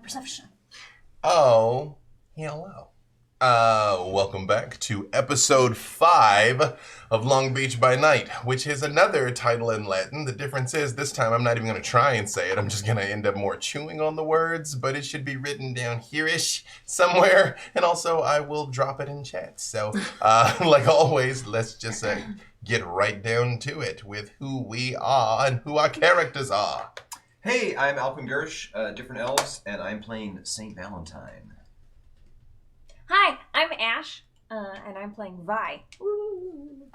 perception. Oh, hello. Welcome back to episode 5 of Long Beach by Night, which is another title in Latin. The difference is this time I'm not even going to try and say it. I'm just going to end up more chewing on the words, but it should be written down here-ish somewhere, and also I will drop it in chat. So, like always, let's just get right down to it with who we are and who our characters are. Hey, I'm Alpin Gersh, Different Elves, and I'm playing Saint Valentine. Hi, I'm Ash, and I'm playing Vi. Woo.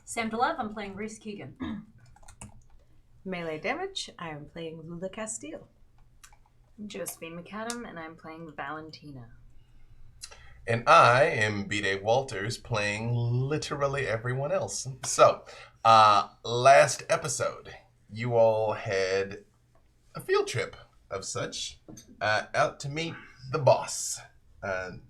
Sam DeLove, I'm playing Reese Keegan. Melee Damage, I am playing Lula Castile. I'm Josephine McAdam, and I'm playing Valentina. And I am B-Day Walters playing literally everyone else. So, last episode, you all had a field trip of such out to meet the boss,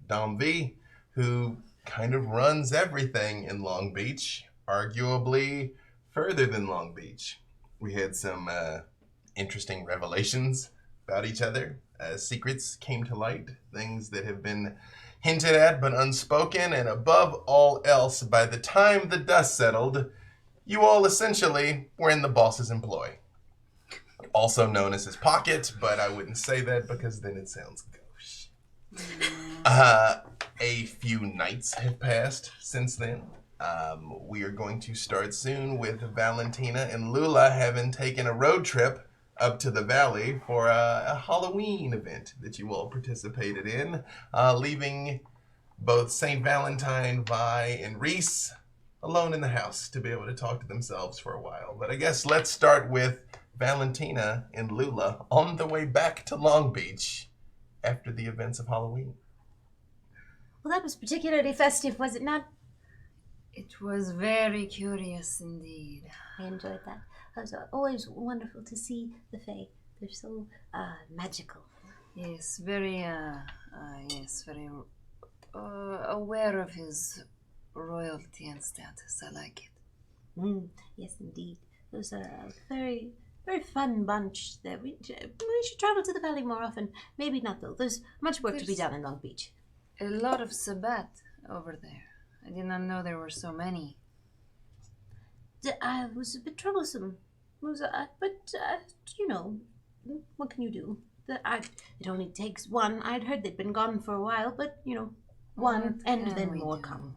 Dom V, who kind of runs everything in Long Beach, arguably further than Long Beach. We had some interesting revelations about each other. Secrets came to light, things that have been hinted at but unspoken, and above all else, by the time the dust settled, you all essentially were in the boss's employ. Also known as his pocket, but I wouldn't say that because then it sounds gauche. A few nights have passed since then. We are going to start soon with Valentina and Lula having taken a road trip up to the valley for a Halloween event that you all participated in, leaving both St. Valentine, Vi, and Reese alone in the house to be able to talk to themselves for a while. But I guess let's start with Valentina and Lula on the way back to Long Beach after the events of Halloween. Well, that was particularly festive, was it not? It was very curious indeed. I enjoyed that. It was always wonderful to see the Fae. They're so magical. Yes, very aware of his royalty and status. I like it. Yes, indeed. It was a very, very fun bunch. That we should travel to the valley more often. Maybe not, though. There's much work to be done in Long Beach. A lot of Sabbat over there. I did not know there were so many. It was a bit troublesome. But you know, what can you do? It only takes one. I'd heard they'd been gone for a while, but, you know, one and then more come.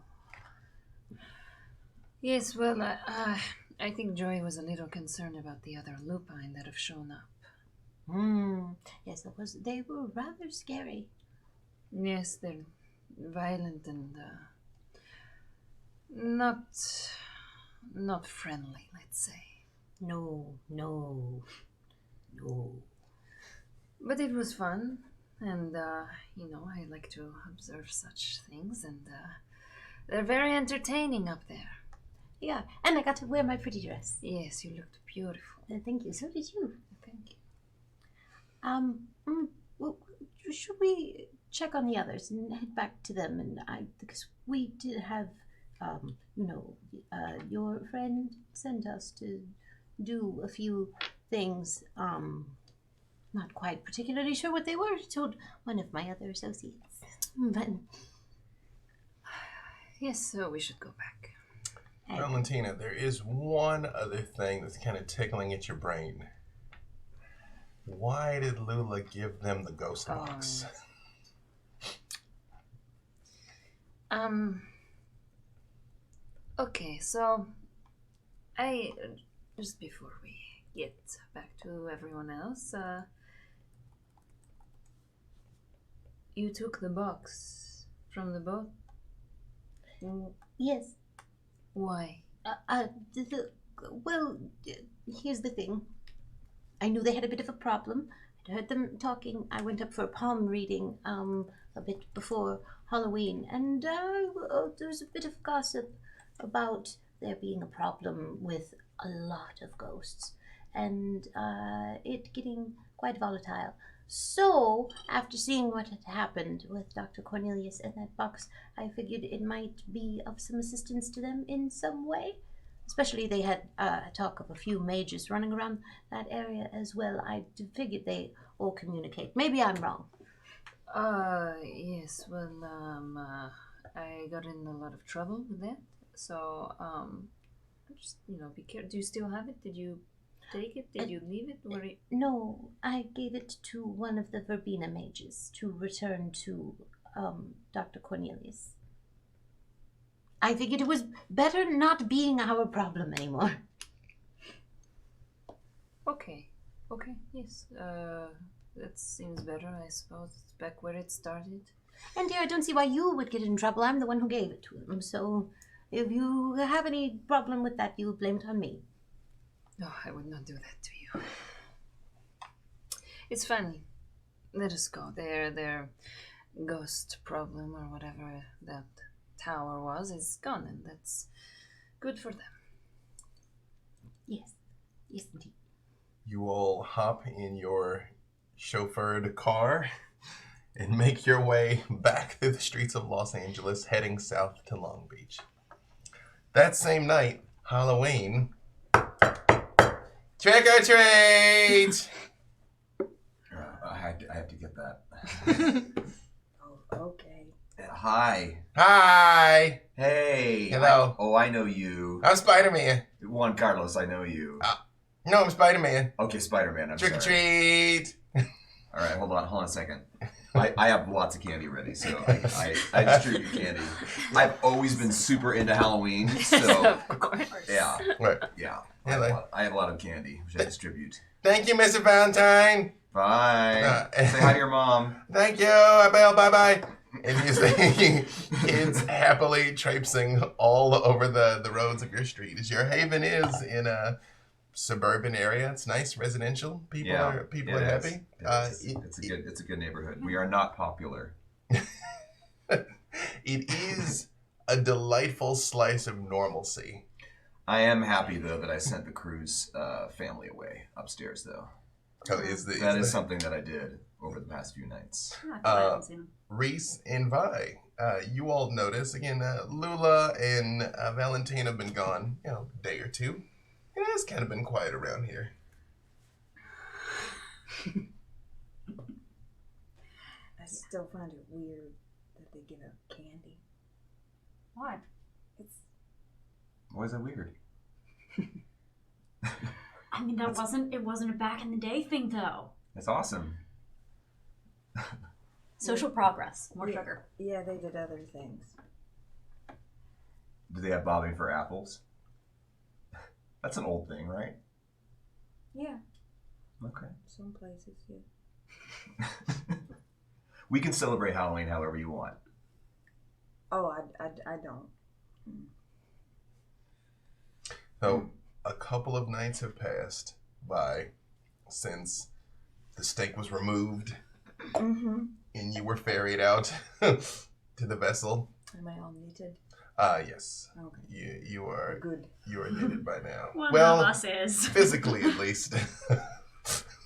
Yes, well, I think Joy was a little concerned about the other lupine that have shown up. Yes, they were rather scary. Yes, they're violent and not friendly, let's say. No. But it was fun, and you know, I like to observe such things, and they're very entertaining up there. Yeah, and I got to wear my pretty dress. Yes, you looked beautiful. Thank you. So did you. Thank you. Well, should we check on the others and head back to them? And because we did have, your friend sent us to do a few things. Not quite particularly sure what they were. Told one of my other associates, but yes, so we should go back. Valentina, there is one other thing that's kind of tickling at your brain. Why did Lula give them the ghost box? Okay, so just before we get back to everyone else, you took the box from the boat? Yes. Why? Well, here's the thing. I knew they had a bit of a problem. I'd heard them talking. I went up for a palm reading a bit before Halloween, and there was a bit of gossip about there being a problem with a lot of ghosts, and it getting quite volatile. So, after seeing what had happened with Dr. Cornelius and that box, I figured it might be of some assistance to them in some way. Especially they had talk of a few mages running around that area as well. I figured they or communicate. Maybe I'm wrong. Yes, well, I got in a lot of trouble with that, so, just, be careful. Do you still have it? Did you take it? Did you leave it? No, I gave it to one of the Verbena mages to return to Dr. Cornelius. I figured it was better not being our problem anymore. Okay, yes, that seems better, I suppose. It's back where it started. And dear, I don't see why you would get in trouble. I'm the one who gave it to him. So if you have any problem with that, you blame it on me. No, I would not do that to you. It's fine. Let us go. Their ghost problem or whatever that tower was is gone, and that's good for them. Yes, indeed. You all hop in your chauffeured car and make your way back through the streets of Los Angeles, heading south to Long Beach. That same night, Halloween, trick or treat! I have to get that. Oh, okay. Hi. Hi! Hey. Hello. I know you. I'm Spider-Man. Juan Carlos, I know you. No, I'm Spider-Man. Okay, Spider-Man, I'm Trick or sorry. treat! All right, hold on a second. I have lots of candy ready, so I distribute candy. I've always been super into Halloween, so Of course. yeah, Right. yeah. Yeah, I have a lot of candy, which I distribute. Thank you, Mr. Valentine. Bye. Say hi to your mom. Thank you. Bye-bye. And you see kids happily traipsing all over the roads of your street. As your haven is in a suburban area, it's nice, residential. People are happy. It's a good neighborhood. We are not popular. It is a delightful slice of normalcy. I am happy though that I sent the Cruz family away upstairs though. Oh, That is something that I did over the past few nights. I thought I hadn't seen him. Reese and Vi, you all notice again. Lula and Valentine have been gone, a day or two. It has kind of been quiet around here. I still find it weird that they give out candy. Why? Why is that weird? I mean, it wasn't a back in the day thing though. That's awesome. Social progress, more Yeah. sugar. Yeah, they did other things. Do they have bobbing for apples? That's an old thing, right? Yeah, Okay. some places, yeah. We can celebrate Halloween however you want. Oh, I don't. So a couple of nights have passed by since the stake was removed Mm-hmm. and you were ferried out to the vessel. Am I all knitted? Yes. Okay. You are Good. knitted by now. One well, of us is. physically at least.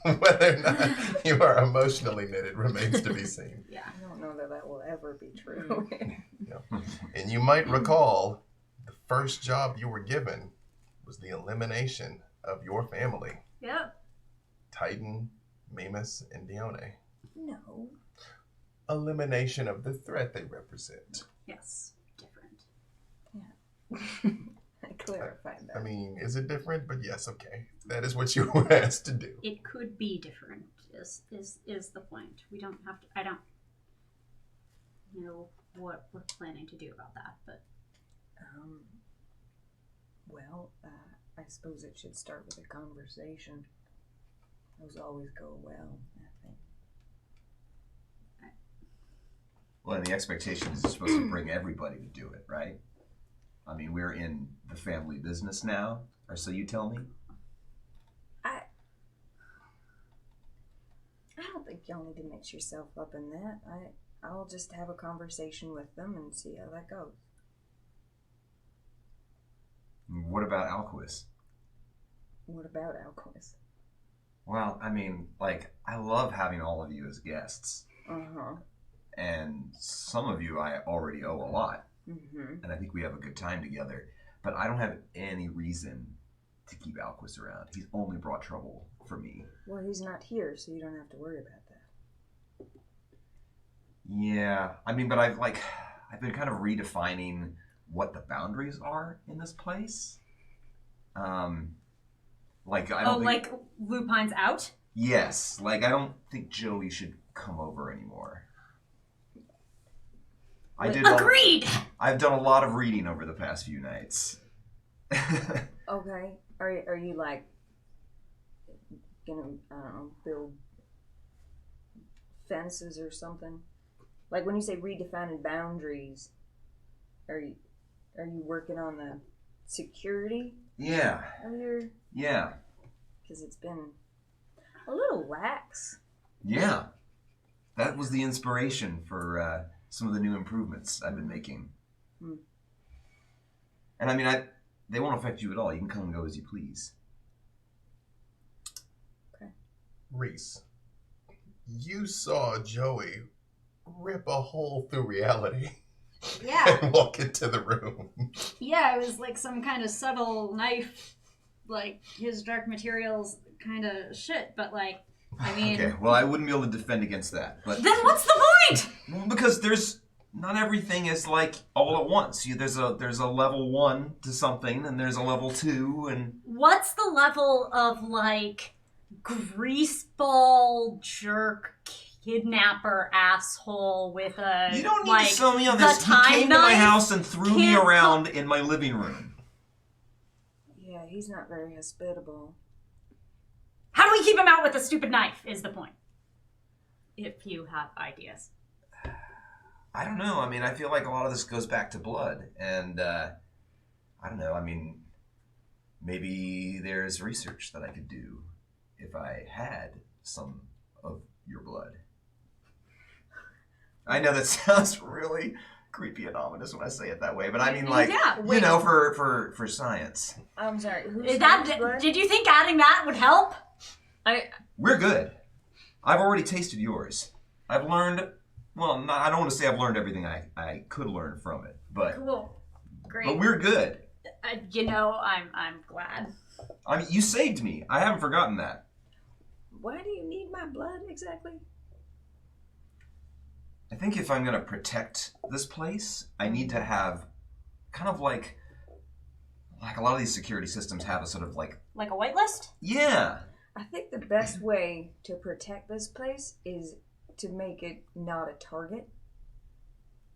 Whether or not you are emotionally knitted remains to be seen. Yeah. I don't know that will ever be true. And you might recall the first job you were given was the elimination of your family. Yep. Titan, Mimas, and Dione. No. Elimination of the threat they represent. Yes. Different. I clarified that. I mean, is it different? But yes, okay. That is what you were asked to do. It could be different. Is the point? We don't have to. I don't know what we're planning to do about that, but Well, I suppose it should start with a conversation. Those always go well, I think. Well, and the expectation is you're supposed to bring everybody to do it, right? I mean, we're in the family business now, or so you tell me. I don't think y'all need to mix yourself up in that. I'll just have a conversation with them and see how that goes. What about Alquist? What about Alquist? Well, I mean, like, I love having all of you as guests. Uh-huh. And some of you I already owe a lot. Mm-hmm. And I think we have a good time together. But I don't have any reason to keep Alquist around. He's only brought trouble for me. Well, he's not here, so you don't have to worry about that. Yeah, I mean, but I've been kind of redefining what the boundaries are in this place. Like I don't think, like Lupine's out? yes, like I don't think Joey should come over anymore. Agreed! I've done a lot of reading over the past few nights. Okay. Are you like gonna, I don't know, build fences or something? Like when you say redefining boundaries, are you working on the security Yeah, of your? yeah, Because it's been a little lax. yeah. That was the inspiration for some of the new improvements I've been making. Hmm. And I mean, they won't affect you at all. You can come and go as you please. Reese, you saw Joey rip a hole through reality Yeah. and walk into the room. Yeah, it was like some kind of subtle knife, like his dark materials kind of shit, but like, I mean... Okay, well, I wouldn't be able to defend against that, but Then what's the point? well, because not everything is like all at once. There's a level 1 to something, and there's a level 2, and What's the level of like greaseball jerk kidnapper asshole with a you don't need like to sell me on the this. He time came to my knife house and threw me can't around in my living room. Yeah, he's not very hospitable. How do we keep him out with a stupid knife is the point. If you have ideas. I don't know. I mean, I feel like a lot of this goes back to blood, and I don't know. I mean, maybe there's research that I could do if I had some of your blood. I know that sounds really creepy and ominous when I say it that way, but I mean, like, Yeah, you know, for science. I'm sorry. Did you think adding that would help? We're good. I've already tasted yours. I've learned. Well, I don't want to say I've learned everything I could learn from it, but Cool. Great. but we're good. You know, I'm glad. I mean, you saved me. I haven't forgotten that. Why do you need my blood exactly? I think if I'm going to protect this place, I need to have kind of like a lot of these security systems have a sort of like, Like a whitelist? yeah. I think the best way to protect this place is to make it not a target.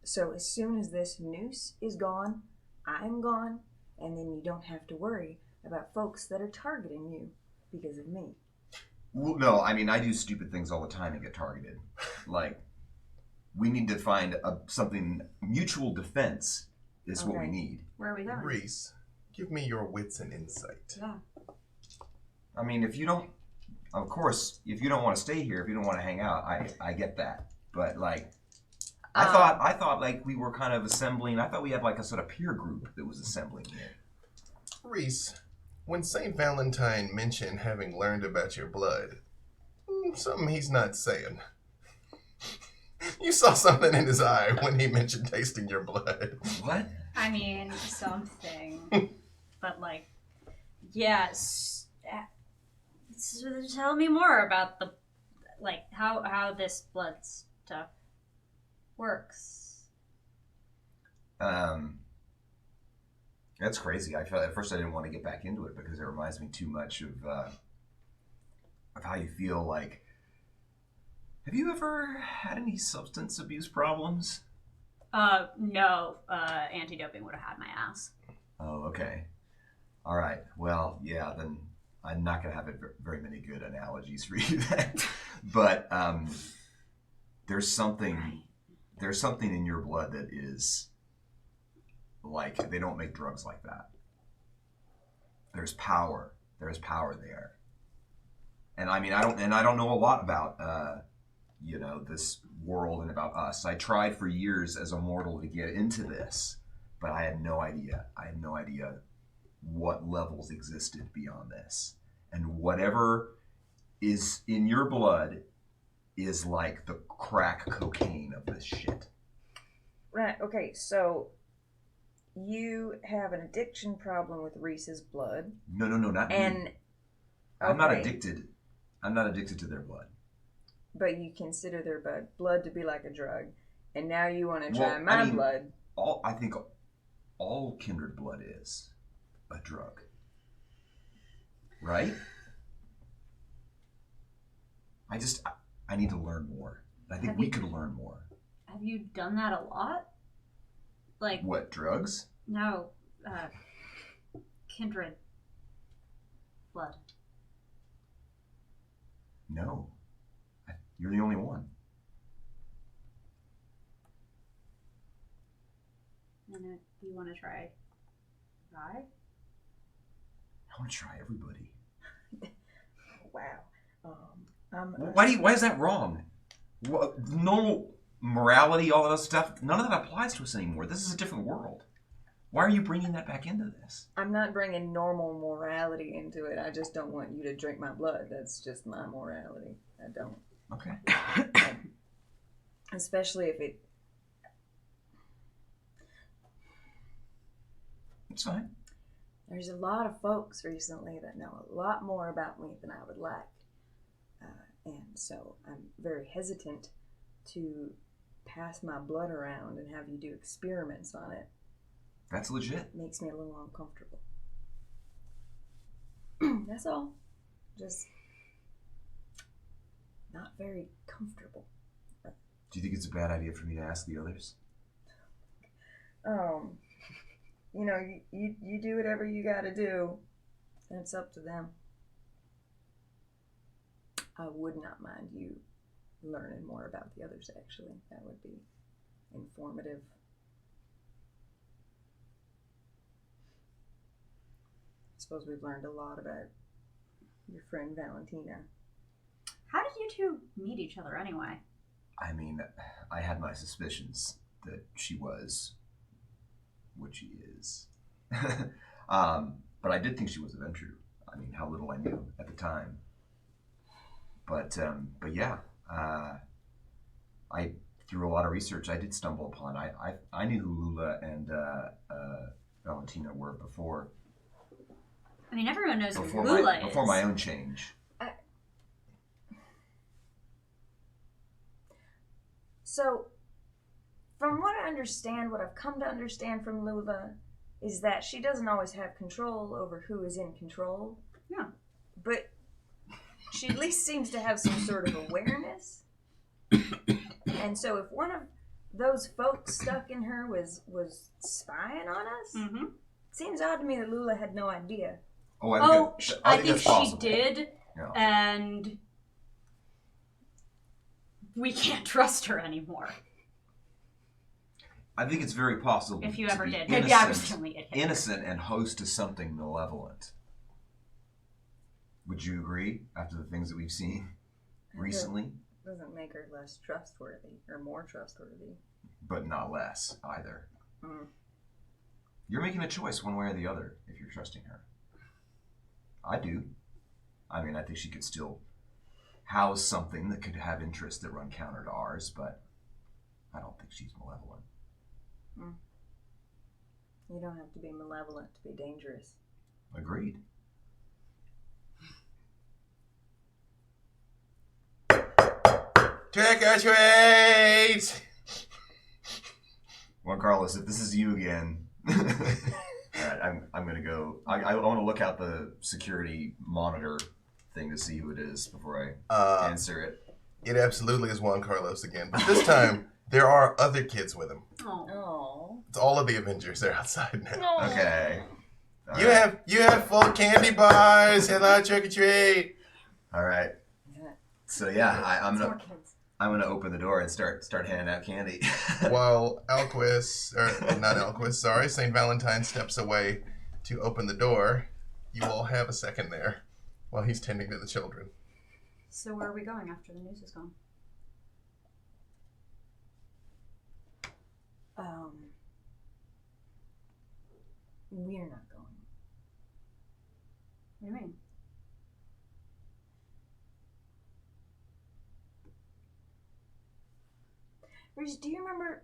So as soon as this noose is gone, I'm gone, and then you don't have to worry about folks that are targeting you because of me. Well, no, I mean, I do stupid things all the time and get targeted. Like, we need to find something, mutual defense is what we Okay. need. Where are we going? Reese, give me your wits and insight. Yeah. I mean, if you don't want to stay here, if you don't want to hang out, I get that. But like, I thought like we were kind of assembling. I thought we had like a sort of peer group that was assembling here. Reese, when St. Valentine mentioned having learned about your blood, something he's not saying. You saw something in his eye when he mentioned tasting your blood. What? I mean, something. But like, yes. So tell me more about the, like, how this blood stuff works. That's crazy. I felt at first I didn't want to get back into it because it reminds me too much of how you feel. Like, have you ever had any substance abuse problems? No. Anti-doping would have had my ass. Oh, okay. All right. Well, yeah. Then I'm not gonna have very many good analogies for you then. But there's something in your blood that is like, they don't make drugs like that. There's power there. And I mean, I don't know a lot about this world and about us. I tried for years as a mortal to get into this, but I had no idea what levels existed beyond this. And whatever is in your blood is like the crack cocaine of this shit. Right, okay, so you have an addiction problem with Reese's blood. No, not me. And I'm not okay, addicted. I'm not addicted to their blood. But you consider their blood to be like a drug, and now you want to try Well, my I mean, blood. I think all kindred blood is a drug. Right? I need to learn more. I think we could learn more. Have you done that a lot? Like What, drugs? no, kindred blood. No. You're the only one. And you want to try? I want to try everybody. Wow. Why is that wrong? Normal morality, all of that stuff, none of that applies to us anymore. This is a different world. Why are you bringing that back into this? I'm not bringing normal morality into it. I just don't want you to drink my blood. That's just my morality. I don't. Okay. Especially if it. It's fine. There's a lot of folks recently that know a lot more about me than I would like. And so I'm very hesitant to pass my blood around and have you do experiments on it. That's legit. It makes me a little uncomfortable. That's all. Just not very comfortable. Do you think it's a bad idea for me to ask the others? You know, you do whatever you gotta do, and it's up to them. I would not mind you learning more about the others, actually. That would be informative. I suppose we've learned a lot about your friend Valentina. How did you two meet each other anyway? I mean, I had my suspicions that she was what she is. But I did think she was adventure. I mean, how little I knew at the time. But yeah, I through a lot of research, I did stumble upon. I knew who Lula and Valentina were before. I mean, everyone knows who Before Lula is. my own change. So, from what I understand, what I've come to understand from Lula is that she doesn't always have control over who is in control. Yeah. But she at least seems to have some sort of awareness. And so if one of those folks stuck in her was spying on us, Mm-hmm. it seems odd to me that Lula had no idea. I think that's she possible. did, Yeah. and we can't trust her anymore. I think it's very possible. If you to ever be did. Maybe I was innocent- the only idiot. innocent and host to something malevolent. Would you agree after the things that we've seen recently? Doesn't make her less trustworthy or more trustworthy. But not less either. Mm. You're making a choice one way or the other if you're trusting her. I do. I mean, I think she could still house something that could have interests that run counter to ours, but I don't think she's malevolent. Mm. You don't have to be malevolent to be dangerous. Agreed. Trick or treat! Juan Carlos, if this is you again, all right, I'm gonna go. I want to look out the security monitor thing to see who it is before I answer it. It absolutely is Juan Carlos again, but this time there are other kids with him. Oh. It's all of the Avengers. They're outside now. Okay. All You right. have full candy bars. Hello, trick or treat. All right. So yeah, I'm More gonna kids. open the door and start handing out candy. While St. Valentine steps away to open the door, you all have a second there while he's tending to the children. So where are we going after the news is gone? We're not going. What do you mean? Reese, do you remember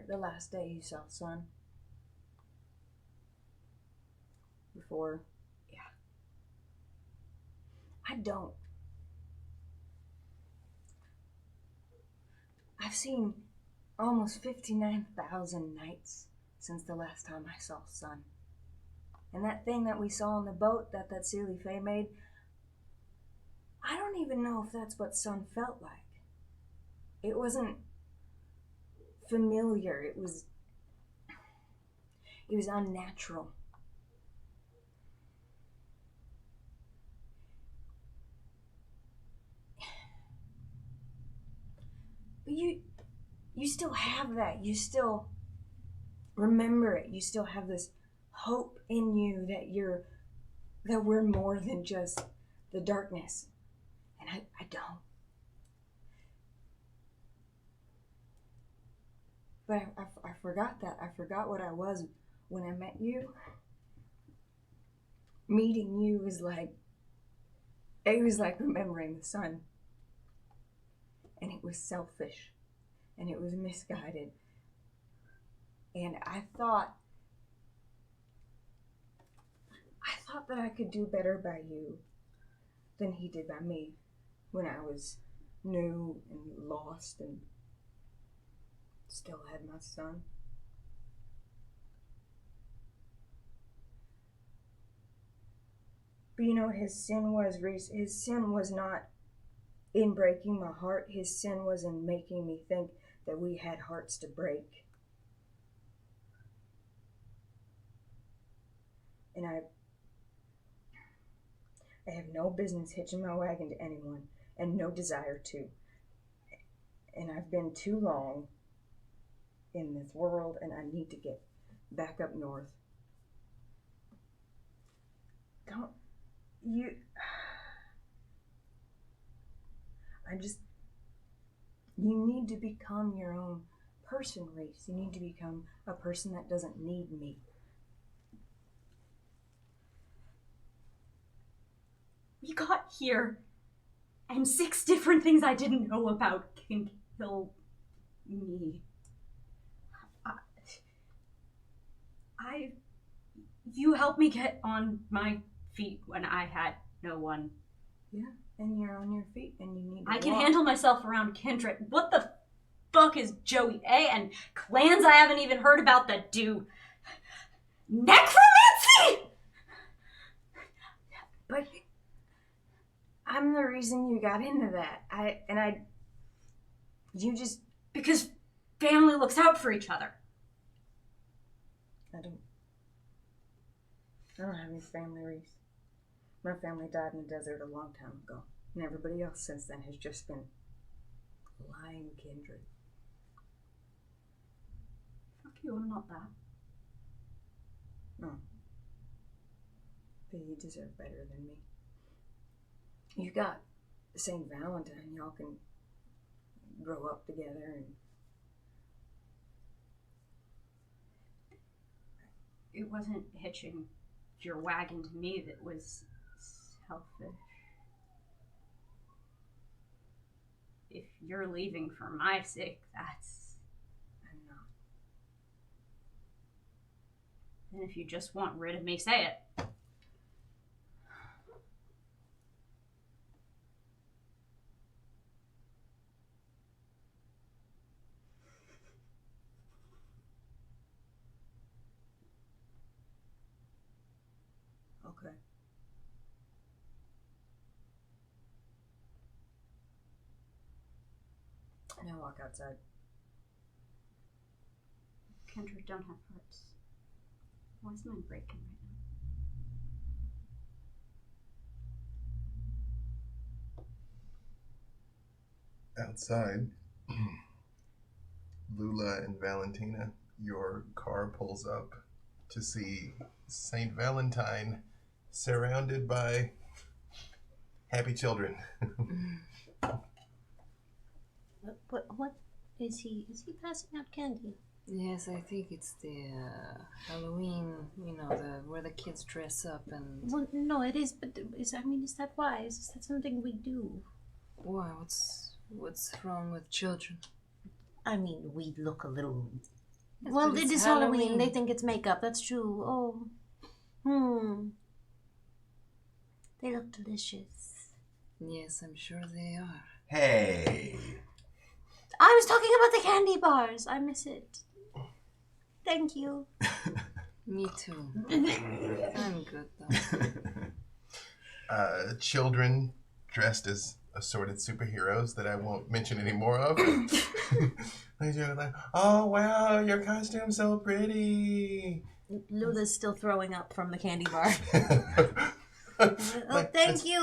the last day you saw the sun? before. Yeah. I don't. I've seen almost 59,000 nights since the last time I saw sun. And that thing that we saw on the boat that silly Faye made, I don't even know if that's what sun felt like. It wasn't familiar. It was unnatural. But you still have that. You still remember it. You still have this hope in you that we're more than just the darkness. And I don't. But I forgot that. I forgot what I was when I met you. Meeting you was like, it was like remembering the sun. And it was selfish. And it was misguided. And I thought that I could do better by you than he did by me when I was new and lost and still had my son. But you know what his sin was, Reese? His sin was not in breaking my heart. His sin was in making me think that we had hearts to break. And I have no business hitching my wagon to anyone, and no desire to. And I've been too long in this world, and I need to get back up north. Don't you... You need to become your own person, Reese. You need to become a person that doesn't need me. We got here, and 6 different things I didn't know about can kill me. You helped me get on my feet when I had no one. Yeah, and you're on your feet, and you need to I can walk. handle myself around kindred. What the fuck is Joey A? And clans I haven't even heard about that do necromancy? But I'm the reason you got into that. You just... Because family looks out for each other. I don't have any family, Reese. My family died in the desert a long time ago. And everybody else since then has just been lying kindred. Fuck you, I'm not that. No. But you deserve better than me. You got St. Valentine. Y'all can grow up together and... It wasn't hitching your wagon to me that was selfish. If you're leaving for my sake, that's... I'm not. And if you just want rid of me, say it. Okay. Now walk outside. Kindred don't have hearts. Why is mine breaking right now? Outside, Lula and Valentina, your car pulls up to see Saint Valentine surrounded by happy children. What is he? Is he passing out candy? Yes, I think it's the Halloween, where the kids dress up and... Well, no, it is, but is that wise? Is that something we do? Why? What's wrong with children? I mean, we look a little... Yes, well, but it it's is Halloween. Halloween. They think it's makeup. That's true. Oh, They look delicious. Yes, I'm sure they are. Hey. I was talking about the candy bars. I miss it. Thank you. Me too. I'm good though. Children dressed as assorted superheroes that I won't mention any more of. They're like, oh wow, your costume's so pretty. Lula's still throwing up from the candy bar. Like, Thank you.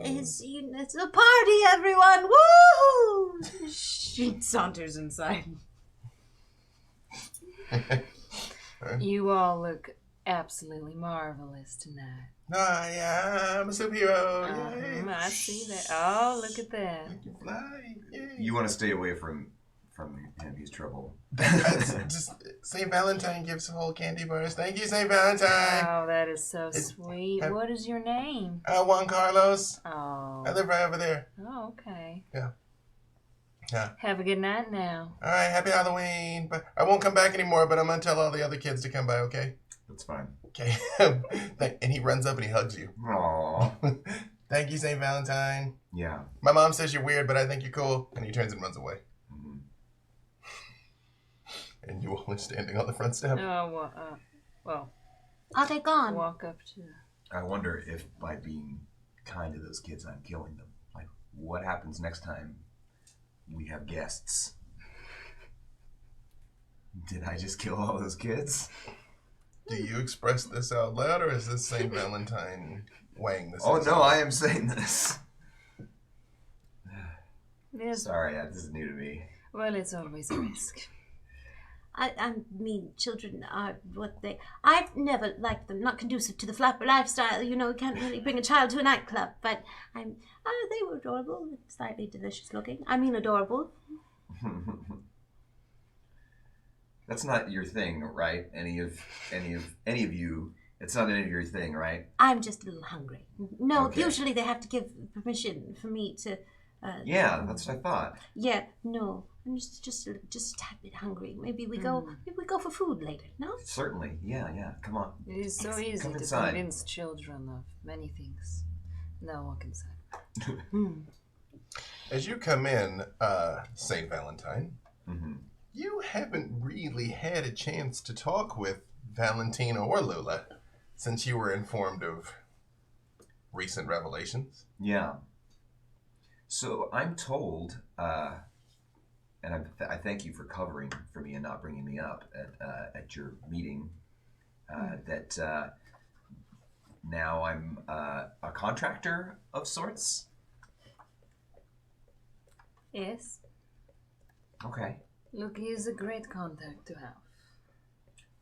It's a party, everyone. Woo! She saunters inside. You all look absolutely marvelous tonight. Yeah, I'm a superhero. Yay. I see that. Oh, look at that. I can fly. Yay. You want to stay away from him. He's trouble. Just St. Valentine gives whole candy bars. Thank you, St. Valentine. Oh, that is so sweet. What is your name? Juan Carlos. Oh. I live right over there. Oh, okay. Yeah. Have a good night now. All right, happy Halloween. But I won't come back anymore, but I'm going to tell all the other kids to come by, okay? That's fine. Okay. And he runs up and he hugs you. Aww. Thank you, St. Valentine. Yeah. My mom says you're weird, but I think you're cool. And he turns and runs away. Mm-hmm. And you all are standing on the front step. Oh, well. Are they gone? Walk up to. I wonder if by being kind to those kids, I'm killing them. Like, what happens next time we have guests? Did I just kill all those kids? Do you express this out loud, or is this St. Valentine weighing this? Oh, out? no, I am saying this. Yes. Sorry, this is new to me. Well, it's always a risk. I mean, children are what they... I've never liked them. Not conducive to the flapper lifestyle. You know, you can't really bring a child to a nightclub. But they were adorable. Slightly delicious looking. I mean, adorable. That's not your thing, right? Any of you. It's not any of your thing, right? I'm just a little hungry. No, Okay. Usually they have to give permission for me to... Yeah, that's what I thought. Yeah, no. I'm just a tad bit hungry. Maybe we go for food later, no? Certainly. Yeah. Come on. It is so easy Come to inside. convince children of many things. No, walk inside. As you come in, St. Valentine, Mm-hmm. you haven't really had a chance to talk with Valentina or Lula since you were informed of recent revelations. Yeah. So I'm told, and I thank you for covering for me and not bringing me up at your meeting, that now I'm a contractor of sorts. Yes. Okay. Look, he is a great contact to have.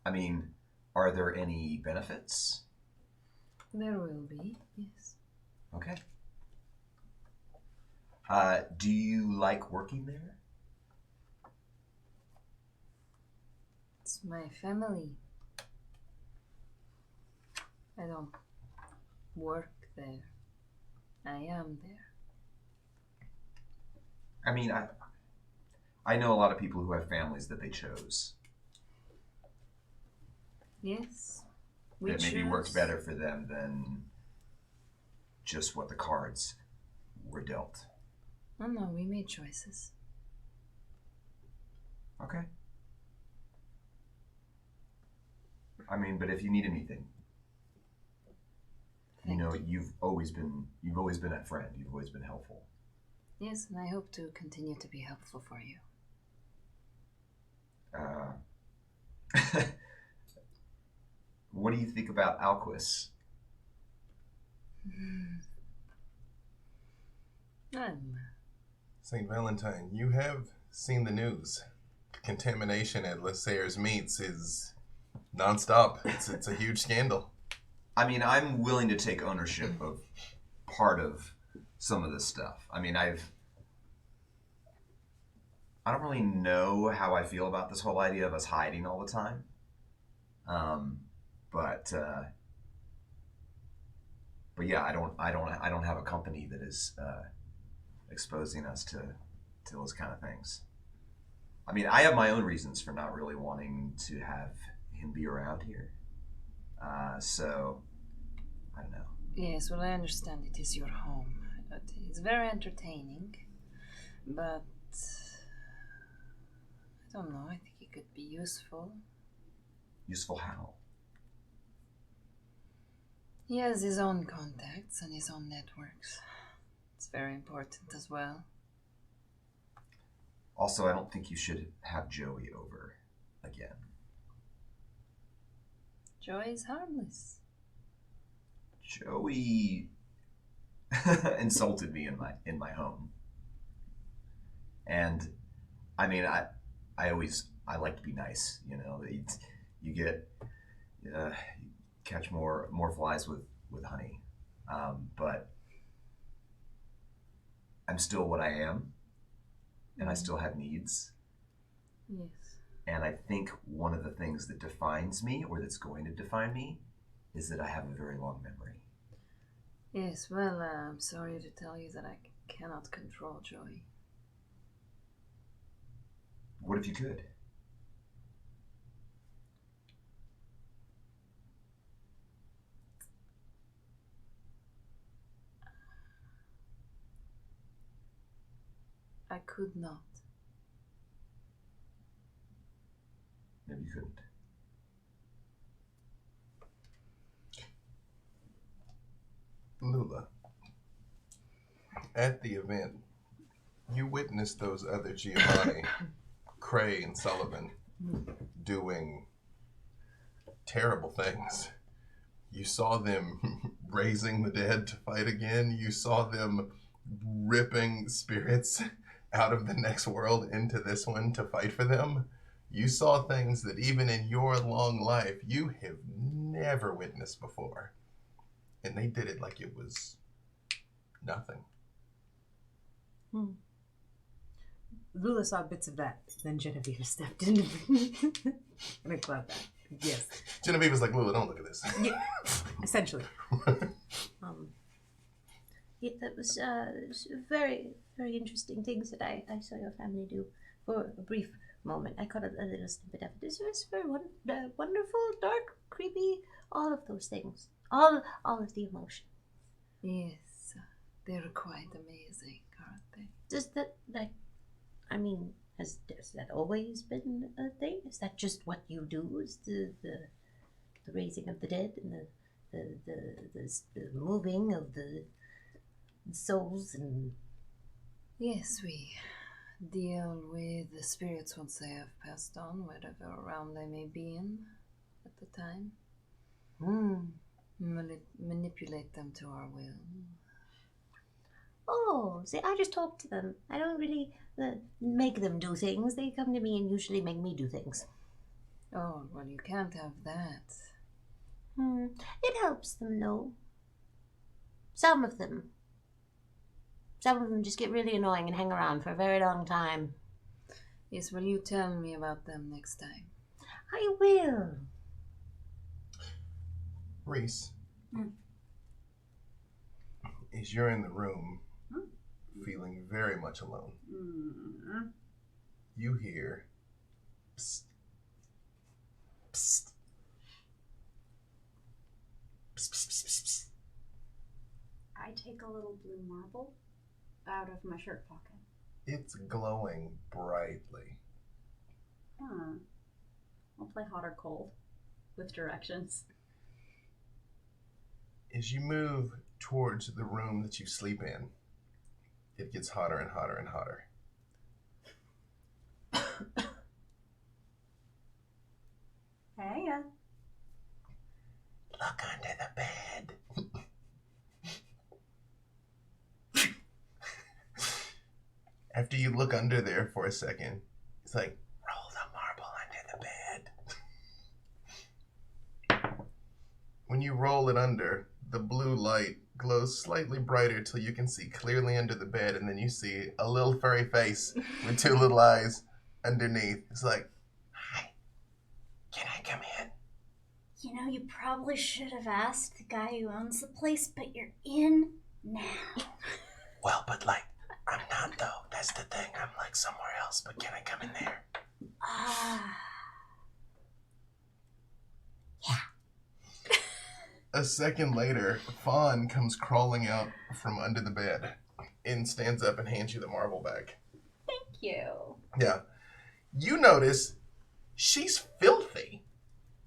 I mean, are there any benefits? There will be, yes. Okay. Do you like working there? It's my family. I don't work there. I am there. I mean, I know a lot of people who have families that they chose. Yes. That maybe worked better for them than just what the cards were dealt. Oh no, we made choices. Okay. I mean, but if you need anything, you know, you've always been a friend. You've always been helpful. Yes, and I hope to continue to be helpful for you. What do you think about Alquist? St. Valentine, you have seen the news. Contamination at Lasser's Meats is nonstop. It's a huge scandal. I mean, I'm willing to take ownership of part of some of this stuff. I mean, I don't really know how I feel about this whole idea of us hiding all the time. But yeah, I don't have a company that is exposing us to those kind of things. I mean, I have my own reasons for not really wanting to have him be around here. So, I don't know. Yes, well, I understand it is your home. It's very entertaining, but I don't know. I think it could be useful. Useful how? He has his own contacts and his own networks. It's very important as well. Also, I don't think you should have Joey over again. Joy is harmless. Joey insulted me in my home. And I mean, I like to be nice, you know. You get you catch more flies with honey. But I'm still what I am, and I still have needs. Yes. And I think one of the things that defines me, or that's going to define me, is that I have a very long memory. Yes, well, I'm sorry to tell you that I cannot control Joy. What if you could? I could not. Maybe you couldn't. Lula, at the event, you witnessed those other Giovanni, Cray and Sullivan, doing terrible things. You saw them raising the dead to fight again. You saw them ripping spirits out of the next world into this one to fight for them. You saw things that even in your long life you have never witnessed before. And they did it like it was nothing. Lula saw bits of that. Then Genevieve stepped in. And I glad that. Yes. Genevieve was like, Lula, don't look at this. Yeah, essentially. Yeah, that was very, very interesting things that I saw your family do for a brief moment. I caught a little snippet of it. It was very wonderful, dark, creepy, all of those things. All of the emotion. Yes, they're quite amazing, aren't they? Does that, has that always been a thing? Is that just what you do? Is the raising of the dead and the moving of the souls and... Yes, we deal with the spirits once they have passed on, wherever around they may be in at the time. Manipulate them to our will. Oh, see, I just talk to them. I don't really make them do things. They come to me and usually make me do things. Oh, well, you can't have that. It helps them, though. Some of them. Some of them just get really annoying and hang around for a very long time. Yes, well, you tell me about them next time. I will. Reese, as you're in the room, feeling very much alone, you hear psst, psst, psst, psst, psst, psst, psst. I take a little blue marble out of my shirt pocket. It's glowing brightly. I'll play hot or cold with directions. As you move towards the room that you sleep in, it gets hotter and hotter and hotter. Hey, Look under the bed. After you look under there for a second, it's like, roll the marble under the bed. When you roll it under, the blue light glows slightly brighter till you can see clearly under the bed, and then you see a little furry face with two little eyes underneath. It's like, hi, can I come in? you know, you probably should have asked the guy who owns the place, but you're in now. Well, but like, I'm not though. That's the thing. I'm like somewhere else, but can I come in there? a second later, Fawn comes crawling out from under the bed and stands up and hands you the marble back. Thank you. Yeah. You notice she's filthy.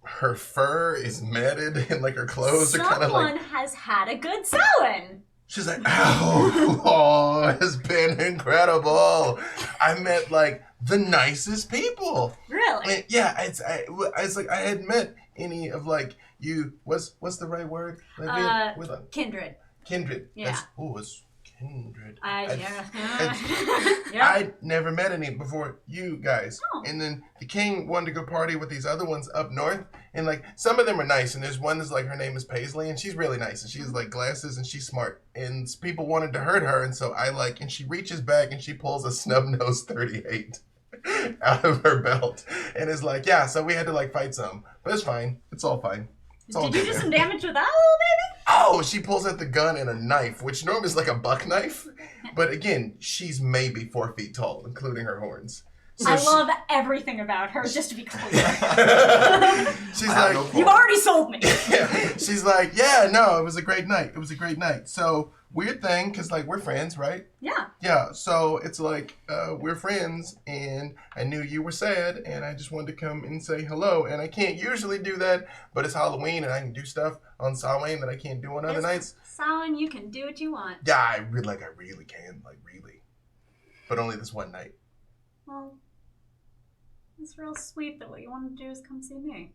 Her fur is matted and like her clothes are kind of like... Someone has had a good sewing. She's like, oh, it's been incredible. I met like the nicest people. Really? And, yeah, it's like I hadn't met any of like you. What's the right word? Kindred. Kindred. Yeah. It's kindred. Yeah. I'd never met any before you guys. Oh. And then the king wanted to go party with these other ones up north. And like some of them are nice. And there's one that's like her name is Paisley and she's really nice. And she has like glasses and she's smart. And people wanted to hurt her. And so and she reaches back and she pulls a snub-nosed 38 out of her belt. And is like, yeah, so we had to like fight some. But it's fine. It's all fine. It's all Did you good do there. some damage with that little baby? Oh, she pulls out the gun and a knife, which normally is like a buck knife. But again, she's maybe 4 feet tall, including her horns. So I love everything about her, just to be clear. She's like, You've already sold me. she's like, yeah, no, it was a great night. It was a great night. So weird thing, because like we're friends, right? Yeah. Yeah, so it's like we're friends, and I knew you were sad, and I just wanted to come and say hello. And I can't usually do that, but it's Halloween, and I can do stuff on Samhain that I can't do on other nights. Samhain, you can do what you want. Yeah, I really can, but only this one night. Well, it's real sweet that what you want to do is come see me.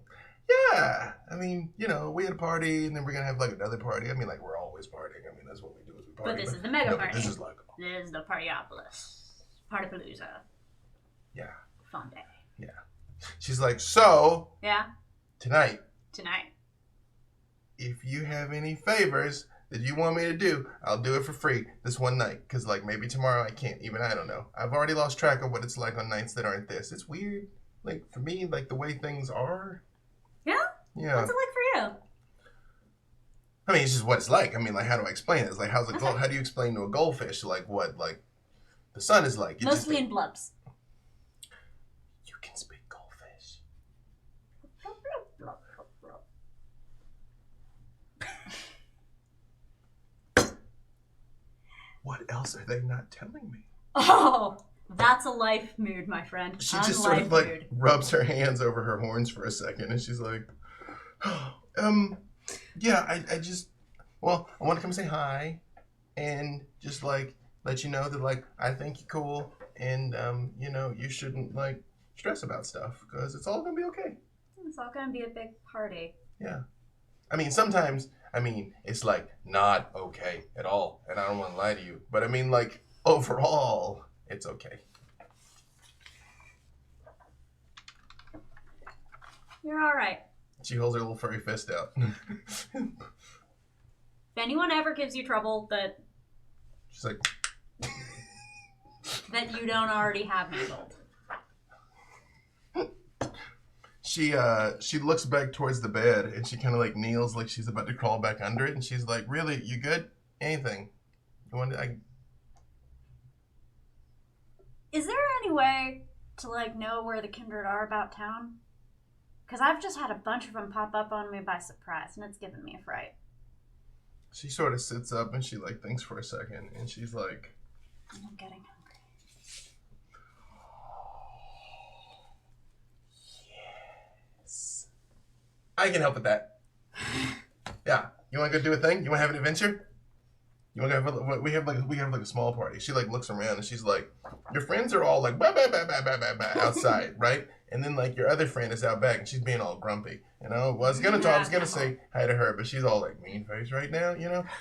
Yeah, I mean, we had a party, and then we're gonna have like another party. I mean, like we're always partying. I mean, that's what we do is we party. But this is the mega no, party. This is like, This is the Partyopolis. Partypalooza. yeah, Fun day. yeah. She's like, so Yeah? tonight, Tonight. if you have any favors that you want me to do, I'll do it for free this one night. Cause like maybe tomorrow I can't. Even I don't know. I've already lost track of what it's like on nights that aren't this. It's weird. Like for me, like the way things are. Yeah? Yeah. What's it like for you? I mean, it's just what it's like. I mean, like, how do I explain it? It's like, how do you explain to a goldfish, like, what, like, the sun is like? Mostly in blubs. You can speak goldfish. What else are they not telling me? Oh, that's a life mood, my friend. She just sort of, like, rubs her hands over her horns for a second, and she's like, yeah, I just, well, I want to come say hi, and just, like, let you know that, like, I think you're cool, and, you shouldn't, like, stress about stuff, because it's all going to be okay. It's all going to be a big party. Yeah. I mean, sometimes, it's, like, not okay at all, and I don't want to lie to you, but, like, overall, it's okay. You're all right. She holds her little furry fist out. If anyone ever gives you trouble that She's like, you don't already have handled. She looks back towards the bed and she kind of like kneels like she's about to crawl back under it, and she's like, "Really, you good? Anything? You want to?" Is there any way to like know where the kindred are about town? Because I've just had a bunch of them pop up on me by surprise, and it's given me a fright. She sort of sits up and she like thinks for a second, and she's like, I'm getting hungry. "Yes, I can help with that. Yeah, you want to go do a thing? You want to have an adventure? You want to have we have like a small party." She like looks around and she's like, "Your friends are all like bah, bah, bah, bah, bah, bah, bah, outside, right? And then like your other friend is out back and she's being all grumpy. Well, I was gonna say hi to her, but she's all like mean face right now,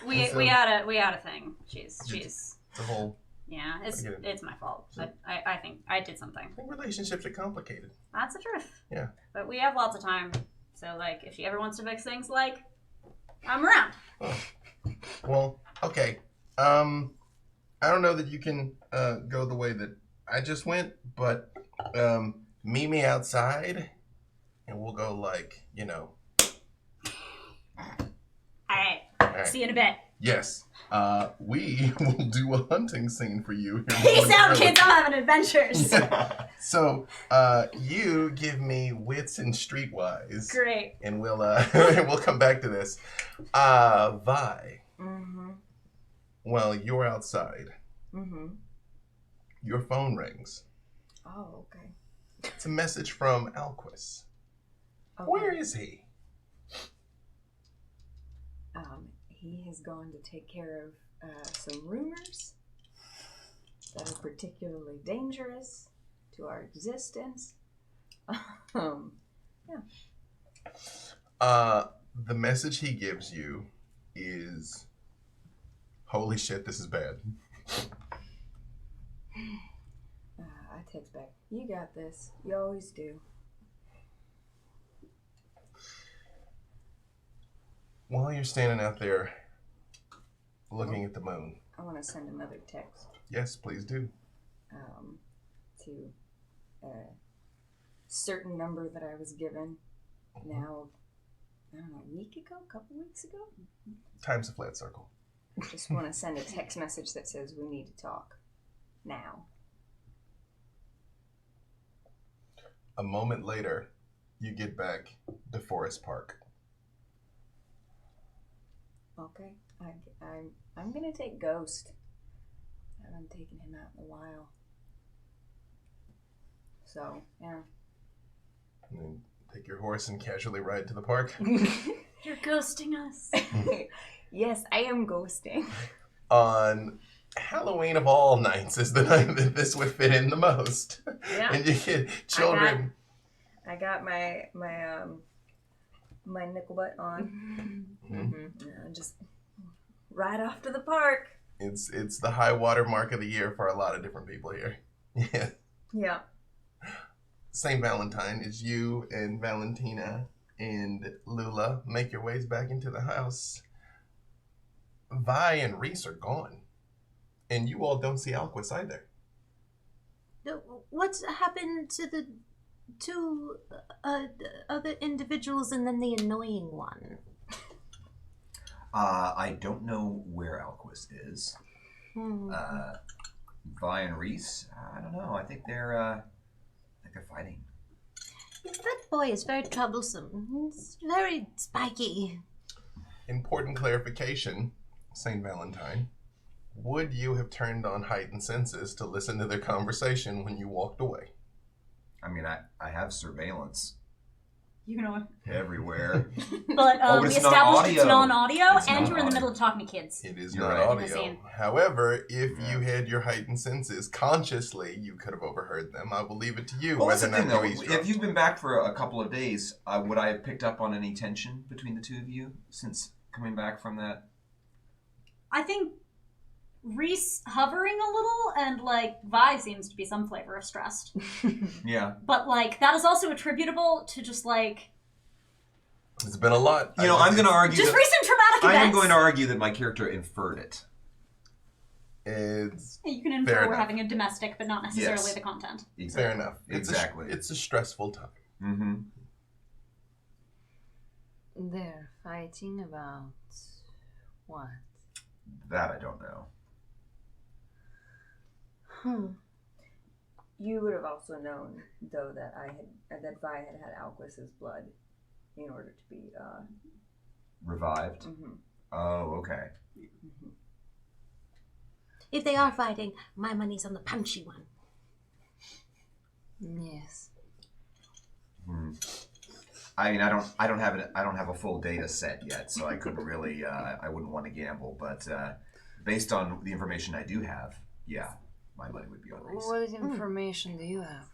We had a thing. She's it's a whole. yeah. It's my fault. I think I did something. I think relationships are complicated. That's the truth. Yeah. But we have lots of time, so like if she ever wants to fix things, like I'm around. Oh. Well, okay. I don't know that you can go the way that I just went, but meet me outside, and we'll go like, All right. All right. See you in a bit. Yes. We will do a hunting scene for you. Peace out, kids. I'm having adventures. So, you give me wits and streetwise. Great. And we'll we'll come back to this. Vi. Mm-hmm. Well, you're outside. Mm-hmm. Your phone rings. Oh, okay. It's a message from Alquist. Okay. Where is he? He has gone to take care of some rumors that are particularly dangerous to our existence. Yeah. The message he gives you is, holy shit, this is bad. I text back, you got this. You always do. While you're standing out there looking at the moon. I want to send another text Yes, please do. to a certain number that I was given now, I don't know, a week ago, a couple weeks ago. Time's a flat circle. I just want to send a text message that says we need to talk now. A moment later, you get back to Forest Park. Okay, I'm gonna take Ghost. I haven't taken him out in a while. So yeah. And then take your horse and casually ride to the park. You're ghosting us. Yes, I am ghosting. On Halloween of all nights is the night that this would fit in the most. Yeah. And you get children. I got my nickel butt on. Yeah, just right off to the park. It's the high water mark of the year for a lot of different people here. Yeah. Yeah. St. Valentine is you and Valentina and Lula make your ways back into the house. Vi and Reese are gone. And you all don't see Alquist either. What's happened to the two other individuals and then the annoying one? I don't know where Alquist is. Vi and Reese, I don't know. I think they're fighting. That boy is very troublesome. He's very spiky. Important clarification, St. Valentine. Would you have turned on heightened senses to listen to their conversation when you walked away? I mean, I have surveillance You know. everywhere. But Oh, we it's not established it's audio. non-audio, It's and not you were in the audio. middle of talking to kids. It is You're not right. audio. Insane. However, if Yeah. you had your heightened senses consciously, you could have overheard them. I will leave it to you Well, that's whether the or thing, not though. you eavesdropped. If you've been back for a couple of days, would I have picked up on any tension between the two of you since coming back from that? I think Reese hovering a little, and like Vi seems to be some flavor of stressed. Yeah. But like that is also attributable to just like It's been a lot. You know, I'm going to argue just that recent traumatic events. I am going to argue that my character inferred it. It's You can Fair infer we're enough. having a domestic, but not necessarily Yes. the content. Exactly. fair enough. Exactly. It's a stressful time. Mm-hmm. They're fighting about what? That I don't know. You would have also known, though, that Vi had Alquist's blood in order to be. Revived? Mhm. Oh, okay. If they are fighting, my money's on the punchy one. Yes. Hmm. I mean, I don't have a full data set yet, so I couldn't really. I wouldn't want to gamble, but based on the information I do have, yeah, my money would be on Reese. What information do you have?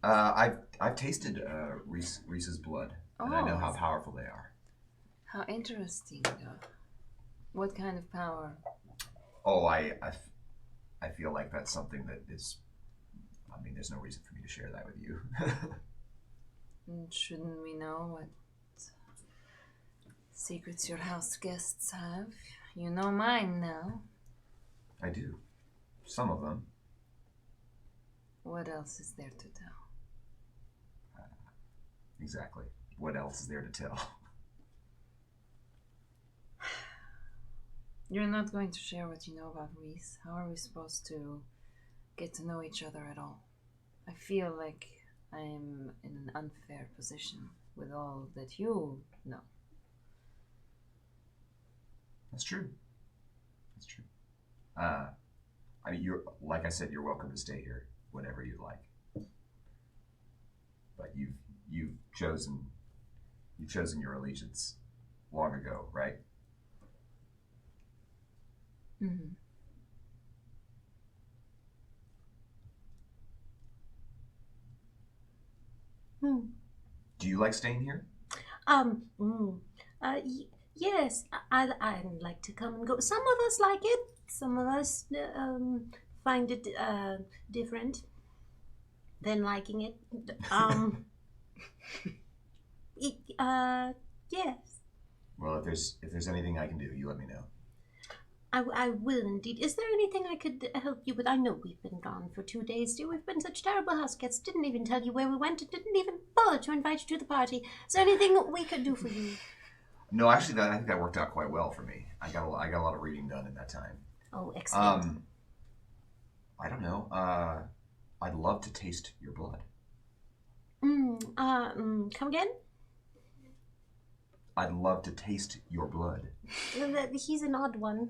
I've tasted Reese's blood, and I know how powerful they are. How interesting, though. What kind of power? Oh, I feel like that's something that is. I mean, there's no reason for me to share that with you. Shouldn't we know what secrets your house guests have? You know mine now. I do. Some of them. What else is there to tell? Exactly. What else is there to tell? You're not going to share what you know about Reese. How are we supposed to get to know each other at all? I feel like I'm in an unfair position with all that you know. That's true. That's true. I mean, you're like I said, you're welcome to stay here whenever you'd like. But you've chosen your allegiance long ago, right? Mm-hmm. Do you like staying here? Yes, I like to come and go. Some of us like it. Some of us find it different than liking it. Yes. Well, if there's anything I can do, you let me know. I will indeed. Is there anything I could help you with? I know we've been gone for 2 days, dear. We've been such terrible house guests. Didn't even tell you where we went and didn't even bother to invite you to the party. Is there anything we could do for you? No, actually, I think that worked out quite well for me. I got a lot of reading done in that time. Oh, excellent. I don't know. I'd love to taste your blood. Come again? I'd love to taste your blood. He's an odd one.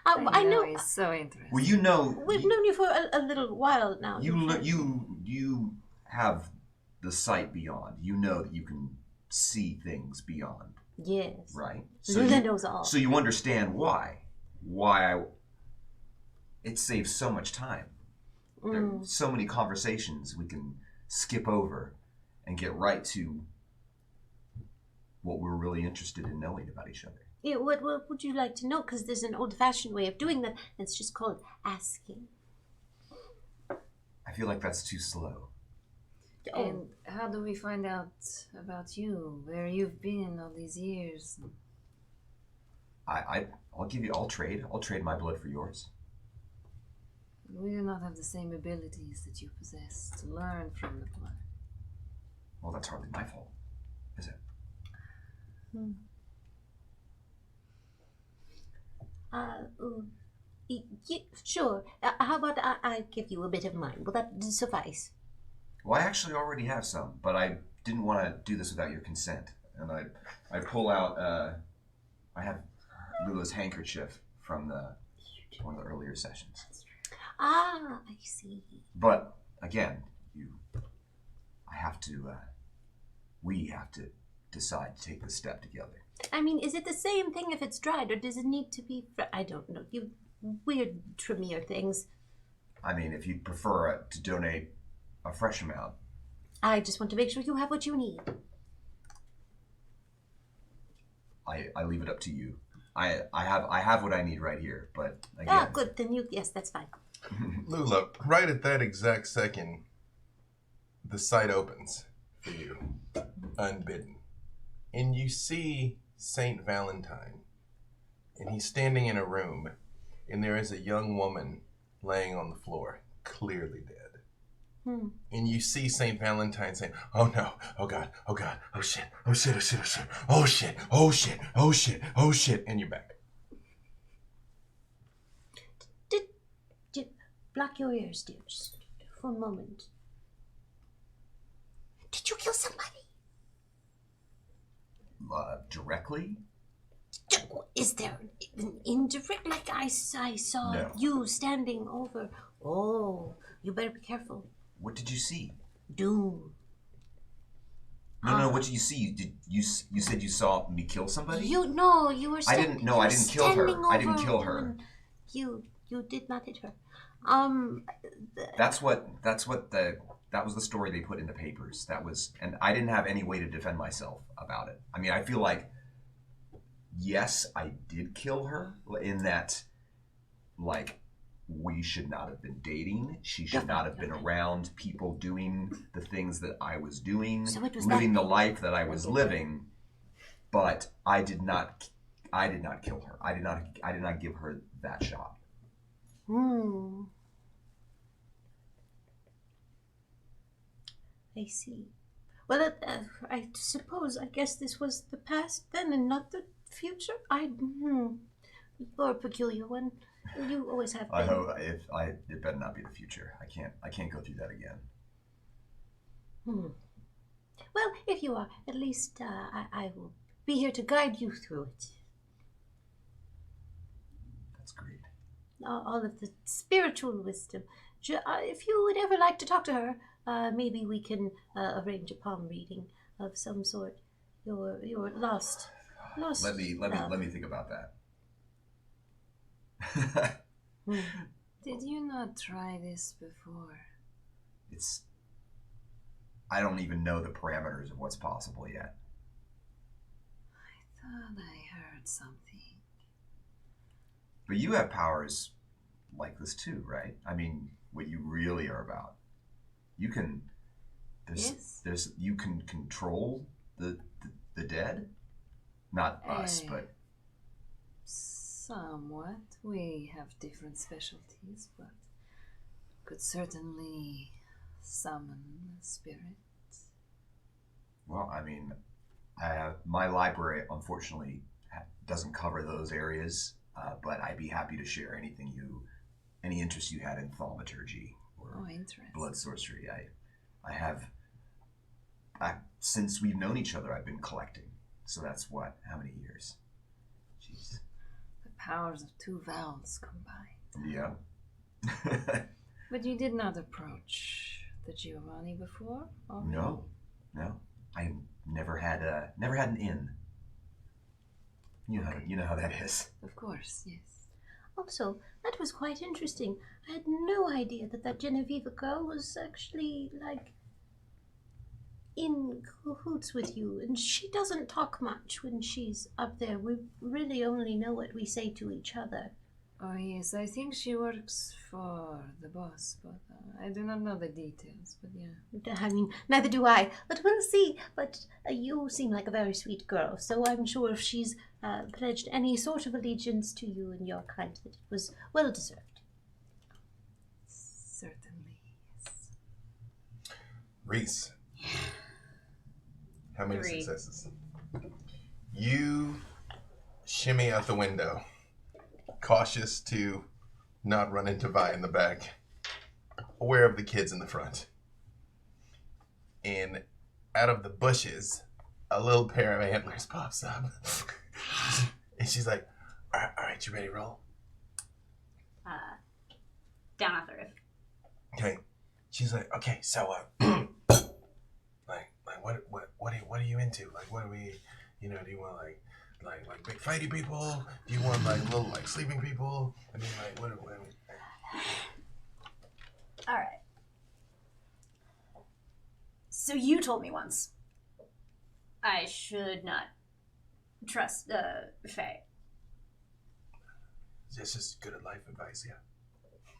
I know he's so interesting. Well, you know, we've known you for a little while now. You have the sight beyond. You know that you can see things beyond. Yes. Right. Lula knows all. So you understand why it saves so much time. There are so many conversations we can skip over and get right to what we're really interested in knowing about each other. Yeah, what would you like to know? Because there's an old-fashioned way of doing that. It's just called asking. I feel like that's too slow. And how do we find out about you? Where you've been all these years? I'll trade my blood for yours. We do not have the same abilities that you possess to learn from the blood. Well, that's hardly my fault, is it? Yeah, sure. How about I give you a bit of mine? Will that suffice? Well, I actually already have some, but I didn't want to do this without your consent. And I pull out, I have Lula's handkerchief from one of the earlier sessions. Ah, I see. But again, we have to decide to take this step together. I mean, is it the same thing if it's dried, or does it need to be? I don't know. You weird Tremere things. I mean, if you'd prefer to donate a fresh amount. I just want to make sure you have what you need. I leave it up to you. I have what I need right here, but again. Good. Then yes, that's fine. Lula, right at that exact second, the site opens for you, unbidden. And you see Saint Valentine. And he's standing in a room, and there is a young woman laying on the floor, clearly dead. And you see Saint Valentine saying, "Oh no, oh God, oh God, oh shit, oh shit, oh shit, oh shit, oh shit, oh shit, oh shit, oh shit," and you're back. Did block your ears, dear, just for a moment. Did you kill somebody? Directly? Is there an indirect? Like I saw No. you standing over. Oh, you better be careful. What did you see? Doom. No. What did you see? You said you saw me kill somebody? You were. I didn't kill her. I didn't kill her. You did not hit her. That was the story they put in the papers. And I didn't have any way to defend myself about it. I mean, I feel like, yes, I did kill her in that, like, we should not have been dating. She should not have been around people doing the things that I was doing, So it was living that- the life that I was living. But I did not kill her. I did not give her that shot. I see. Well, I suppose, I guess this was the past then and not the future? You're a peculiar one. You always have been. I hope it better not be the future. I can't go through that again. Well, if you are, at least I will be here to guide you through it. That's great. All of the spiritual wisdom. If you would ever like to talk to her, maybe we can arrange a palm reading of some sort. Your lost. Let me think about that. Did you not try this before? I don't even know the parameters of what's possible yet. I thought I heard something. But you have powers like this too, right? I mean, what you really are about. You can you can control the dead? Not us, but somewhat. We have different specialties, but could certainly summon spirits. Well, I mean, my library unfortunately doesn't cover those areas, but I'd be happy to share any interest you had in thaumaturgy or blood sorcery. I have, since we've known each other, I've been collecting. So that's how many years? Jeez. The powers of two Vals combined. Yeah. But you did not approach the Giovanni before? No. I never had an inn. You know how that is. Of course, yes. Also, that was quite interesting. I had no idea that Genevieve girl was actually, in cahoots with you. And she doesn't talk much when she's up there. We really only know what we say to each other. Oh, yes, I think she works for the boss, but I do not know the details, but yeah. I mean, neither do I, but we'll see. But you seem like a very sweet girl, so I'm sure if she's pledged any sort of allegiance to you and your kind, that it was well deserved. Certainly, yes. Reese. How many 3. successes? You shimmy out the window, cautious to not run into Vi in the back, aware of the kids in the front. And out of the bushes, a little pair of antlers pops up. And she's like, all right, you ready to roll? Down a third. Okay. She's like, okay, so what are you into? Like, what are we, do you want like big fighty people? Do you want like little like sleeping people? I mean, like what are we? All right. So you told me once I should not trust Faye. This is good life advice, yeah.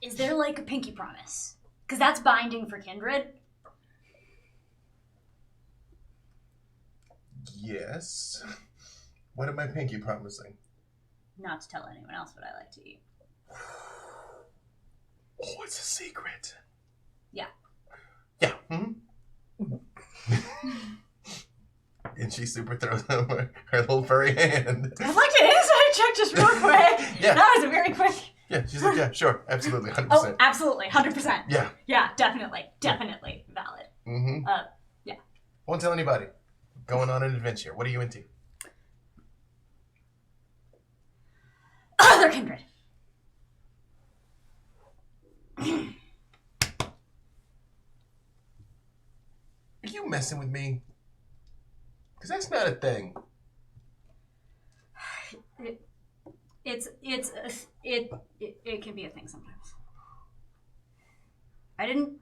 Is there like a pinky promise? Because that's binding for kindred. Yes. What am I pinky promising? Not to tell anyone else what I like to eat. Oh, it's a secret. Yeah. Yeah. Mm-hmm. And she super throws him her little furry hand. I'd like to inside check just real quick. Yeah. That was a very quick. Yeah, she's like, yeah, sure, absolutely, 100%. Oh, absolutely, 100%. Yeah. Yeah, definitely valid. Mm-hmm. Yeah. Won't tell anybody. Going on an adventure. What are you into? Other kindred. Are you messing with me? Because that's not a thing. It can be a thing sometimes. I didn't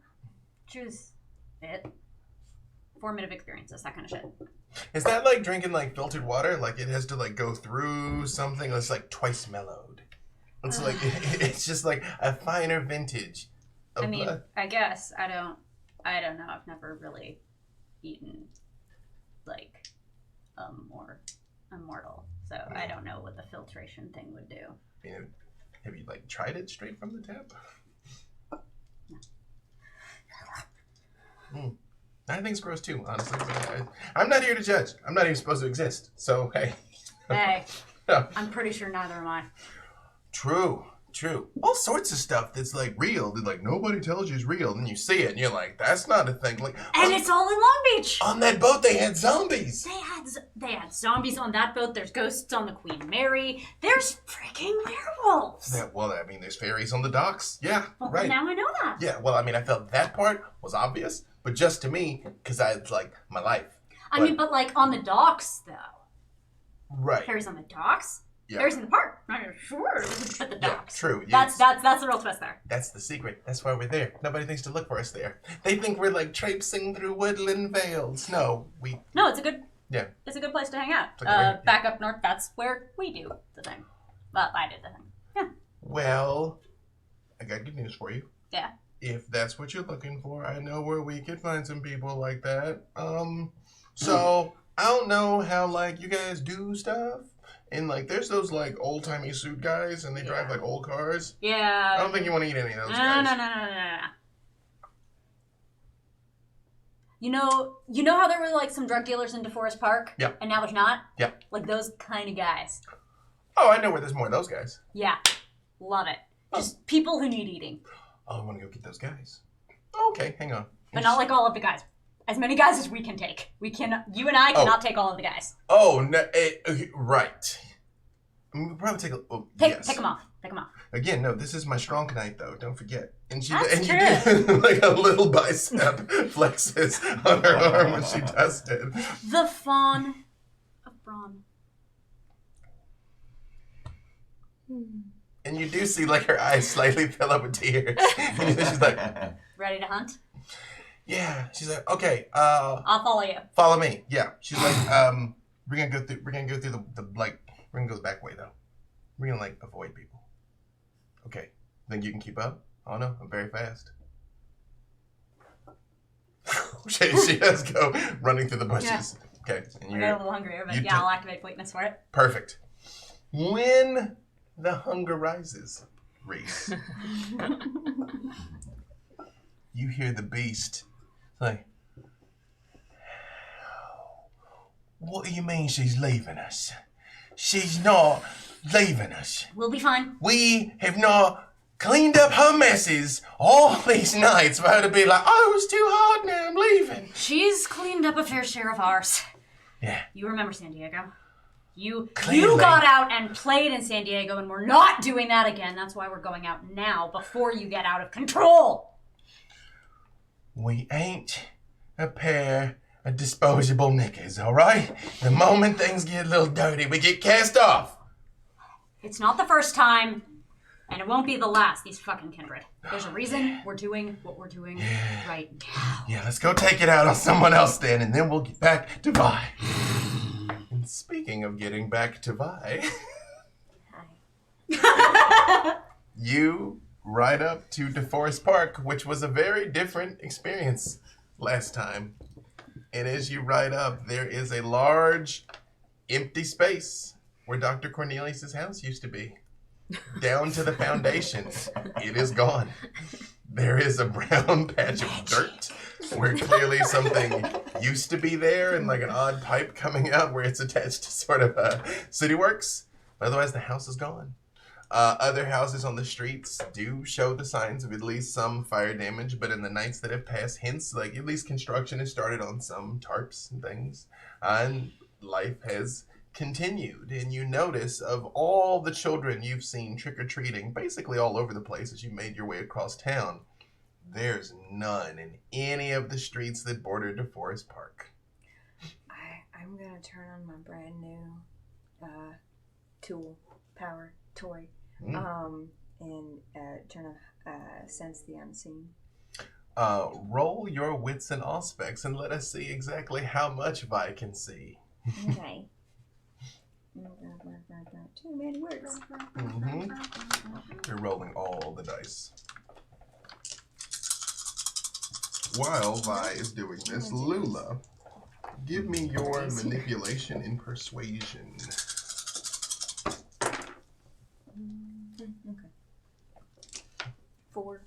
choose it. Formative experiences, that kind of shit. Is that like drinking like filtered water? Like it has to like go through something that's like twice mellowed. It's like it's just like a finer vintage. I mean, I guess I don't know. I've never really eaten like more immortal, so I don't know what the filtration thing would do. I mean, have you like tried it straight from the tap? No. I think it's gross too, honestly. But I'm not here to judge. I'm not even supposed to exist. So hey. Hey, Yeah. I'm pretty sure neither am I. True. All sorts of stuff that's like real, that like nobody tells you is real. And you see it and you're like, that's not a thing. Like, And it's all in Long Beach. on that boat they had zombies. They had zombies on that boat. There's ghosts on the Queen Mary. There's freaking werewolves. There's fairies on the docks. Yeah, Well, right. now I know that. Yeah, well, I felt that part was obvious, but just to me, because it's like my life. But like on the docks though. Right. Fairies on the docks. Yeah. Fairies in the park. Not sure, but the Yeah, docks. true. That's the real twist there. That's the secret. That's why we're there. Nobody thinks to look for us there. They think we're like traipsing through woodland vales. No, No, it's a good. Yeah. It's a good place to hang out. Yeah. Back up north, that's where we do the thing. Well, I did the thing. Yeah. Well, I got good news for you. Yeah. If that's what you're looking for, I know where we could find some people like that. So I don't know how like you guys do stuff. And like there's those like old timey suit guys and they drive like old cars. Yeah. I don't think you want to eat any of those No. guys. You know how there were like some drug dealers in DeForest Park? Yep. And now there's not? Yep. Like those kind of guys. Oh, I know where there's more of those guys. Yeah. Love it. Just people who need eating. Oh, I want to go get those guys. Okay, hang on. But not like all of the guys. As many guys as we can take. You and I cannot take all of the guys. Oh, no, right. We'll probably take a... Oh, yes. Take them off. Again, no, this is my strong night, though. Don't forget. And you That's do like a little bicep flexes on her arm when she does it. The fawn of Brawn. And you do see like her eyes slightly fill up with tears. And she's like, Ready to hunt? yeah. She's like, okay, I'll follow you. follow me. Yeah. She's like, we're gonna go through the like, we're gonna go the back way though. We're gonna like avoid people. Okay. Think you can keep up? Oh no, I'm very fast. she does go running through the bushes. Yeah. Okay. And I got a little hungrier, but I'll activate fleetness for it. Perfect. When the hunger rises, Reese, you hear the beast like, what do you mean she's leaving us? She's not leaving us. We'll be fine. We have not cleaned up her messes all these nights for her to be like, oh, it was too hard now, I'm leaving. She's cleaned up a fair share of ours. Yeah. You remember San Diego? You Clearly. got out and played in San Diego, and we're not doing that again. That's why we're going out now, before you get out of control. We ain't a pair of disposable knickers, all right? The moment things get a little dirty, we get cast off. It's not the first time, and it won't be the last, these fucking kindred. There's a reason we're doing what we're doing right now. Yeah, let's go take it out on someone else then, and then we'll get back to Vi. And speaking of getting back to Vi, you ride up to DeForest Park, which was a very different experience last time. And as you ride up, there is a large, empty space where Dr. Cornelius' house used to be. Down to the foundation. It is gone. There is a brown patch of dirt where clearly something used to be there and like an odd pipe coming out where it's attached to sort of city works. But otherwise, the house is gone. Other houses on the streets do show the signs of at least some fire damage, but in the nights that have passed, hence, like at least construction has started on some tarps and things, and life has continued. And you notice of all the children you've seen trick-or-treating basically all over the place as you made your way across town, there's none in any of the streets that border DeForest Park. I'm gonna turn on my brand new tool power toy and turn on sense the unseen. Roll your wits and aspects and let us see exactly how much Vi can see. Okay. Too many words. You're rolling all the dice. While Vi is doing this, Lula, give me your manipulation and persuasion. Okay. 4.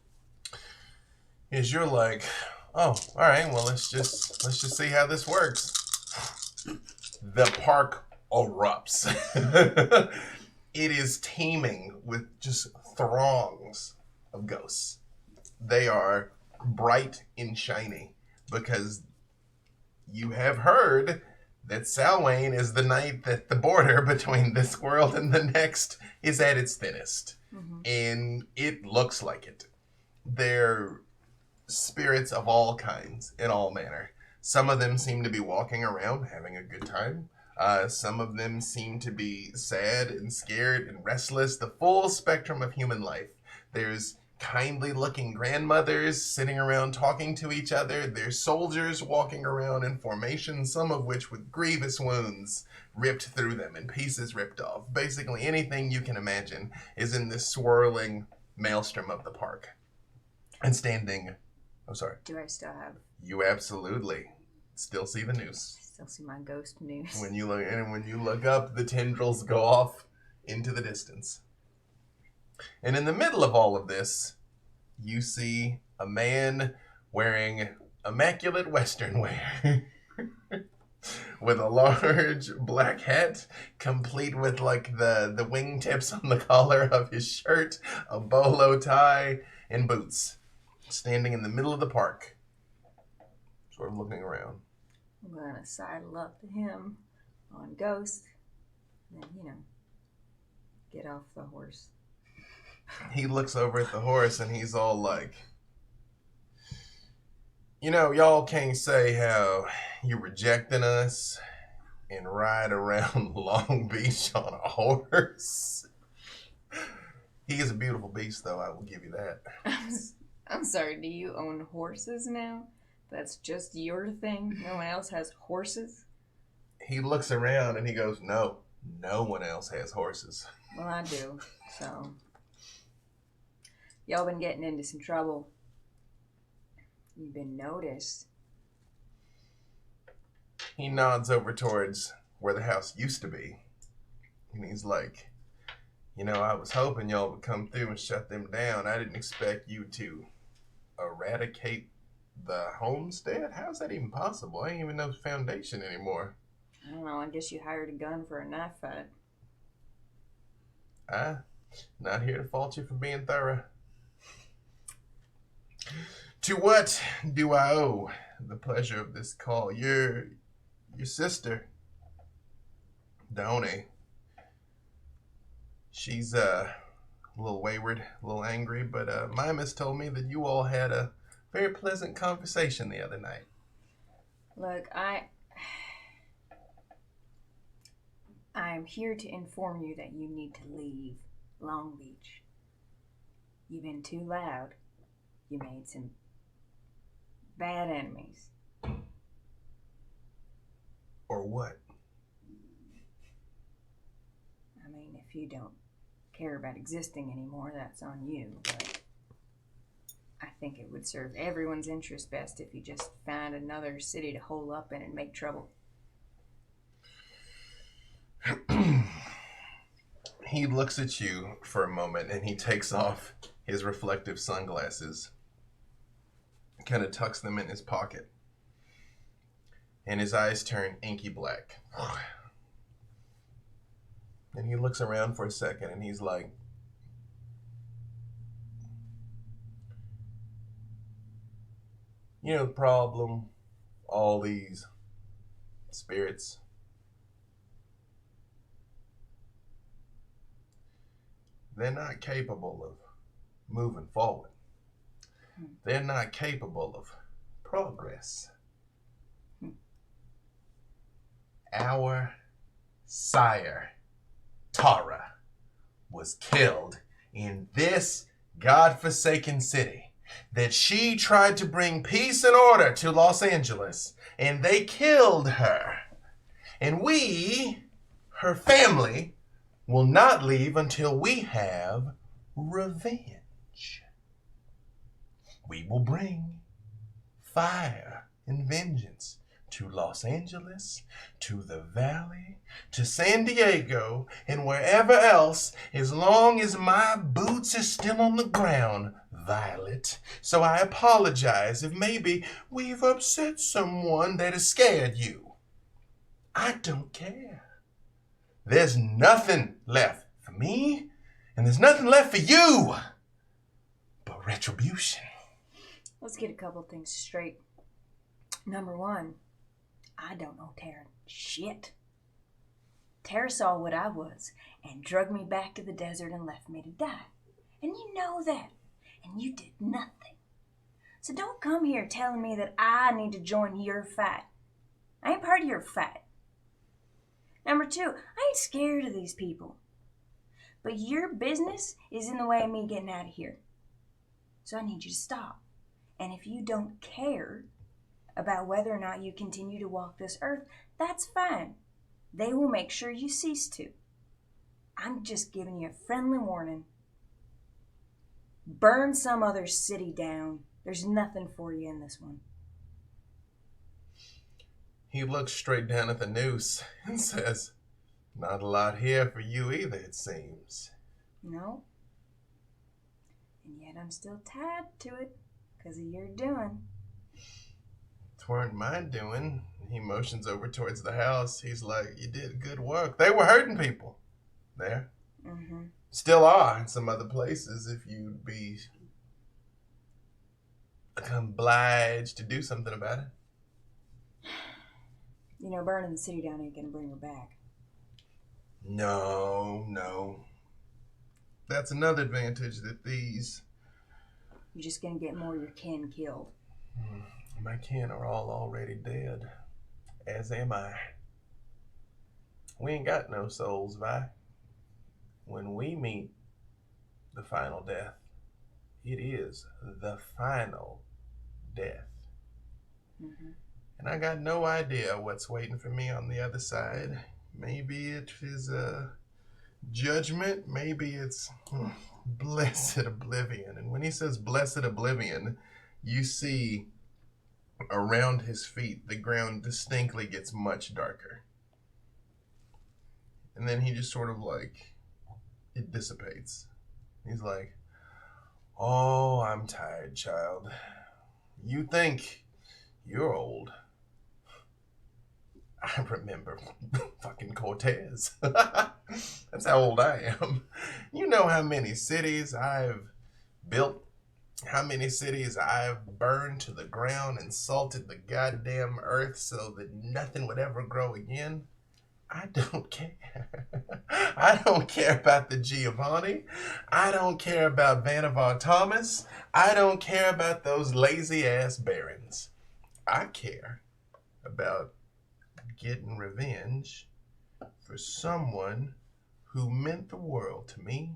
Is you're like, oh, all right, well let's just see how this works. The park erupts. It is teeming with just throngs of ghosts. They are bright and shiny because you have heard that Salwain is the night that the border between this world and the next is at its thinnest. Mm-hmm. And it looks like it. They're spirits of all kinds, in all manner. Some of them seem to be walking around having a good time. Some of them seem to be sad and scared and restless. The full spectrum of human life. There's kindly looking grandmothers sitting around talking to each other. There's soldiers walking around in formation, some of which with grievous wounds ripped through them and pieces ripped off. Basically anything you can imagine is in this swirling maelstrom of the park. And standing... Oh, sorry. Do I still have... You absolutely still see the noose. Still see my ghost noose. When you look up, the tendrils go off into the distance. And in the middle of all of this, you see a man wearing immaculate Western wear with a large black hat, complete with like the wingtips on the collar of his shirt, a bolo tie, and boots, standing in the middle of the park, sort of looking around. I'm gonna sidle up to him on Ghost, and then, get off the horse. He looks over at the horse and he's all like, y'all can't say how you're rejecting us and ride around Long Beach on a horse. He is a beautiful beast, though, I will give you that. I'm sorry, do you own horses now? That's just your thing? No one else has horses? He looks around and he goes, no one else has horses. Well, I do, so... Y'all been getting into some trouble. You've been noticed. He nods over towards where the house used to be. And he's like, I was hoping y'all would come through and shut them down. I didn't expect you to eradicate the homestead. How's that even possible? I ain't even know foundation anymore. I don't know, I guess you hired a gun for a knife fight. Not here to fault you for being thorough. To what do I owe the pleasure of this call? Your sister, Donnie. She's a little wayward, a little angry, but Mimas told me that you all had a very pleasant conversation the other night. Look, I'm here to inform you that you need to leave Long Beach. You've been too loud. You made some bad enemies. Or what? I mean, if you don't care about existing anymore, that's on you, but I think it would serve everyone's interest best if you just found another city to hole up in and make trouble. He looks at you for a moment and he takes off his reflective sunglasses, kind of tucks them in his pocket, and his eyes turn inky black. And he looks around for a second and he's like, the problem, all these spirits, they're not capable of moving forward. They're not capable of progress. Our sire, Tara, was killed in this godforsaken city. That she tried to bring peace and order to Los Angeles, and they killed her. And we, her family, will not leave until we have revenge. We will bring fire and vengeance to Los Angeles, to the Valley, to San Diego, and wherever else, as long as my boots are still on the ground, Violet. So I apologize if maybe we've upset someone that has scared you. I don't care. there's nothing left for me, and there's nothing left for you but retribution. Let's get a couple things straight. Number one, I don't know Tara shit. Tara saw what I was and drugged me back to the desert and left me to die. And you know that. And you did nothing. So don't come here telling me that I need to join your fight. I ain't part of your fight. Number two, I ain't scared of these people. But your business is in the way of me getting out of here. So I need you to stop. And if you don't care about whether or not you continue to walk this earth, that's fine. They will make sure you cease to. I'm just giving you a friendly warning. Burn some other city down. There's nothing for you in this one. He looks straight down at the noose and says, not a lot here for you either, it seems. No. And yet I'm still tied to it because of your doing. It weren't my doing. He motions over towards the house. He's like, you did good work. They were hurting people there. Mm-hmm. Still are in some other places if you'd be obliged to do something about it. You know, burning the city down ain't gonna bring her back. No. That's another advantage that these... You're just gonna get more of your kin killed. My kin are all already dead. As am I. We ain't got no souls, Vi. When we meet the final death, it is the final death. Mm-hmm. And I got no idea what's waiting for me on the other side. Maybe it is a judgment. Maybe it's blessed oblivion. And when he says blessed oblivion, you see around his feet, the ground distinctly gets much darker. And then he just sort of like, it dissipates. He's like, oh, I'm tired, child. You think you're old. I remember fucking Cortez. That's how old I am. You know how many cities I've built, how many cities I've burned to the ground and salted the goddamn earth so that nothing would ever grow again? I don't care. I don't care about the Giovanni. I don't care about Vannevar Thomas. I don't care about those lazy-ass barons. I care about getting revenge for someone who meant the world to me.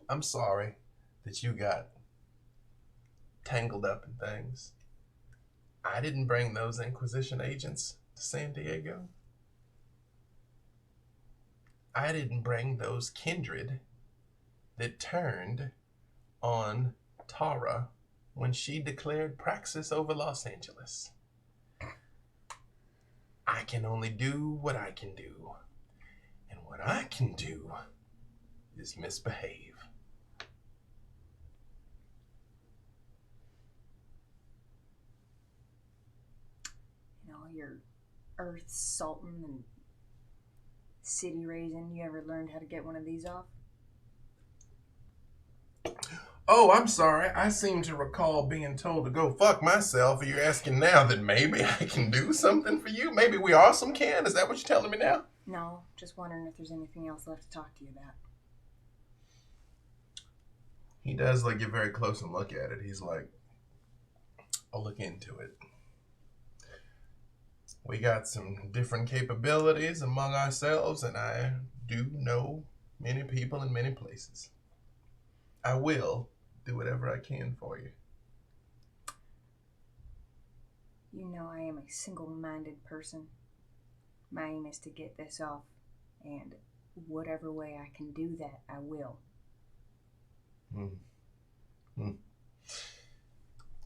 I'm sorry that you got tangled up in things. I didn't bring those Inquisition agents to San Diego. I didn't bring those kindred that turned on Tara when she declared praxis over Los Angeles. I can only do what I can do. And what I can do is misbehave. You know, your earth salting and city raising. You ever learned how to get one of these off? Oh, I'm sorry. I seem to recall being told to go fuck myself. Are you asking now that maybe I can do something for you? Maybe we awesome can? Is that what you're telling me now? No, just wondering if there's anything else left to talk to you about. He does like get very close and look at it. He's like, I'll look into it. We got some different capabilities among ourselves, and I do know many people in many places. I will do whatever I can for you. You know I am a single-minded person. My aim is to get this off, and whatever way I can do that, I will.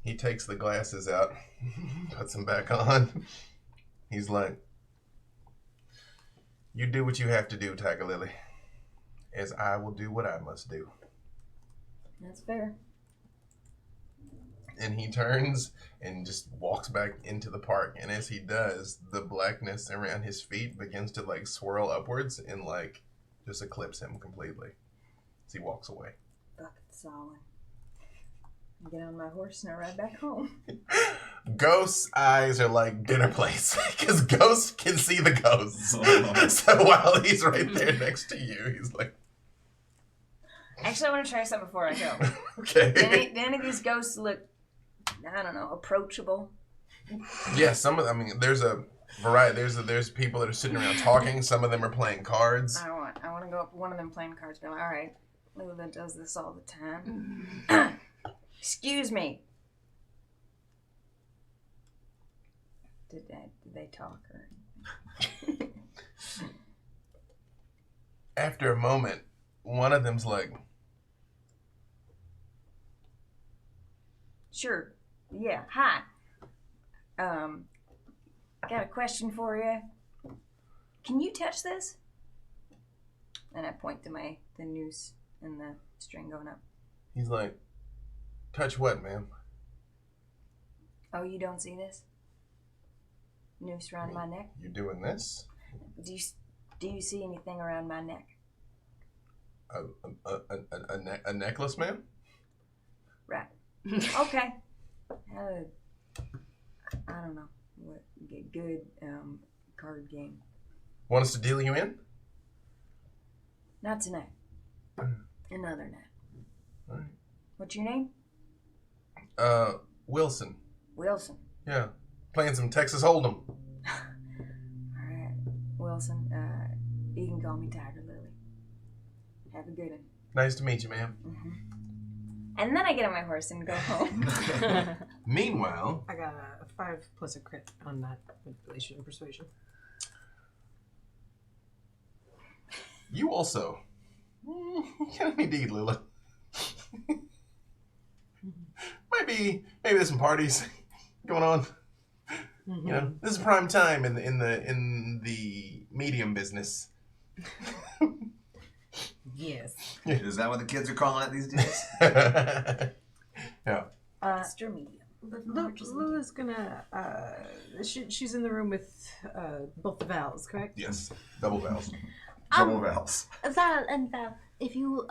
He takes the glasses out, puts them back on. He's like, you do what you have to do, Tiger Lily, as I will do what I must do. That's fair. And he turns and just walks back into the park. And as he does, the blackness around his feet begins to like swirl upwards and like just eclipse him completely as he walks away. Bucket solid. I get on my horse and I ride back home. Ghost's eyes are like dinner plates because Ghost can see the ghosts. So while he's right there next to you, he's like, Actually, I want to try something before I go. okay. Do any of these ghosts look, I don't know, approachable? Yeah, some of them, I mean, there's a variety. There's people that are sitting around talking. Some of them are playing cards. I want to go up to one of them playing cards and be like, all right, Lula does this all the time. Excuse me. Did they talk or anything? After a moment, one of them's like, Sure. Yeah. Hi. Got a question for you. Can you touch this? And I point to the noose and the string going up. he's like, touch what, ma'am? Oh, you don't see this? Noose around my neck? You doing this? Do you see anything around my neck? A necklace, ma'am? Right. Okay. I don't know. What good card game. Want us to deal you in? Not tonight. Another night. All right. What's your name? Wilson. Wilson. Yeah. Playing some Texas Hold'em. Alright. Wilson, you can call me Tiger Lily. Have a good one. Nice to meet you, ma'am. Mm-hmm. And then I get on my horse and go home. Meanwhile, I got a 5 plus a crit on that manipulation and persuasion. you also. Indeed, Lula. maybe there's some parties going on. Mm-hmm. You know, this is prime time in the medium business. Yes. Is that what the kids are calling it these days? Yeah. Extra medium. Lula's gonna. She's in the room with both the Vals, correct? Yes. Double bells. Double vowels. Val and Val, if you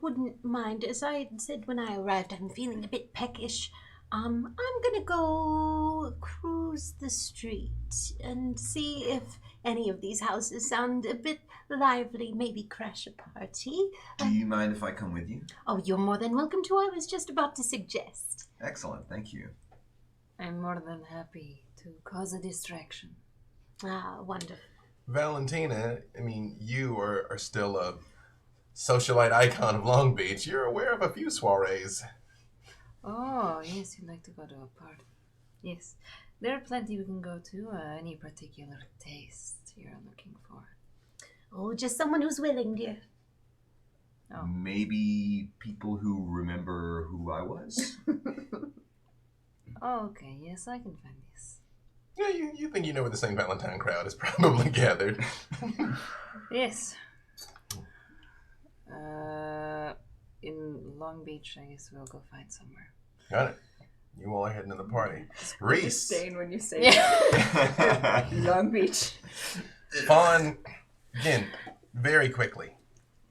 wouldn't mind, as I said when I arrived, I'm feeling a bit peckish. I'm gonna go cruise the street and see if any of these houses sound a bit lively. Maybe crash a party. Do you mind if I come with you? Oh, you're more than welcome to. I was just about to suggest. Excellent, thank you. I'm more than happy to cause a distraction. Ah, wonderful. Valentina, I mean, you are still a socialite icon of Long Beach. You're aware of a few soirees. Oh, yes, you'd like to go to a party. Yes, there are plenty we can go to. Any particular taste you're looking for? Oh, just someone who's willing, dear. Oh. Maybe people who remember who I was? Oh, okay, yes, I can find this. Yeah, you think you know where the St. Valentine crowd is probably gathered. Yes. In Long Beach, I guess we'll go find somewhere. Got it. You all are heading to the party. Reese. Disdain when you say Yeah. that. Long Beach. Fawn, again, very quickly,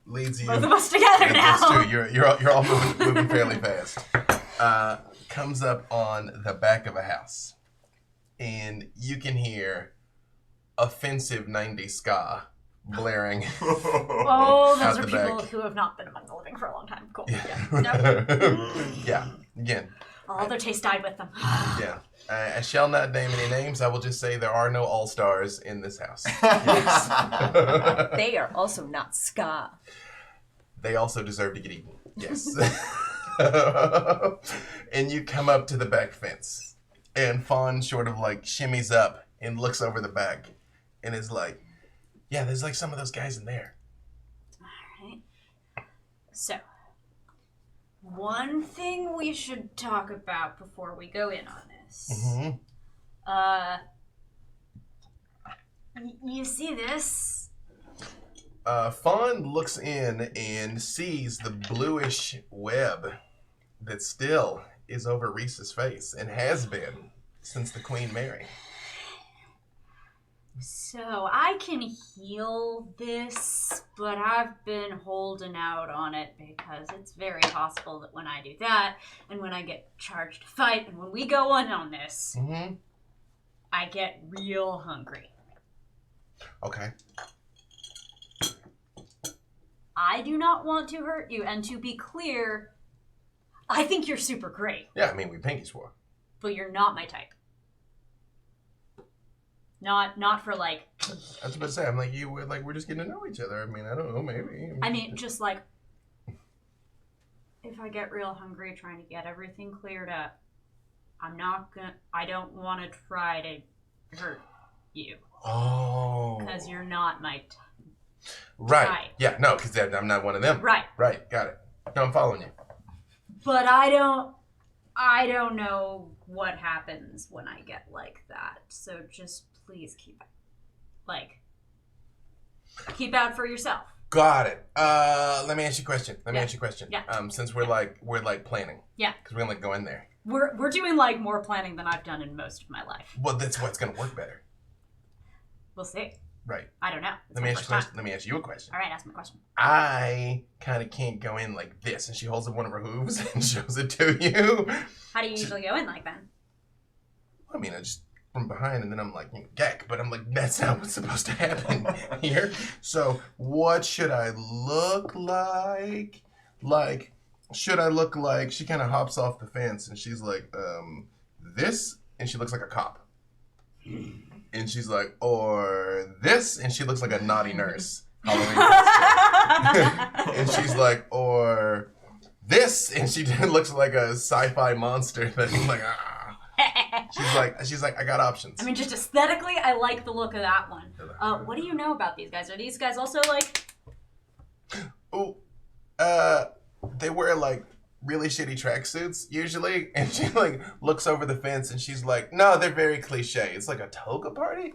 leads you. Both of us together That's now. true. You're all moving fairly fast. Comes up on the back of a house, and you can hear offensive 90s ska blaring. Oh, Out those are the people back. who have not been among the living for a long time. Cool. Yeah. Yeah. Nope. Yeah. Again. All their taste died with them. Yeah. I shall not name any names. I will just say there are no all-stars in this house. They are also not ska. They also deserve to get eaten. Yes. And you come up to the back fence, and Fawn sort of like shimmies up and looks over the back and is like, yeah, there's like some of those guys in there. Alright. So, one thing we should talk about before we go in on this. Mm-hmm. You see this? Fawn looks in and sees the bluish web that still is over Reese's face and has been since the Queen Mary. So I can heal this, but I've been holding out on it because it's very possible that when I do that, and when I get charged to fight, and when we go on this, I get real hungry. Okay. I do not want to hurt you, and to be clear, I think you're super great, Yeah, I mean, we pinky swore. but you're not my type. Not for like. I was about to say, I'm like, we're just getting to know each other. I mean, I don't know, maybe. I mean, just like, if I get real hungry trying to get everything cleared up, I don't want to try to hurt you. Oh. Because you're not my Right. type. Yeah, no, because I'm not one of them. Right. Right, got it. No, I'm following you. But I don't know what happens when I get like that. So just please keep out for yourself. Got it. Let me ask you a question. Yeah. Since we're planning. Yeah. Because we're gonna go in there. We're doing like more planning than I've done in most of my life. Well, that's what's gonna work better. We'll see. Right. I don't know. Let me ask you a question. All right, ask me a question. I kind of can't go in like this, and she holds up one of her hooves and shows it to you. How do you usually go in like then? I mean, I just from behind, and then I'm like, gack, but I'm like, that's not what's supposed to happen here. So, what should I look like? Like, should I look like, she kind of hops off the fence, and she's like, this, and she looks like a cop. And she's like, or this, and she looks like a naughty nurse. Halloween. And she's like, or this, and she looks like a sci-fi monster thing. Like, ah. She's like, I got options. I mean, just aesthetically, I like the look of that one. What do you know about these guys? Are these guys also like? Oh, they wear like really shitty tracksuits usually, and she like looks over the fence and she's like, no, they're very cliche. It's like a toga party.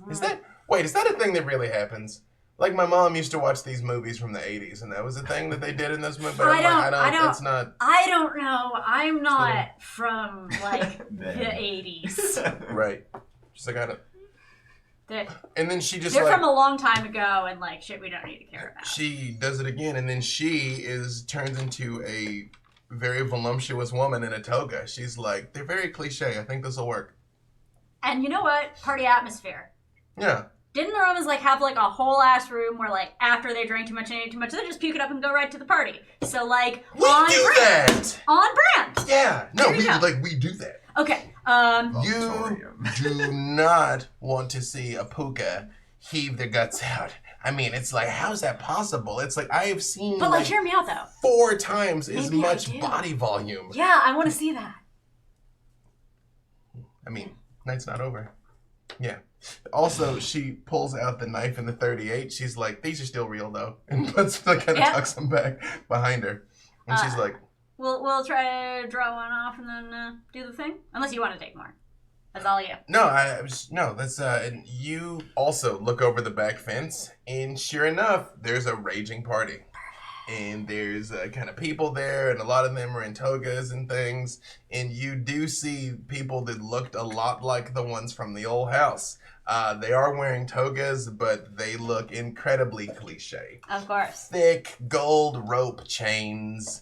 Is that a thing that really happens? Like my mom used to watch these movies from the 80s, and that was a thing that they did in those movies. But it's not. I don't know. I'm not from like the 80s. Right. She's like, I don't. And then she just they're like, from a long time ago, and like shit we don't need to care about. She does it again, and then she turns into a very voluptuous woman in a toga. She's like, they're very cliche. I think this will work. And you know what? Party atmosphere. Yeah. Didn't the Romans like have like a whole ass room where like after they drank too much and ate too much, they just puke it up and go right to the party? So like we do that. On brand. Yeah. No, we do that. Okay. You do not want to see a puka heave their guts out. I mean, it's like, how's that possible? It's like, I have seen but like hear me out though. 4 times as Maybe much body volume. Yeah, I want to see that. I mean, night's not over. Yeah. Also, she pulls out the knife and the 38. She's like, these are still real though. And puts kind of tucks them back behind her. And she's like, We'll try to draw one off and then do the thing. Unless you want to take more. That's all you. No, that's and you also look over the back fence, and sure enough, there's a raging party. And there's kind of people there, and a lot of them are in togas and things. And you do see people that looked a lot like the ones from the old house. They are wearing togas, but they look incredibly cliche. Of course. Thick gold rope chains.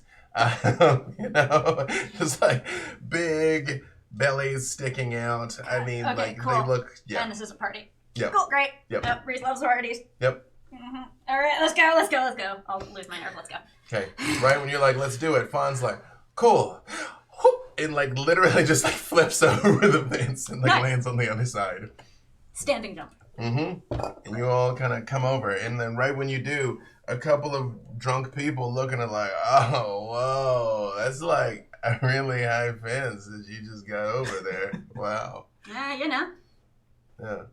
Just like big bellies sticking out. I mean, okay, like cool. They look. Yeah. And this is a party. Yep. Cool, great. Yep. Reese loves parties. Yep. Mm-hmm. All right, let's go. I'll lose my nerve. Let's go. Okay. Right when you're like, let's do it, Fawn's like, cool. And like literally just like flips over the fence and like lands on the other side. Standing jump. Mm-hmm. And you all kind of come over, and then right when you do, a couple of drunk people looking at like, oh, whoa, that's like a really high fence that you just got over there. Wow. You know. Yeah.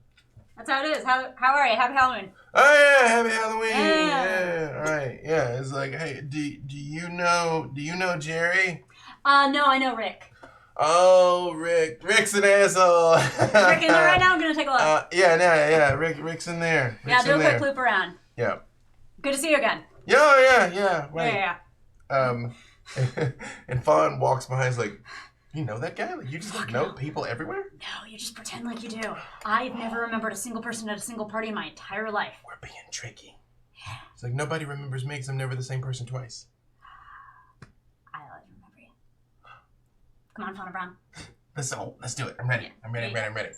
That's how it is. How are you? Happy Halloween. Oh yeah, happy Halloween. Yeah. All right. Yeah. It's like, hey, do you know Jerry? No, I know Rick. Oh, Rick's an asshole. Rick in there right now. I'm gonna take a look. Yeah. Rick's in there. Do a quick loop around. Yeah. Good to see you again. Yeah. Right. Yeah. And Fawn walks behind. Is like, you know that guy? Like you just know people everywhere? No, you just pretend like you do. I've never remembered a single person at a single party in my entire life. We're being tricky. It's like nobody remembers me because I'm never the same person twice. I always remember you. Come on, Fawn and Brown. Let's do it. I'm ready. Yeah. I'm ready.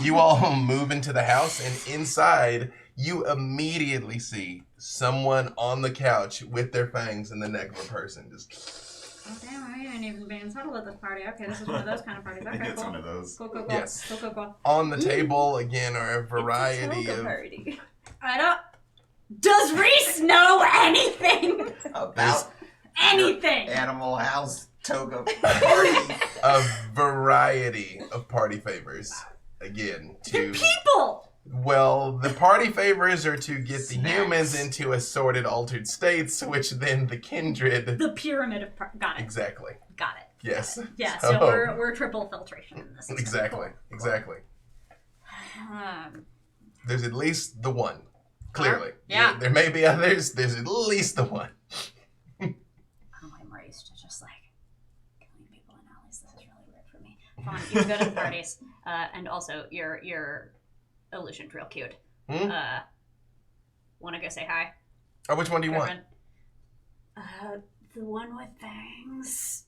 You all move into the house, and inside, you immediately see someone on the couch with their fangs in the neck of a person. Just. Oh, damn, I ain't even being subtle at this party. Okay, this is one of those kind of parties. Okay, It's cool. one of those. Cool. Yes. Cool. On the table, again, are a variety of. party. I don't. Does Reese know anything? About Anything? Animal House toga party. A variety of party favors. Again, The people! well, the party favors are to get the Snacks. humans into assorted altered states, which then the kindred. The pyramid of got it. Exactly. Got it. Yes. Yeah, So- so we're triple filtration in this. Exactly. Cool. Exactly. Um, There's at least the one. Clearly. Yeah. There may be others. There's at least the one. I'm raised to just like killing people in alleys. This is really weird for me. Fawn, you're good at parties, and also your illusion's real cute. Hmm? Want to go say hi? Oh, which one do you want? The one with fangs.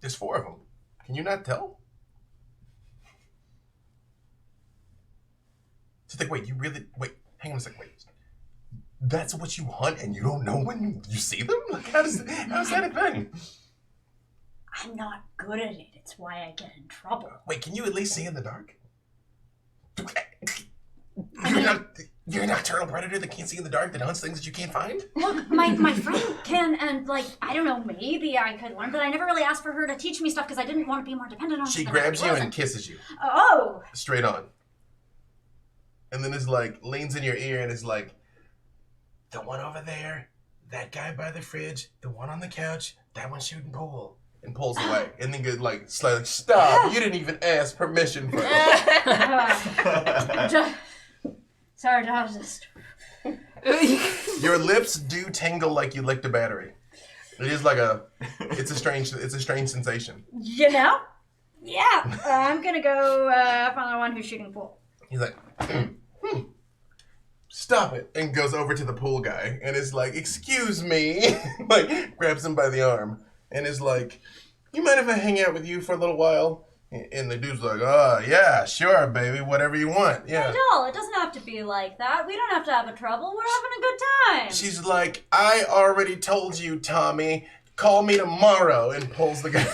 There's 4 of them. Can you not tell? Just like, wait, hang on a second, wait. That's what you hunt and you don't know when you see them? Like, how's that a thing? I'm not good at it. It's why I get in trouble. Wait, can you at least see in the dark? You're a nocturnal predator that can't see in the dark, that hunts things that you can't find? Look, my friend can, and like, I don't know, maybe I could learn, but I never really asked for her to teach me stuff because I didn't want to be more dependent on her. She than grabs I you was. and kisses you. Oh! Straight on. And then is like, leans in your ear and is like, the one over there, that guy by the fridge, the one on the couch, that one shooting pool. And pulls away. And then goes like, slightly, stop, you didn't even ask permission for it. Sorry, I was just... Your lips do tingle like you licked a battery. It is like it's a strange sensation. You know? Yeah, I'm gonna go find the one who's shooting pool. He's like, stop it, and goes over to the pool guy and is like, excuse me, like grabs him by the arm and is like, you mind if I hang out with you for a little while? And the dude's like, oh yeah, sure, baby, whatever you want, yeah. Not at all. It doesn't have to be like that. We don't have to have a trouble. We're having a good time. She's like, I already told you, Tommy, call me tomorrow, and pulls the guy.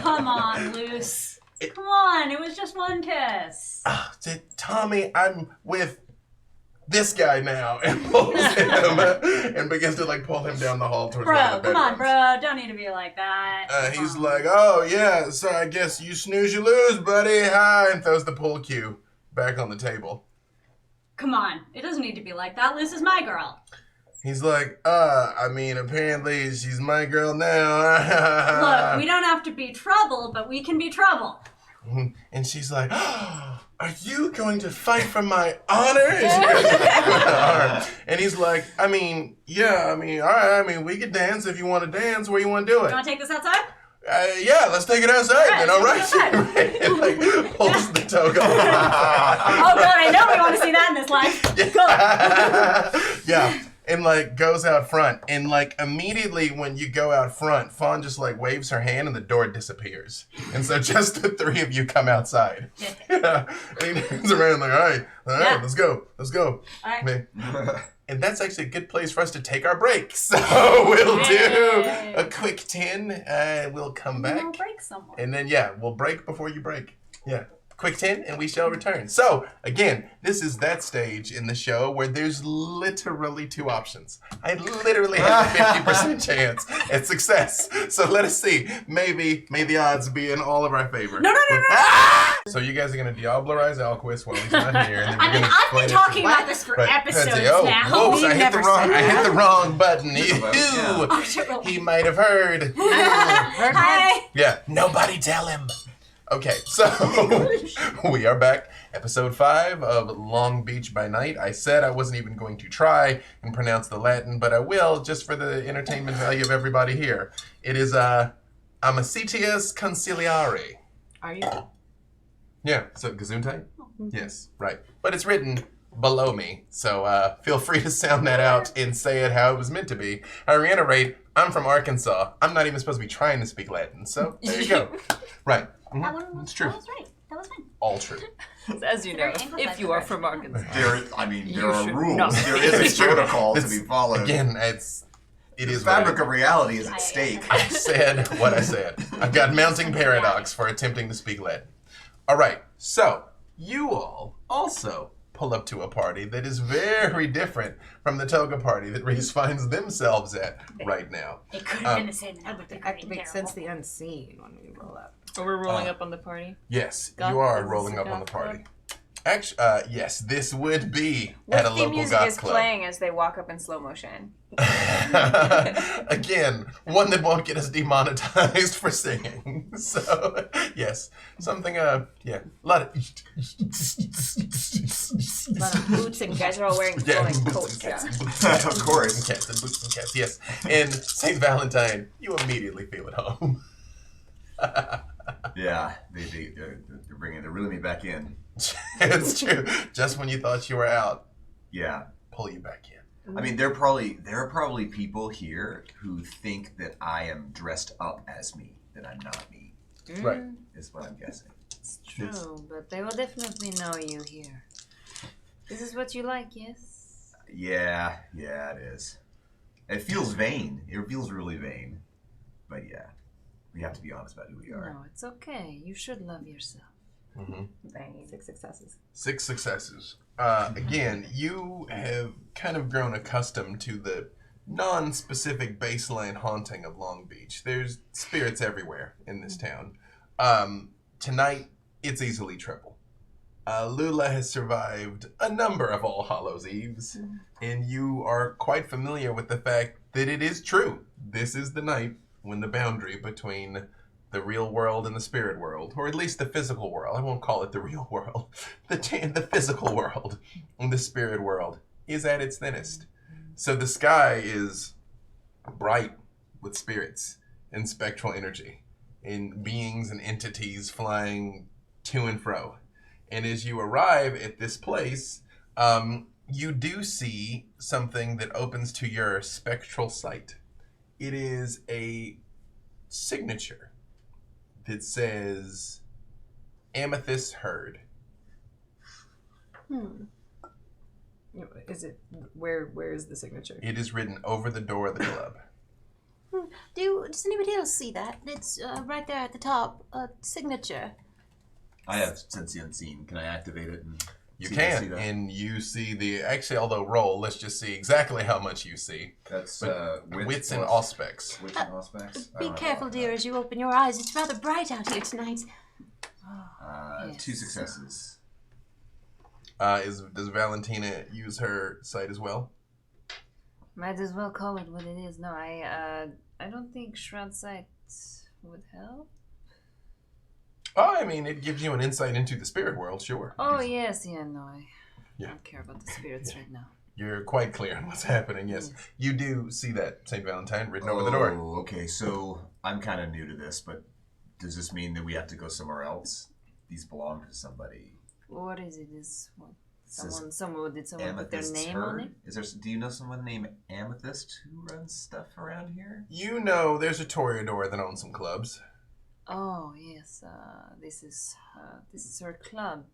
Come on, Luce. Come on, it was just one kiss. Tommy, I'm with this guy now, and pulls him and begins to like pull him down the hall towards one Bro, of the come on, bedrooms. bro. Don't need to be like that. He's like, oh yeah, so I guess you snooze, you lose, buddy. Hi, and throws the pool cue back on the table. Come on. It doesn't need to be like that. Luce is my girl. He's like, I mean, apparently she's my girl now. Look, we don't have to be trouble, but we can be trouble. And she's like, oh, are you going to fight for my honor? And she goes to the arm. And he's like, I mean, all right, we could dance if you want to dance. Where you want to do You it? want to take this outside? Yeah, let's take it outside then, all right? let's take it outside. And like, pulls the toga off. Oh, God, I know we want to see that in this life. Yeah, and like goes out front. And like immediately when you go out front, Fawn just like waves her hand and the door disappears. And so just the 3 of you come outside. Yeah. And he turns around like, all right, Yeah. let's go. All right. And that's actually a good place for us to take our break. So we'll do a quick 10. We'll come back. We'll break someone. And then, we'll break before you break. Yeah. Quick 10, and we shall return. So, again, this is that stage in the show where there's literally 2 options. I literally have a 50% chance at success. So let us see. Maybe may the odds be in all of our favor. No. So you guys are going to Diablerize Alquist while he's not here. And then I mean, I've been talking about this for episodes now. Whoops, I hit the wrong button. Oh, shit, well. He might have heard. Hi. Yeah, nobody tell him. Okay, so we are back, Episode 5 of Long Beach by Night. I said I wasn't even going to try and pronounce the Latin, but I will just for the entertainment value of everybody here. It is Amicitias Conciliare. Are you? Yeah, so Gesundheit? Yes, right. But it's written below me, so feel free to sound that out and say it how it was meant to be. I reiterate, I'm from Arkansas. I'm not even supposed to be trying to speak Latin, so there you go. Right. Mhm. That one was, It's true. That was right. That was fine. All true. As you know, Very Anglo-Saxon if you are version. from Arkansas. There You are should rules. not. There is It's a true. protocol to It's- be followed. Again, it the is what it fabric is. of reality is Yeah, at yeah, stake. yeah. I said what I said. I've got mounting paradox for attempting to speak Latin. All right, so you all also pull up to a party that is very different from the toga party that Reese finds themselves at right now. It could have been the same. That would be great and Activate terrible. sense the unseen when we roll up. Oh, we're rolling up on the party. Yes, Goth- you are is this rolling a up on the goth party. club? Actually, yes, this would be What at a theme local music goth is club. playing as they walk up in slow motion? Again, one that won't get us demonetized for singing. So, yes, something, yeah, a lot of... A lot of boots and You guys are all wearing Yeah, flowing boots coats. and cats, Yeah. and boots and cats, Of course. and cats and boots and cats. Yes, and Saint Valentine, you immediately feel at home. Yeah, they're reeling me back in. It's true. Just when you thought you were out, Yeah, pull you back in. I mean, there are probably people here who think that I am dressed up as me, that I'm not me. Right. Is what I'm guessing. It's true, but they will definitely know you here. This is what you like, yes? Yeah, it is. It feels vain. It feels really vain. But yeah, we have to be honest about who we are. No, it's okay. You should love yourself. Mm-hmm. Bang. 6 successes. 6 successes. Again, you have kind of grown accustomed to the non-specific baseline haunting of Long Beach. There's spirits everywhere in this town. Tonight, it's easily triple. Lula has survived a number of All Hallows Eves, and you are quite familiar with the fact that it is true. This is the night when the boundary between the real world and the spirit world, or at least the physical world, I won't call it the real world, the physical world and the spirit world is at its thinnest. So the sky is bright with spirits and spectral energy and beings and entities flying to and fro. And as you arrive at this place, you do see something that opens to your spectral sight. It is a signature that says Amethyst Herd. Is it where is the signature? It is written over the door of the club. Does anybody else see that? It's right there at the top. Signature. I have Sense the Unseen. Can I activate it? And You see can, that? and you see the, actually, although roll, let's just see exactly how much you see. That's Wits and plus- Auspex. Wits and Auspex? I Be don't have careful, all dear, as you open your eyes. It's rather bright out here tonight. that. Yes. 2 successes. Does Valentina use her sight as well? Might as well call it what it is. No, I don't think Shroud Sight would help. Oh, I mean, it gives you an insight into the spirit world, sure. Oh, yes, no, I Yeah. don't care about the spirits right now. You're quite clear on what's happening, yes. You do see that St. Valentine written over the door. Oh, okay. So I'm kind of new to this, but does this mean that we have to go somewhere else? These belong to somebody. What is it? Is what? says Did someone put their Amethyst name on it? Is there? Do you know someone named Amethyst who runs stuff around here? You know there's a toreador that owns some clubs. Oh yes, this is her club.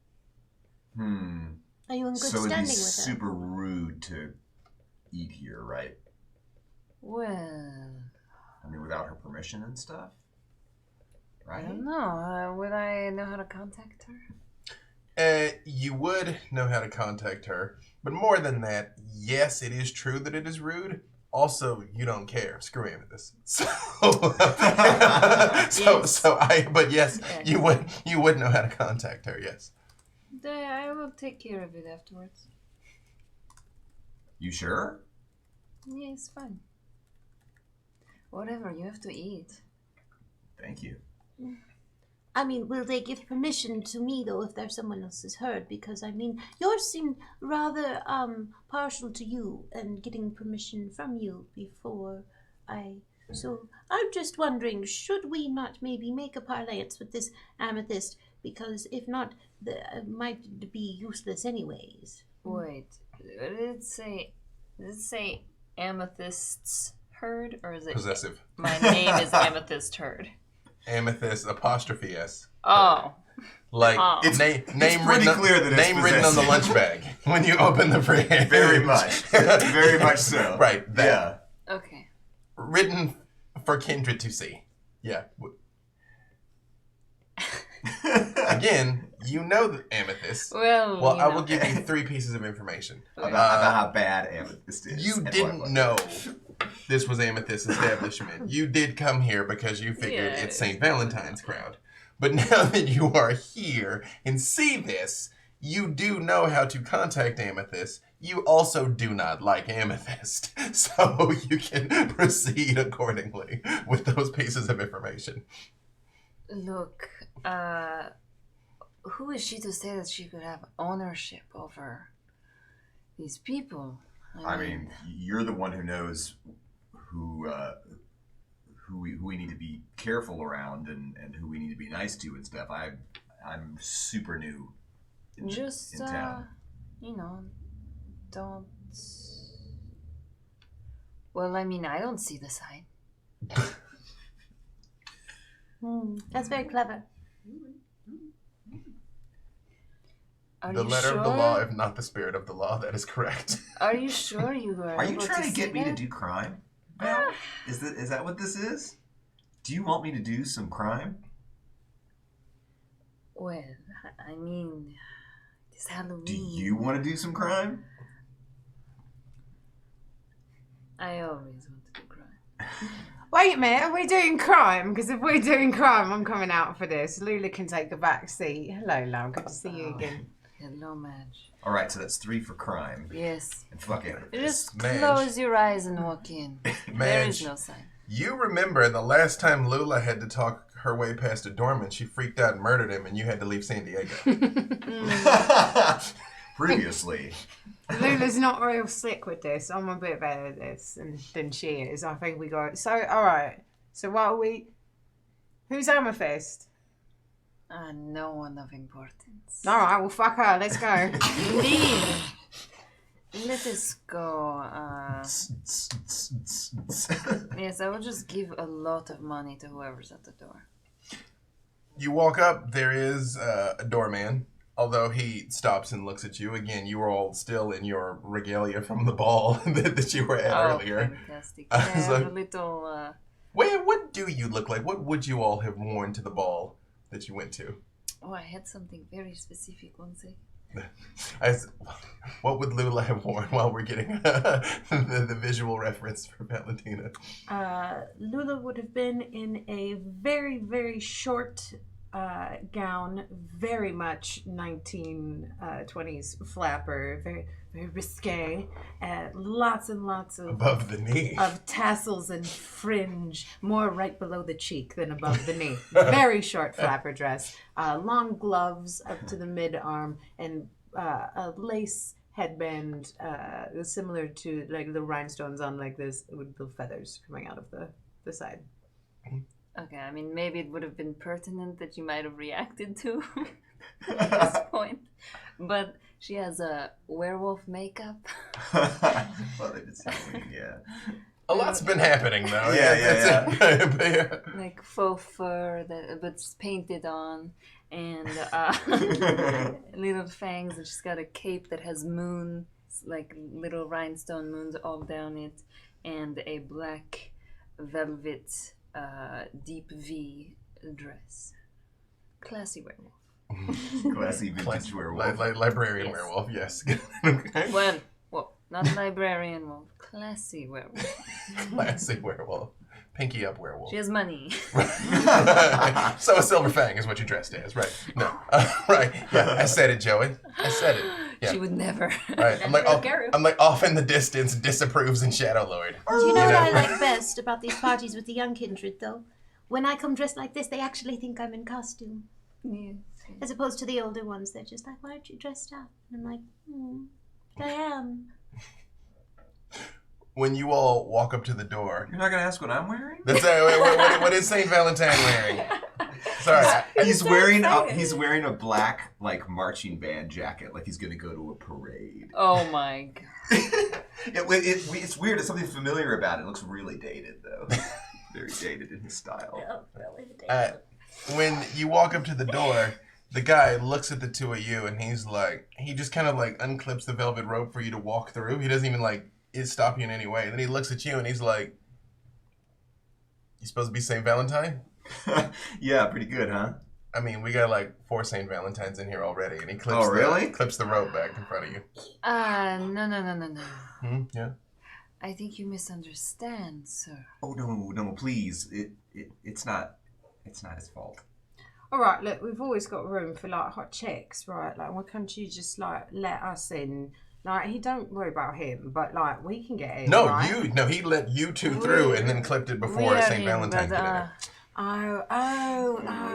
Are you in good So it'd standing be with her? super rude to eat here, right? Well, I mean, without her permission and stuff, I right? don't know. Would I know how to contact her? You would know how to contact her, but more than that, yes, it is true that it is rude. Also, you don't care. Screw Amethyst. But yes, you would know how to contact her. Yes. I will take care of it afterwards. You sure? Yeah, it's fine. Whatever, you have to eat. Thank you. I mean, will they give permission to me, though, if there's someone else has heard? Because, I mean, yours seemed rather partial to you and getting permission from you before I... So I'm just wondering, should we not maybe make a parlance with this amethyst? Because if not, it might be useless anyways. Wait, did it say Amethyst's herd, or is it Possessive. my name is Amethyst Herd? Amethyst apostrophe S. Oh. Like Oh. name pretty written clear that it's name written on the lunch bag when you open the fridge. Very much. Very much so. Right. That. Yeah. Okay. Written for kindred to see. Yeah. Again, you know the amethyst. Well, Well, you I know. will give you 3 pieces of information. About how bad amethyst is. You and didn't what- know this was Amethyst establishment. You did come here because you figured Yeah, it's St. Valentine's crowd. But now that you are here and see this, you do know how to contact Amethyst. You also do not like Amethyst. So you can proceed accordingly with those pieces of information. Look, who is she to say that she could have ownership over these people? I mean, you're the one who knows who we need to be careful around and who we need to be nice to and stuff. I'm super new in town. Don't. Well, I mean, I don't see the sign. That's very clever. Are The you letter sure? of the law, if not the spirit of the law, that is correct. Are you sure you were Are you able trying to see get me to that? do crime? Val? Is that what this is? Do you want me to do some crime? Well, I mean, it's Halloween. Do you want to do some crime? I always want to do crime. Wait a minute, are we doing crime? Because if we're doing crime, I'm coming out for this. Lula can take a back seat. Hello, love. Good to see you again. Hello, Madge. All right, so that's 3 for crime. Yes. And fuck amethyst. Just Madge. close your eyes and walk in. There is Madge. no sign. You remember the last time Lula had to talk her way past a doorman, she freaked out and murdered him, and you had to leave San Diego. Previously. Lula's not real slick with this. I'm a bit better at this than she is. I think we got it. So, all right. So what are we... Who's Amethyst? No one of importance. All right, well, fuck her. Let's go. Indeed. Let us go. Yes, I will just give a lot of money to whoever's at the door. You walk up, there is a doorman, although he stops and looks at you. Again, you were all still in your regalia from the ball that you were at earlier. Fantastic. I I was have like- a little... What do you look like? What would you all have worn to the ball that you went to? Oh, I had something very specific one second. What would Lula have worn while we're getting the visual reference for Valentina? Lula would have been in a very, very short gown, very much 1920s flapper, very, very risque, lots and lots of Above the knee. of tassels and fringe, more right below the cheek than above the knee. Very short flapper dress, long gloves up to the mid-arm, and a lace headband similar to like the rhinestones on like this with the feathers coming out of the side. Okay, I mean, maybe it would have been pertinent that you might have reacted to at this point. But she has a werewolf makeup. Well, they did Halloween, yeah. A lot's been happening, though. Yeah. Like faux fur, but it's painted on. And little fangs. And she's got a cape that has moons, like little rhinestone moons all down it. And a black velvet deep V dress. Classy werewolf. Classy vintage werewolf. Librarian Yes. werewolf, yes. Okay. Well, not librarian wolf. Classy werewolf. Classy werewolf. Pinky up werewolf. She has money. So a silver fang is what you dressed as, right? No. Right. Yeah, I said it, Joey. I said it. Yeah. She would never. Right. I'm like, off in the distance, disapproves in Shadow Lord. Do you know what I like best about these parties with the young kindred, though? when I come dressed like this, they actually think I'm in costume. Yes. As opposed to the older ones, they're just like, why aren't you dressed up? And I'm like, but I am. When you all walk up to the door, You're not gonna ask what I'm wearing? that's what is Saint Valentine wearing? Sorry, He's wearing a black like marching band jacket, like he's gonna go to a parade. Oh my god. It's weird. There's something familiar about it. It looks really dated though. Very dated in his style. when you walk up to the door, the guy looks at the two of you and he's like, he just kind of like unclips the velvet rope for you to walk through. He doesn't even like stop you in any way. And then he looks at you and he's like, you supposed to be St. Valentine? Yeah, pretty good, huh? I mean, we got like 4 St. Valentines in here already. And he clips, clips the rope back in front of you. No. Yeah. I think you misunderstand, sir. Oh no, please. It's not his fault. All right, look, we've always got room for like hot chicks, right? Like, why can't you just like let us in? Like, he don't worry about him, but like we can get in. No, right? he let you two through and then clipped it before St. Valentine could enter.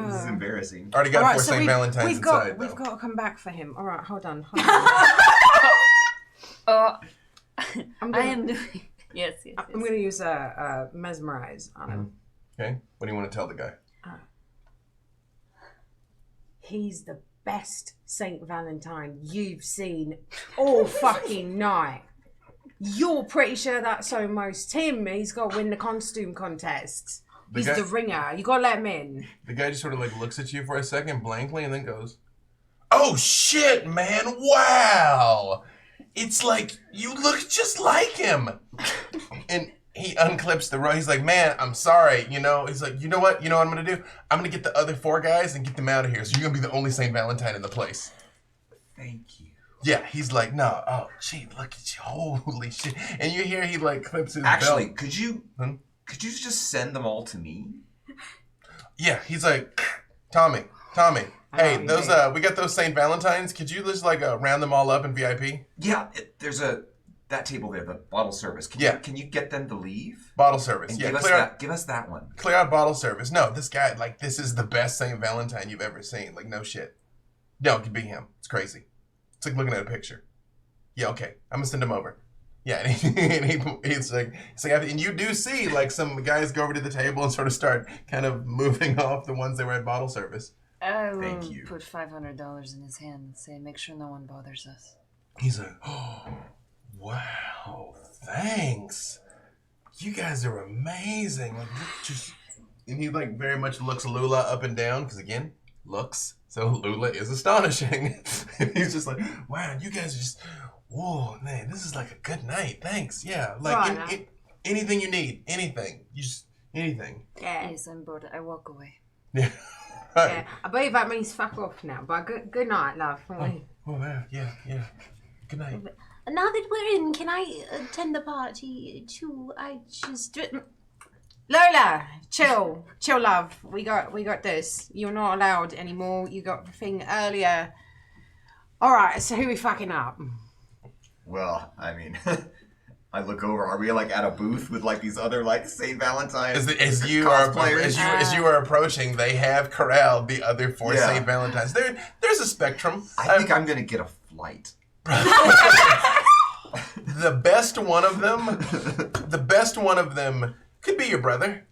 This is embarrassing. Already got 4 St. Valentines inside. We've got to come back for him. All right, hold on. I am doing. Yes. I'm going to use mesmerize on him. Okay. What do you want to tell the guy? He's the best Saint Valentine you've seen all fucking night. You're pretty sure that's almost him. He's got to win the costume contest. He's the ringer. You got to let him in. The guy just sort of like looks at you for a second blankly and then goes, "Oh shit, man. Wow. It's like you look just like him." And he unclips the rope. He's like, "Man, I'm sorry." He's like, you know what I'm going to do? I'm going to get the other 4 guys and get them out of here. So you're going to be the only St. Valentine in the place. Thank you. Yeah, he's like, "No, oh, gee, look at you. Holy shit." And you hear he like clips his Actually, belt. could you just send them all to me? Yeah, he's like, Tommy, hey, those we got those St. Valentines. Could you just like round them all up in VIP? Yeah, there's that table there, the bottle service. Can you get them to leave? Bottle service. And Yeah, give us that one. Clear out bottle service. No, this guy, like, this is the best St. Valentine you've ever seen. Like, no shit. No, it could be him. It's crazy. It's like looking at a picture. Yeah, okay. I'm gonna send him over. Yeah, and he's like, and you do see like some guys go over to the table and sort of start kind of moving off the ones that were at bottle service. I will Thank you. put $500 in his hand and say, make sure no one bothers us. He's like, "Oh, wow, thanks. You guys are amazing." Like, and he like very much looks Lula up and down because again, looks. So Lula is astonishing. He's just like, "Wow, you guys are just, whoa, man, this is like a good night. Thanks, yeah. Like anything you need, anything, anything." Yeah. Yes, I'm bored. I walk away. Yeah. Yeah. I believe that means fuck off now. But good night, love. Oh, yeah. Good night. Now that we're in, can I attend the party too? I just... Lola, chill, love. We got this. You're not allowed anymore. You got the thing earlier. All right. So who we fucking up? Well, I mean, I look over. Are we like at a booth with like these other like St. Valentine as you cosplayers? are approaching, they have corralled the other 4 St. Valentines. There's a spectrum. I think I'm gonna get a flight. The best one of them could be your brother.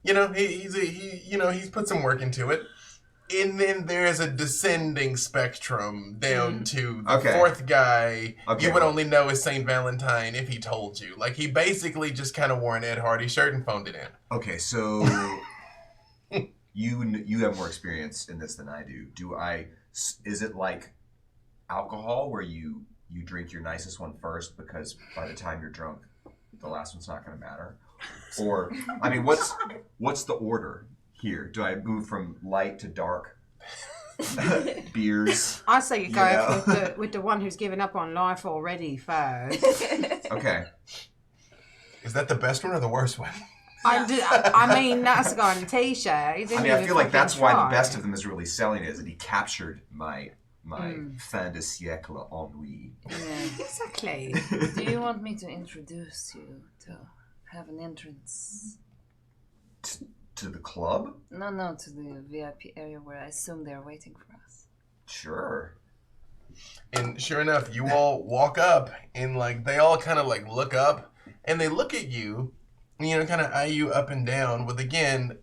He's put some work into it. And then there's a descending spectrum down to the 4th guy. Okay, you would only know as St. Valentine if he told you. Like, he basically just kind of wore an Ed Hardy shirt and phoned it in. Okay, so you have more experience in this than I do. Is it like alcohol where you drink your nicest one first because by the time you're drunk, the last one's not going to matter? Or, I mean, what's the order here? Do I move from light to dark beers? I say you go with the one who's given up on life already first. Okay. Is that the best one or the worst one? I mean, that's a guy on a t-shirt. I feel like that's why the best of them is really selling it, is that he captured my fin de siècle ennui. Yeah. Exactly. Do you want me to introduce you to have an entrance? To the club? No, to the VIP area where I assume they're waiting for us. Sure. And sure enough, you all walk up and like they all kind of like look up and they look at you, kind of eye you up and down with again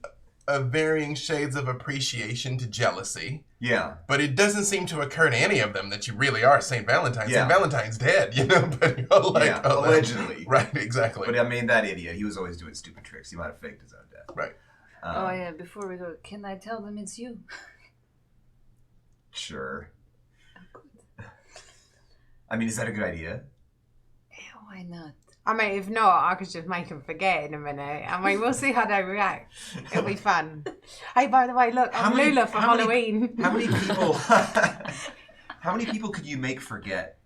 varying shades of appreciation to jealousy. Yeah. But it doesn't seem to occur to any of them that you really are St. Valentine. Yeah. St. Valentine's dead, But you're like, yeah, allegedly. Right, exactly. But I mean, that idiot, he was always doing stupid tricks. He might have faked his own death. Right. Oh yeah, before we go, can I tell them it's you? Sure. I mean, is that a good idea? Yeah, why not? I mean, if not, I could just make them forget in a minute. I mean, we'll see how they react. It'll be fun. Hey, by the way, look, I'm Lula for Halloween. How many people? How many people could you make forget?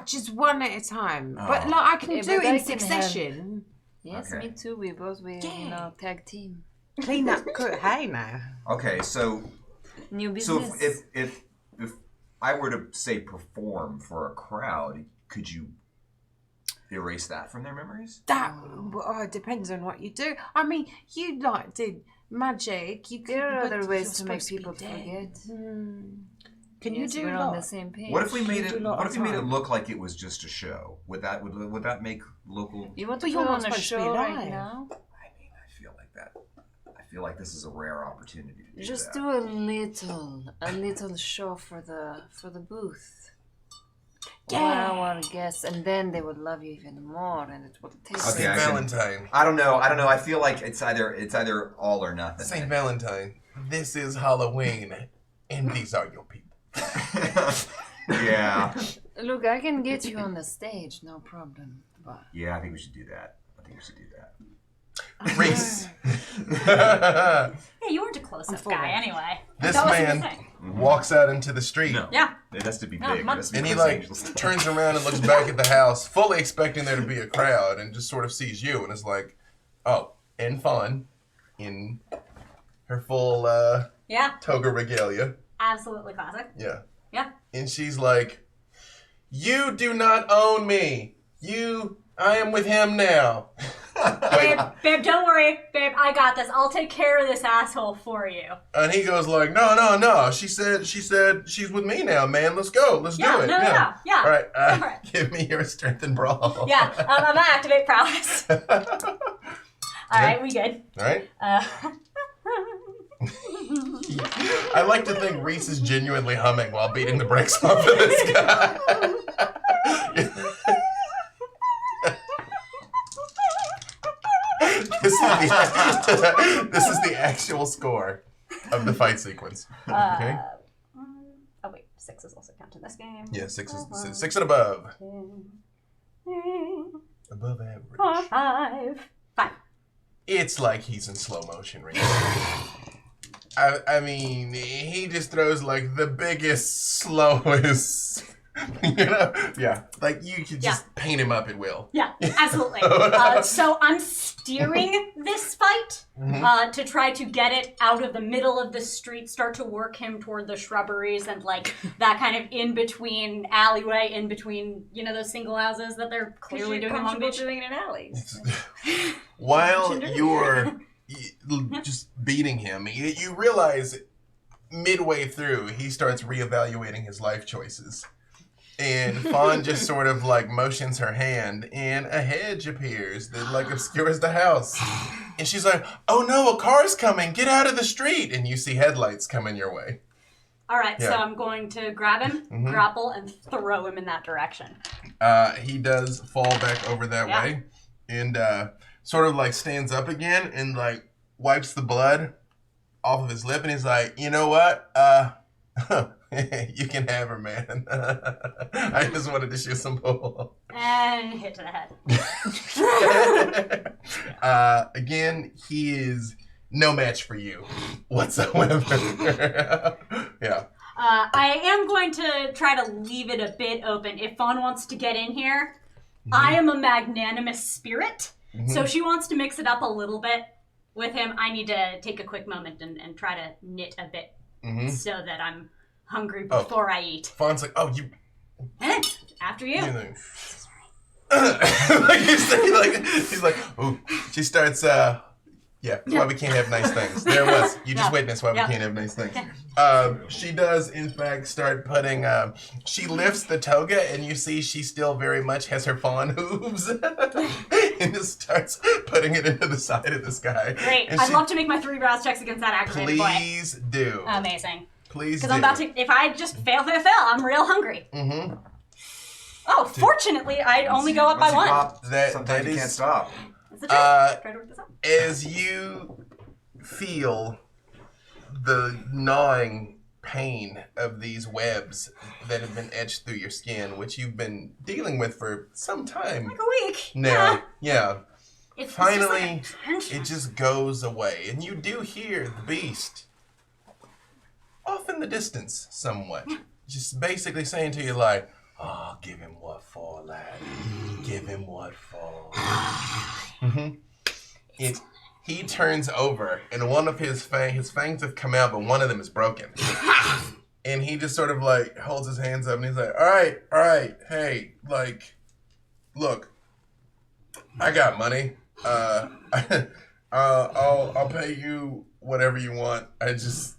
Just one at a time. Oh. But like, I can Yeah, do but it I in can succession. Yes, Okay. me too. We both tag team. Clean up, cook. Hey now. Okay, so New so business. if I were to say perform for a crowd, could you erase that from their memories? That it depends on what you do. I mean, you like did magic. You could, There are but other ways you're to make supposed be people dead. forget. Can Yes, you do we're a on lot? the same page? What if we made do it? a lot What of if we made it time. look like it was just a show? Would that make local? You want But to you're put not on a supposed to be show live. right now? I mean, I feel like that. I feel like this is a rare opportunity to do Just that. do a little show for the booth. Yeah. Our guests, and then they would love you even more, and it would taste. Okay, St. I can- Valentine. I don't know. I feel like it's either all or nothing. St. Valentine. This is Halloween, and these are your people. Yeah. Look, I can get you on the stage, no problem. But Yeah, I think we should do that. Reese. Yeah, you weren't a close-up full guy range. anyway. This That wasn't your man thing. walks out into the street. No. Yeah. It has to be No, big. come It has to be And he Chris like Angel's. turns around and looks back at the house, fully expecting there to be a crowd, and just sort of sees you and is like, "Oh, and Fawn in her full Yeah, toga regalia." absolutely classic. Yeah. Yeah. And she's like, "You do not own me. I am with him now." Babe, don't worry. Babe, I got this. I'll take care of this asshole for you. And he goes like, "No. She said she's with me now, man. Let's go. Let's do it." No. All right. Go for it. Give me your strength and brawl. Yeah, I'm gonna activate prowess. Alright, we good. All right. I like to think Reese is genuinely humming while beating the brakes off of this guy. This is the actual score of the fight sequence. Okay. Oh wait, 6 is also counted in this game. Yeah, six and above. Above average. 4, 5. It's like he's in slow motion right now. I mean, he just throws like the biggest, slowest, yeah, like you could just paint him up at will. Yeah, absolutely. So I'm steering this fight to try to get it out of the middle of the street, start to work him toward the shrubberies and like that kind of in between alleyway, in between those single houses that they're clearly doing in Long Beach. doing it in alleys. While you're just beating him, you realize midway through he starts reevaluating his life choices. And Fawn just sort of like motions her hand and a hedge appears that like obscures the house. And she's like, "Oh no, a car's coming, get out of the street." And you see headlights coming your way. All right, so Yeah. I'm going to grab him, grapple, and throw him in that direction. He does fall back over that way and sort of like stands up again and like wipes the blood off of his lip. And he's like, "You know what? You can have her, man. I just wanted to shoot some bull." And hit to the head. Again, he is no match for you whatsoever. Yeah. I am going to try to leave it a bit open. If Fawn wants to get in here, I am a magnanimous spirit. So if she wants to mix it up a little bit with him, I need to take a quick moment and try to knit a bit so that I'm hungry before I eat. Fawn's like, "Oh, you..." After you. Like you say, like he's like, ooh. She starts Yeah, that's why we can't have nice things. There it was. You just witnessed why we can't have nice things. She does, in fact, start putting... she lifts the toga, and you see she still very much has her fawn hooves. And just starts putting it into the side of this guy. Great. And I'd love to make my 3 rouse checks against that aggravated boy. Please do. Amazing. Please do. Because I'm about to... If I just fail, I'm real hungry. Mm-hmm. Oh, fortunately, I only go up by 1. Sometimes you can't stop. That's the truth. Try to work this out. As you feel the gnawing pain of these webs that have been etched through your skin, which you've been dealing with for some time Like a week. now, yeah. It's Finally, just like a tension. it just goes away, and you do hear the beast off in the distance somewhat, just basically saying to you like, "Oh, give him what for, lad. Give him what for." Mm-hmm. He turns over, and one of his fangs have come out, but one of them is broken. And he just sort of like holds his hands up, and he's like, all right, hey, like, look, I got money. I'll pay you whatever you want. I just,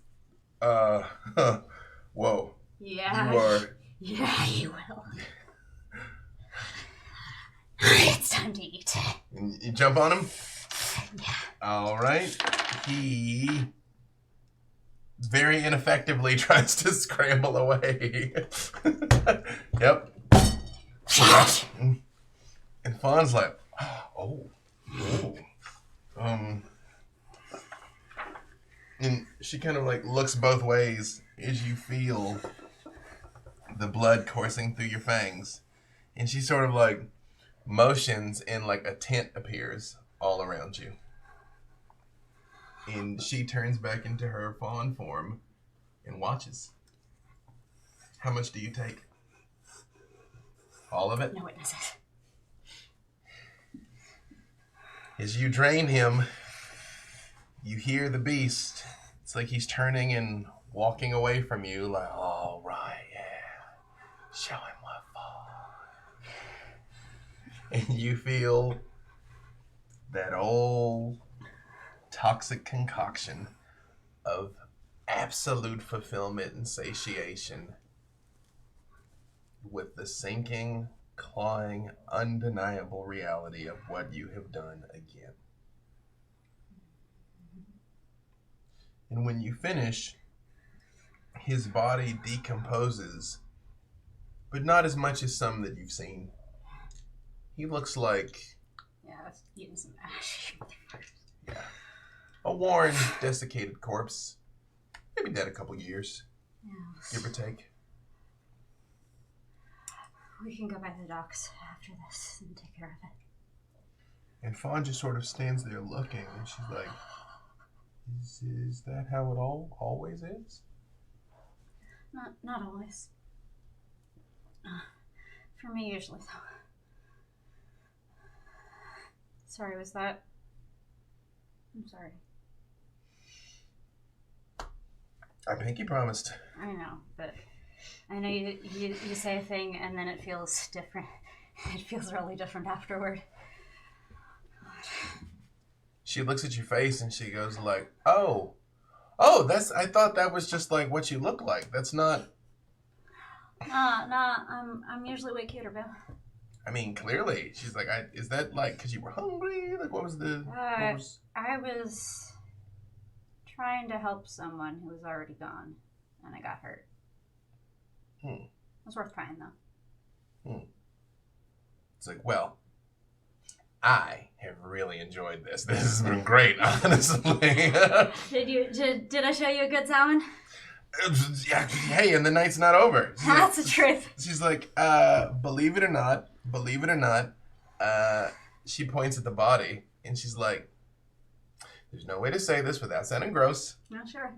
whoa. Yeah. You are... Yeah, you will. It's time to eat. You jump on him? Yeah. All right. He very ineffectively tries to scramble away. Yep. And Fawn's like, oh. And she kind of like looks both ways as you feel the blood coursing through your fangs. And she sort of like motions, and like a tent appears all around you. And she turns back into her fawn form and watches. How much do you take? All of it? No witnesses. As you drain him, you hear the beast. It's like he's turning and walking away from you like, all right, yeah. Show him what for. And you feel that old toxic concoction of absolute fulfillment and satiation with the sinking, clawing, undeniable reality of what you have done again. And when you finish, his body decomposes, but not as much as some that you've seen. He looks like... Yeah, I was eating some ash. Yeah. A worn, desiccated corpse. Maybe dead a couple years, give or take. We can go by the docks after this and take care of it. And Fawn just sort of stands there looking, and she's like, is that how it always is? Not always. For me, usually, though. Sorry, was that... I'm sorry. I pinky promised. I know, but I know you say a thing and then it feels different. It feels really different afterward. She looks at your face and she goes like, oh, I thought that was just like what you look like. That's not... Nah, I'm usually way cuter, Bill. I mean, clearly. She's like, is that like because you were hungry? Like, what was the... I was trying to help someone who was already gone, and I got hurt. It was worth trying, though. It's like, well, I have really enjoyed this. This has been great, honestly. Did I show you a good salmon? Yeah, hey, and the night's not over. That's the truth. She's like, believe it or not, she points at the body, and she's like, there's no way to say this without sounding gross, Not sure.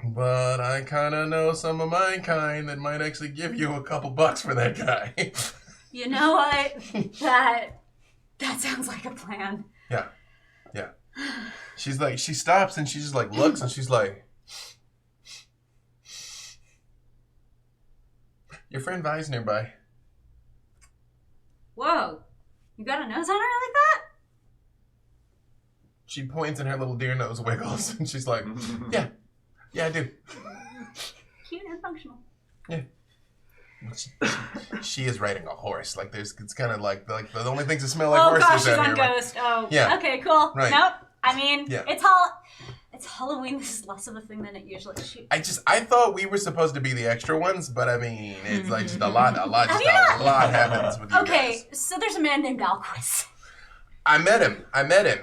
but I kind of know some of my kind that might actually give you a couple bucks for that guy. You know what? That sounds like a plan. Yeah. She's like, she stops, and she just like looks, and she's like, your friend Vi's nearby. Whoa. You got a nose on her like that? She points and her little deer nose wiggles, and she's like, yeah, I do. Cute and functional. Yeah. She is riding a horse. Like it's kind of like the only things that smell like Oh horses gosh, she's out on here. Ghost. Like, yeah. Okay, cool. Right. Nope. I mean, Yeah. it's Halloween. This is less of a thing than it usually should. I thought we were supposed to be the extra ones, but I mean, it's like just a lot happens with you Okay, guys. so there's a man named Alquist. I met him.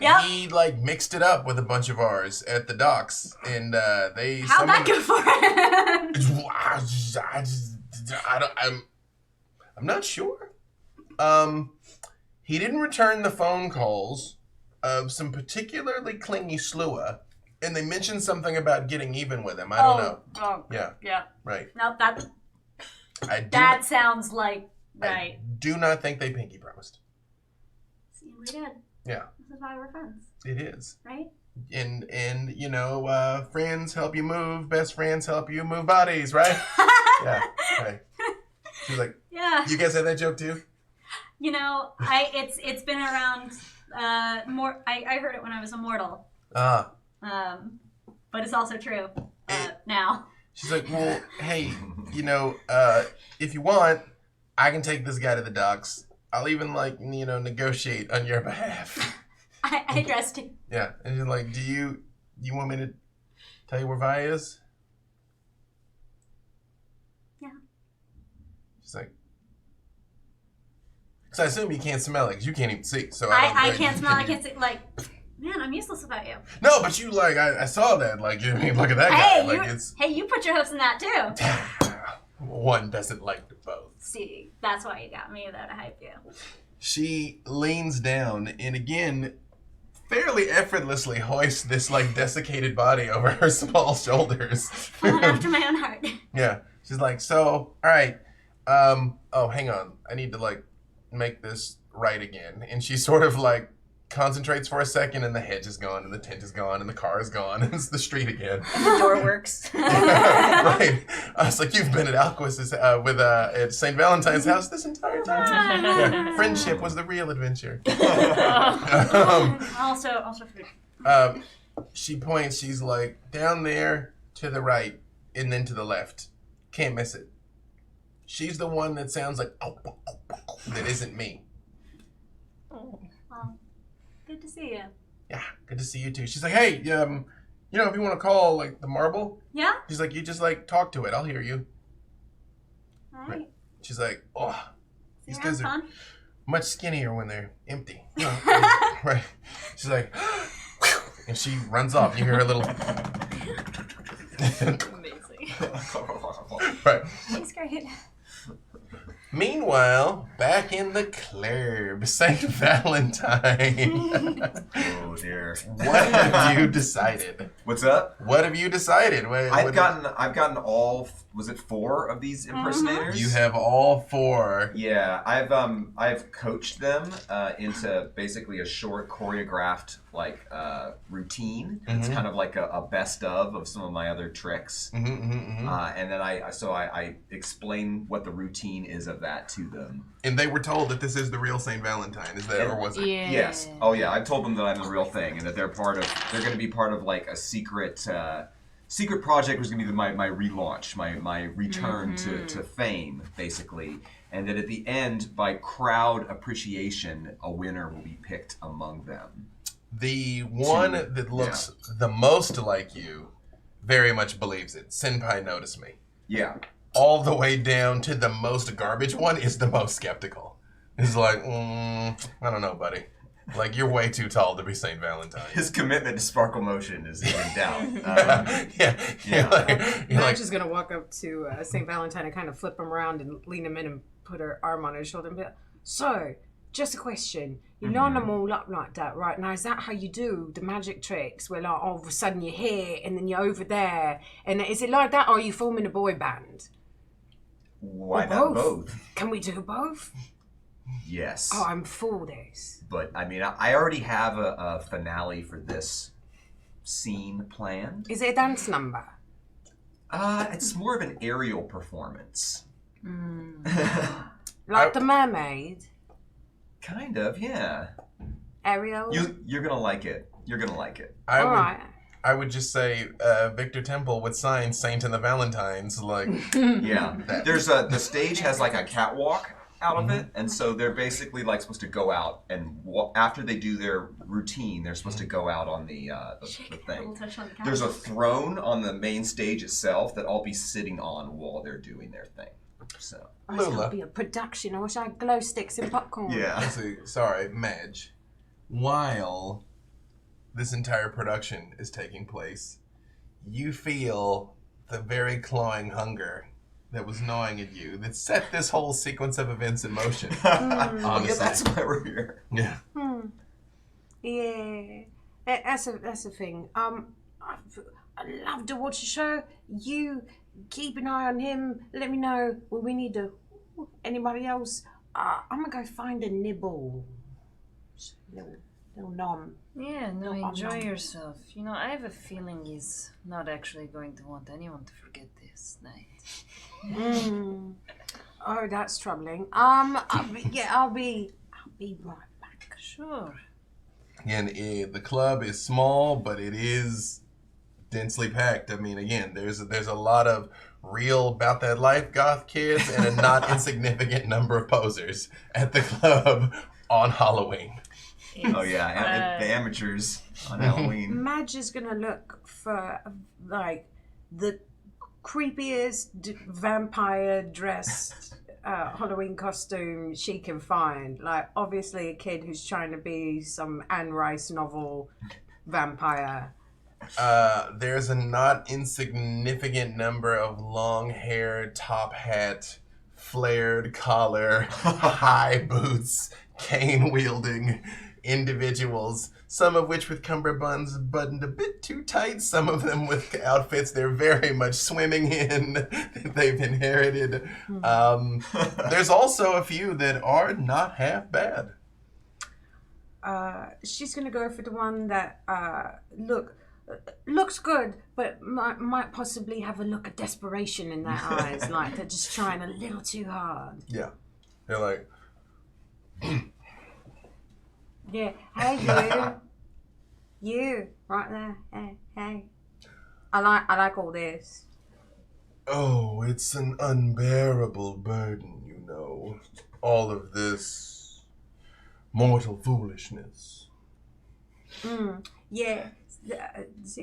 Yep. He like mixed it up with a bunch of ours at the docks, and they. How'd that go for him? I'm not sure. He didn't return the phone calls of some particularly clingy slua, and they mentioned something about getting even with him. I don't know. Oh, Yeah, right. no, I that sounds like right. do not think they pinky promised. See, we did. Yeah. This is why we're friends, It is. right? And you know, friends help you move, best friends help you move bodies, right? Yeah, right. She's like, Yeah. you guys had that joke too? You know, it's been around more. I heard it when I was immortal. Ah. But it's also true now. She's like, well, hey, you know, if you want, I can take this guy to the docks. I'll even like, you know, negotiate on your behalf. I dressed him. Yeah, and she's like, do you want me to tell you where Vi is? Yeah. She's like, because I assume you can't smell it because you can't even see. So I can't smell. I can't see. Like, man, I'm useless about you. No, but you like, I saw that. Like, you mean, look at that Hey, guy. Like, you put your hopes in that too. one doesn't like the both. See, that's why you got me there to hype you. She leans down and again, fairly effortlessly hoists this like desiccated body over her small shoulders. Following after my own heart. Yeah. She's like, so, all right. Oh, hang on. I need to like make this right again. And she sort of like concentrates for a second and the hedge is gone and the tent is gone and the car is gone and it's the street again. The door works. Right. I was like, you've been at Alquist's at St. Valentine's house this entire time. Yeah. Friendship was the real adventure. Also food. She points, she's like, down there to the right and then to the left. Can't miss it. She's the one that sounds like, that isn't me. Well, good to see you. Yeah, good to see you too. She's like, hey, you know, if you want to call like the marble, Yeah? she's like, you just like talk to it. I'll hear you. All right. She's like, oh, these See, guys are fun. much skinnier when they're empty. Right. She's like, and she runs off. You hear a little. Amazing. Right. She's great. Meanwhile, back in the club, St. Valentine. Oh dear. What have you decided? What's up? What have you decided? I've gotten all. Was it 4 of these impersonators? You have all 4. Yeah, I've coached them into basically a short choreographed like routine. It's kind of like a best of some of my other tricks, and then I explain what the routine is of that to them. And they were told that this is the real St. Valentine, is that, or was it? Yeah. Yes. Oh yeah, I've told them that I'm the real thing, and that they're going to be part of like a secret project, was going to be my relaunch, my return to fame, basically. And that at the end, by crowd appreciation, a winner will be picked among them. The one that looks the most like you very much believes it. Senpai noticed me. Yeah. All the way down to the most garbage one is the most skeptical. He's like, I don't know, buddy. Like, you're way too tall to be St. Valentine. His commitment to sparkle motion is in doubt. Yeah. You're like, Just gonna walk up to St. Valentine and kind of flip him around and lean him in and put her arm on his shoulder and be like, so, just a question. You line them all up like that, right? Now, is that how you do the magic tricks where, like, all of a sudden you're here and then you're over there? And is it like that, or are you forming a boy band? Why Or not both? Can we do both? Yes. Oh, I'm for this. But, I mean, I already have a finale for this scene planned. Is it a dance number? It's more of an aerial performance. Like the mermaid? Kind of, yeah. Ariel? You're gonna like it. You're gonna like it. I would just say Victor Temple would sign Saint and the Valentines. Like, Yeah. There's the stage has like a catwalk out of it, and so they're basically like supposed to go out and after they do their routine, they're supposed to go out on the thing. There's a throne on the main stage itself that I'll be sitting on while they're doing their thing. So. Oh, it's gonna be a production. I wish I had glow sticks and popcorn. Yeah. Sorry, Madge. While this entire production is taking place, you feel the very clawing hunger that was gnawing at you that set this whole sequence of events in motion. Yeah, that's why we're here. Yeah. Yeah. That's a thing. I'd love to watch the show. You keep an eye on him. Let me know when we need to. Anybody else? I'm gonna go find a nibble. Little nom. Yeah, no, No, enjoy no. yourself. You know, I have a feeling he's not actually going to want anyone to forget this night. Oh, that's troubling. I'll be right back. Sure. And the club is small, but it is densely packed. I mean, again, there's a lot of real about that life goth kids and a not insignificant number of posers at the club on Halloween. Oh yeah, the amateurs on Halloween. Madge is gonna look for like the creepiest vampire dressed Halloween costume she can find. Like obviously a kid who's trying to be some Anne Rice novel vampire. There's a not insignificant number of long-haired, top hat, flared collar, high boots, cane-wielding individuals, some of which with cummerbunds buttoned a bit too tight, some of them with outfits they're very much swimming in, that they've inherited. There's also a few that are not half bad. She's gonna go for the one that looks good, but might possibly have a look of desperation in their eyes, like they're just trying a little too hard. Yeah. They're like, yeah. Hey you right there. Hey. I like all this. oh, it's an unbearable burden, you know. All of this mortal foolishness. Yeah.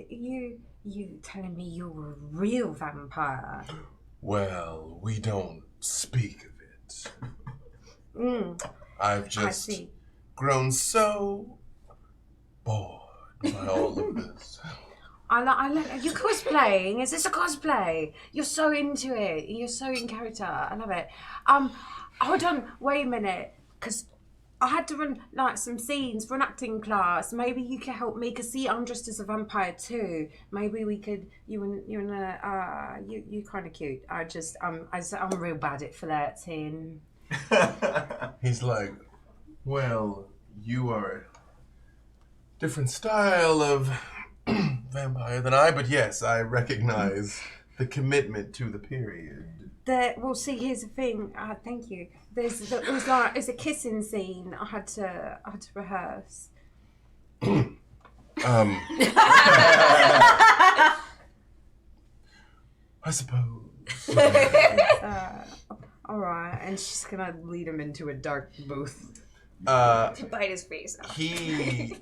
You telling me you're a real vampire? Well, we don't speak of it. I've I just see. grown so bored by all of this. I like you cosplaying. Is this a cosplay? You're so into it. You're so in character. I love it. Hold on. Wait a minute, because I had to run like some scenes for an acting class. Maybe you could help me, because see, I'm dressed as a vampire too. Maybe we could. You kind of cute. I'm real bad at flirting. He's like, well, you are a different style of vampire than I, but yes, I recognize the commitment to the period. Well, see, here's the thing. Thank you. There's a kissing scene. I had to rehearse. I suppose. All right, and she's gonna lead him into a dark booth. To bite his face off. He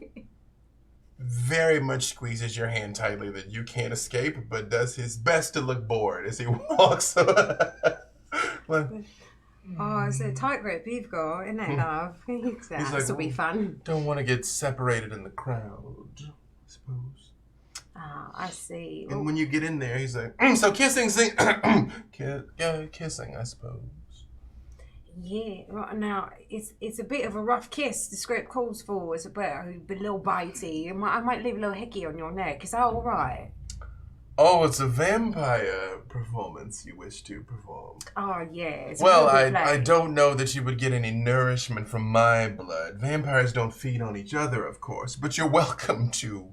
very much squeezes your hand tightly that you can't escape, but does his best to look bored as he walks. Oh, it's a tight grip you've got, isn't it, love? This will be fun. Don't want to get separated in the crowd, I suppose. Ah, I see. And when you get in there, he's like, so kissing, kissing, I suppose. Yeah, right now it's a bit of a rough kiss. The script calls for. It's a little bitey. I might leave a little hickey on your neck. Is that all right? Oh, it's a vampire performance you wish to perform. Oh yeah. Well, I don't know that you would get any nourishment from my blood. Vampires don't feed on each other, of course, but you're welcome to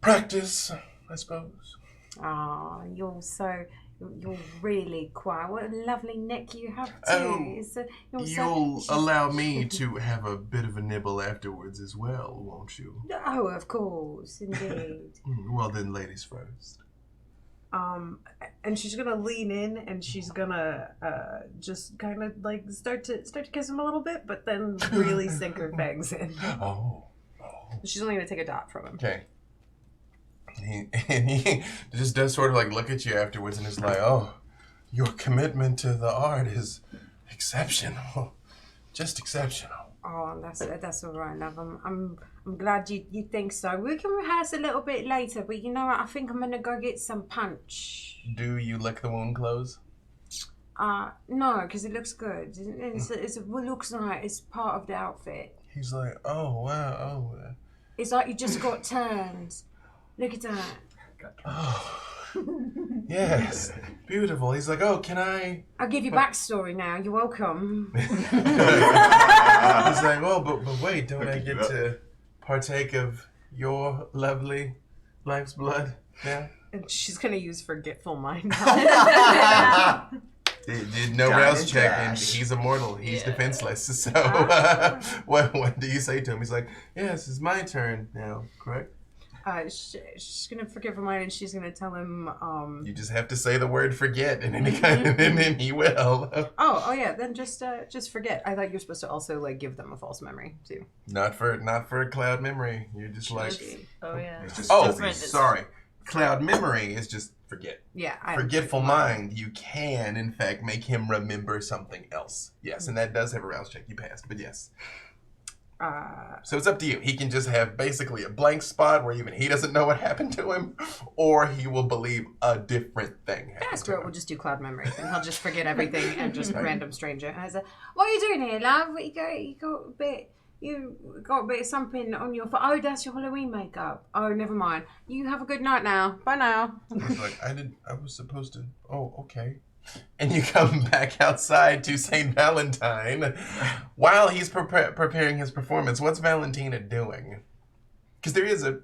practice, I suppose. Oh, you're so You're really quiet. What a lovely neck you have too. Oh, You'll allow me to have a bit of a nibble afterwards as well, won't you? Oh, of course, indeed. Well then, ladies first. And she's gonna lean in and she's gonna just kind of like start to kiss him a little bit, but then really sink her fangs in. Oh. She's only gonna take a dot from him. Okay. He just does sort of like look at you afterwards and is like, oh, your commitment to the art is exceptional. Just exceptional. Oh, that's all right, love. I'm glad you think so. We can rehearse a little bit later, but you know what? I think I'm gonna go get some punch. Do you lick the wound close? No, because it looks good. It looks nice. It's part of the outfit. He's like, oh, wow, oh. It's like you just got turned. Look at that. Oh, yes, beautiful. He's like, oh, can I? I'll give you backstory now. You're welcome. He's like, oh, but wait, don't I get to partake of your lovely life's blood now? And she's gonna use forgetful mind. Did no rouse check, and he's immortal. He's defenseless. So, what do you say to him? He's like, yes, it's my turn now, correct? She's gonna forget for mine, and she's gonna tell him. You just have to say the word "forget," and then he will. Oh yeah. Then just forget. I thought you were supposed to also like give them a false memory too. Not for a cloud memory. You're just like. Oh yeah. It's just Sorry. Cloud memory is just forget. Yeah. Forgetful mind. You can, in fact, make him remember something else. Yes, and that does have a rouse check. You passed, but yes. So it's up to you. He can just have basically a blank spot where even he doesn't know what happened to him, or he will believe a different thing happened That's to great. him. We'll just do cloud memory, and he'll just forget everything and just random stranger. And I said, "What are you doing here, love? You got a bit of something on your foot. Oh, that's your Halloween makeup. Oh, never mind. You have a good night now. Bye now." He's like, I was supposed to. Oh, okay. And you come back outside to St. Valentine while he's preparing his performance. What's Valentina doing? Because there is a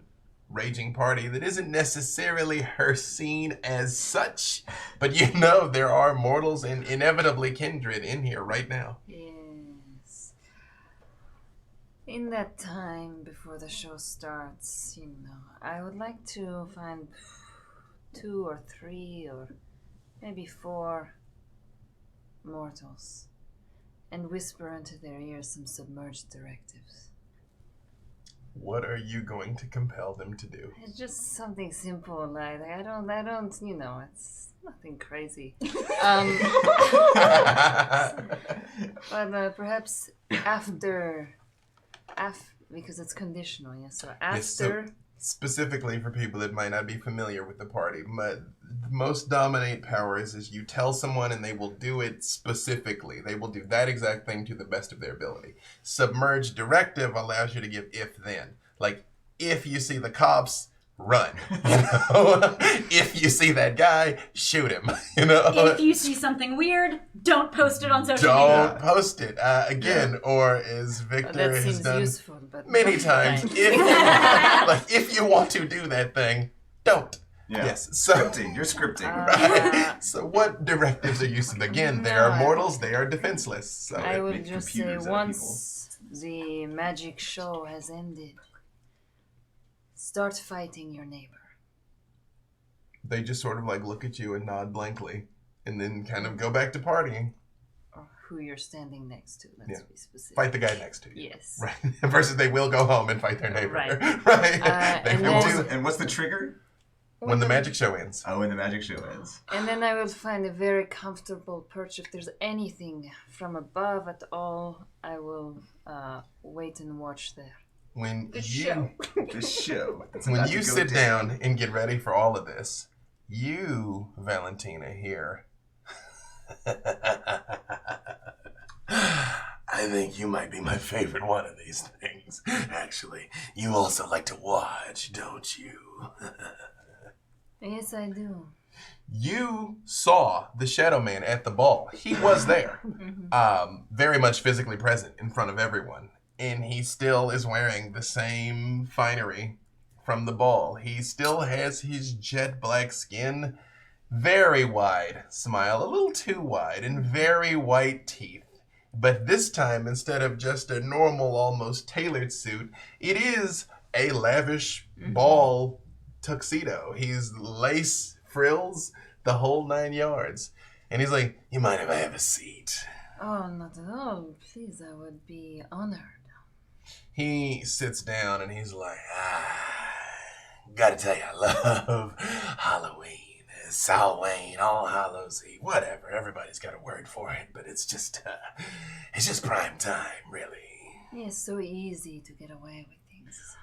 raging party that isn't necessarily her scene as such, but you know there are mortals and inevitably kindred in here right now. Yes. In that time before the show starts, I would like to find 2 or 3 or maybe 4 mortals and whisper into their ears some submerged directives. What are you going to compel them to do? It's just something simple, like I don't, it's nothing crazy. But perhaps after, because it's conditional, yes. So after. Yes, so specifically for people that might not be familiar with the party, but the most dominate powers is you tell someone and they will do it specifically. They will do that exact thing to the best of their ability. Submerge directive allows you to give if-then. Like, if you see the cops, run. If you see that guy, shoot him. If you see something weird, don't post it on social media. Don't post it. Again, or as Victor that has seems done useful, but many times, if you want to do that thing, don't. Yeah. Yes. So, Scripting. You're scripting. right. So what directives are used? Again, they are mortals. They are defenseless. So I would make just say computers out of once the magic show has ended, start fighting your neighbor. they just sort of like look at you and nod blankly, and then kind of go back to partying. Or who you're standing next to, let's be specific. Fight the guy next to you. Yes. Right. Versus they will go home and fight their neighbor. Right. Right. They and will then- do And what's the trigger? when the magic show ends. Oh, when the magic show ends. And then I will find a very comfortable perch. If there's anything from above at all, I will wait and watch there. When The you show. The show. That's when about you to go sit down and get ready for all of this, you, Valentina, here. I think you might be my favorite one of these things. Actually, you also like to watch, don't you? Yes, I do. You saw the Shadow Man at the ball. He was there, very much physically present in front of everyone. And he still is wearing the same finery from the ball. He still has his jet black skin, very wide smile, a little too wide, and very white teeth. But this time, instead of just a normal, almost tailored suit, it is a lavish ball tuxedo. He's lace frills, the whole 9 yards. And he's like, you mind if I have a seat? Oh, not at all. Please, I would be honored. He sits down and he's like, gotta tell you, I love Halloween, Samhain, All Hallows Eve, whatever. Everybody's got a word for it, but it's just prime time, really. It's so easy to get away with things.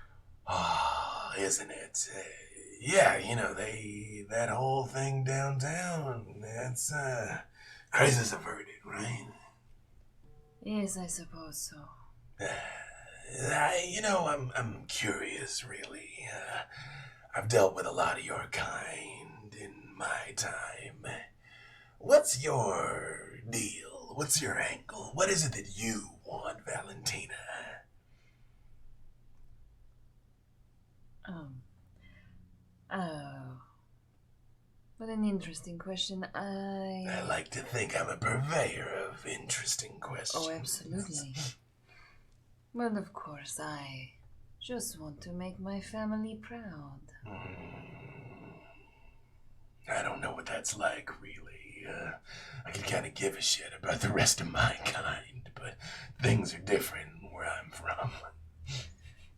Oh, isn't it? Yeah, that whole thing downtown, that's, crisis averted, right? Yes, I suppose so. I'm curious, really. I've dealt with a lot of your kind in my time. What's your deal? What's your angle? What is it that you want, Valentina? What an interesting question. I like to think I'm a purveyor of interesting questions. Oh, absolutely. Well, of course, I just want to make my family proud. I don't know what that's like, really. I can kind of give a shit about the rest of my kind, but things are different where I'm from.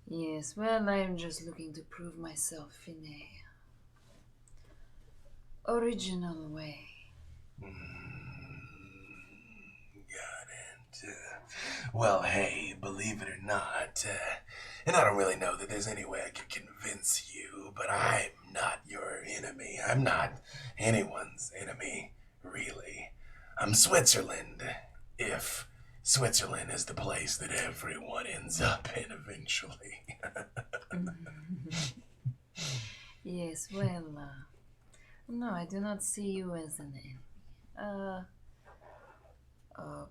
Yes, well, I'm just looking to prove myself in a original way. Got it. Well, hey, believe it or not, and I don't really know that there's any way I could convince you, but I'm not your enemy. I'm not anyone's enemy, really. I'm Switzerland, if Switzerland is the place that everyone ends up in eventually. Yes, well, no, I do not see you as an enemy.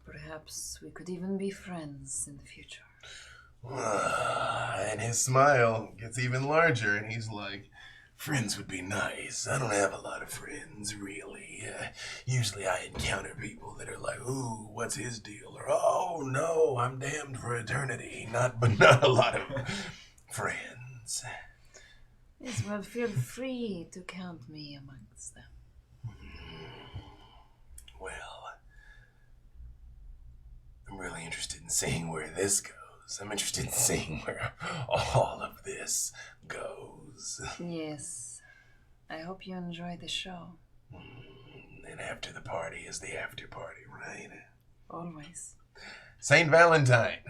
Perhaps we could even be friends in the future. And his smile gets even larger, and he's like, friends would be nice. I don't have a lot of friends, really. Usually I encounter people that are like, ooh, what's his deal? Or, oh, no, I'm damned for eternity. But not a lot of friends. Yes, well, feel free to count me amongst them. Well, I'm really interested in seeing where this goes. I'm interested in seeing where all of this goes. Yes. I hope you enjoy the show. And after the party is the after party, right? Always. St. Valentine.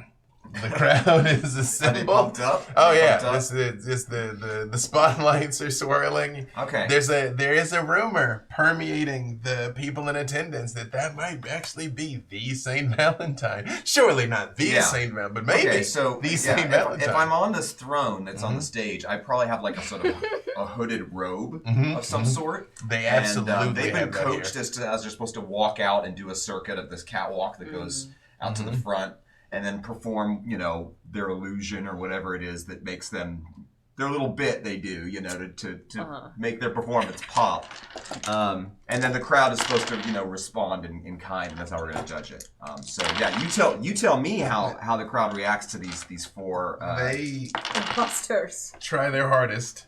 The crowd is assembled. Are they pumped up? Oh Are they yeah, pumped up? the spotlights are swirling. Okay. There is a rumor permeating the people in attendance that might actually be the Saint Valentine. Surely not the Saint Valentine, but maybe the Saint Valentine. If I'm on this throne that's on the stage, I probably have like a sort of a hooded robe of some sort. They absolutely they've been have that coached here. as they're supposed to walk out and do a circuit of this catwalk that goes out to the front. And then perform, their illusion or whatever it is that makes them their little bit they do, to make their performance pop. And then the crowd is supposed to, respond in kind, and that's how we're going to judge it. So yeah, you tell me how the crowd reacts to these four. They imposters try their hardest.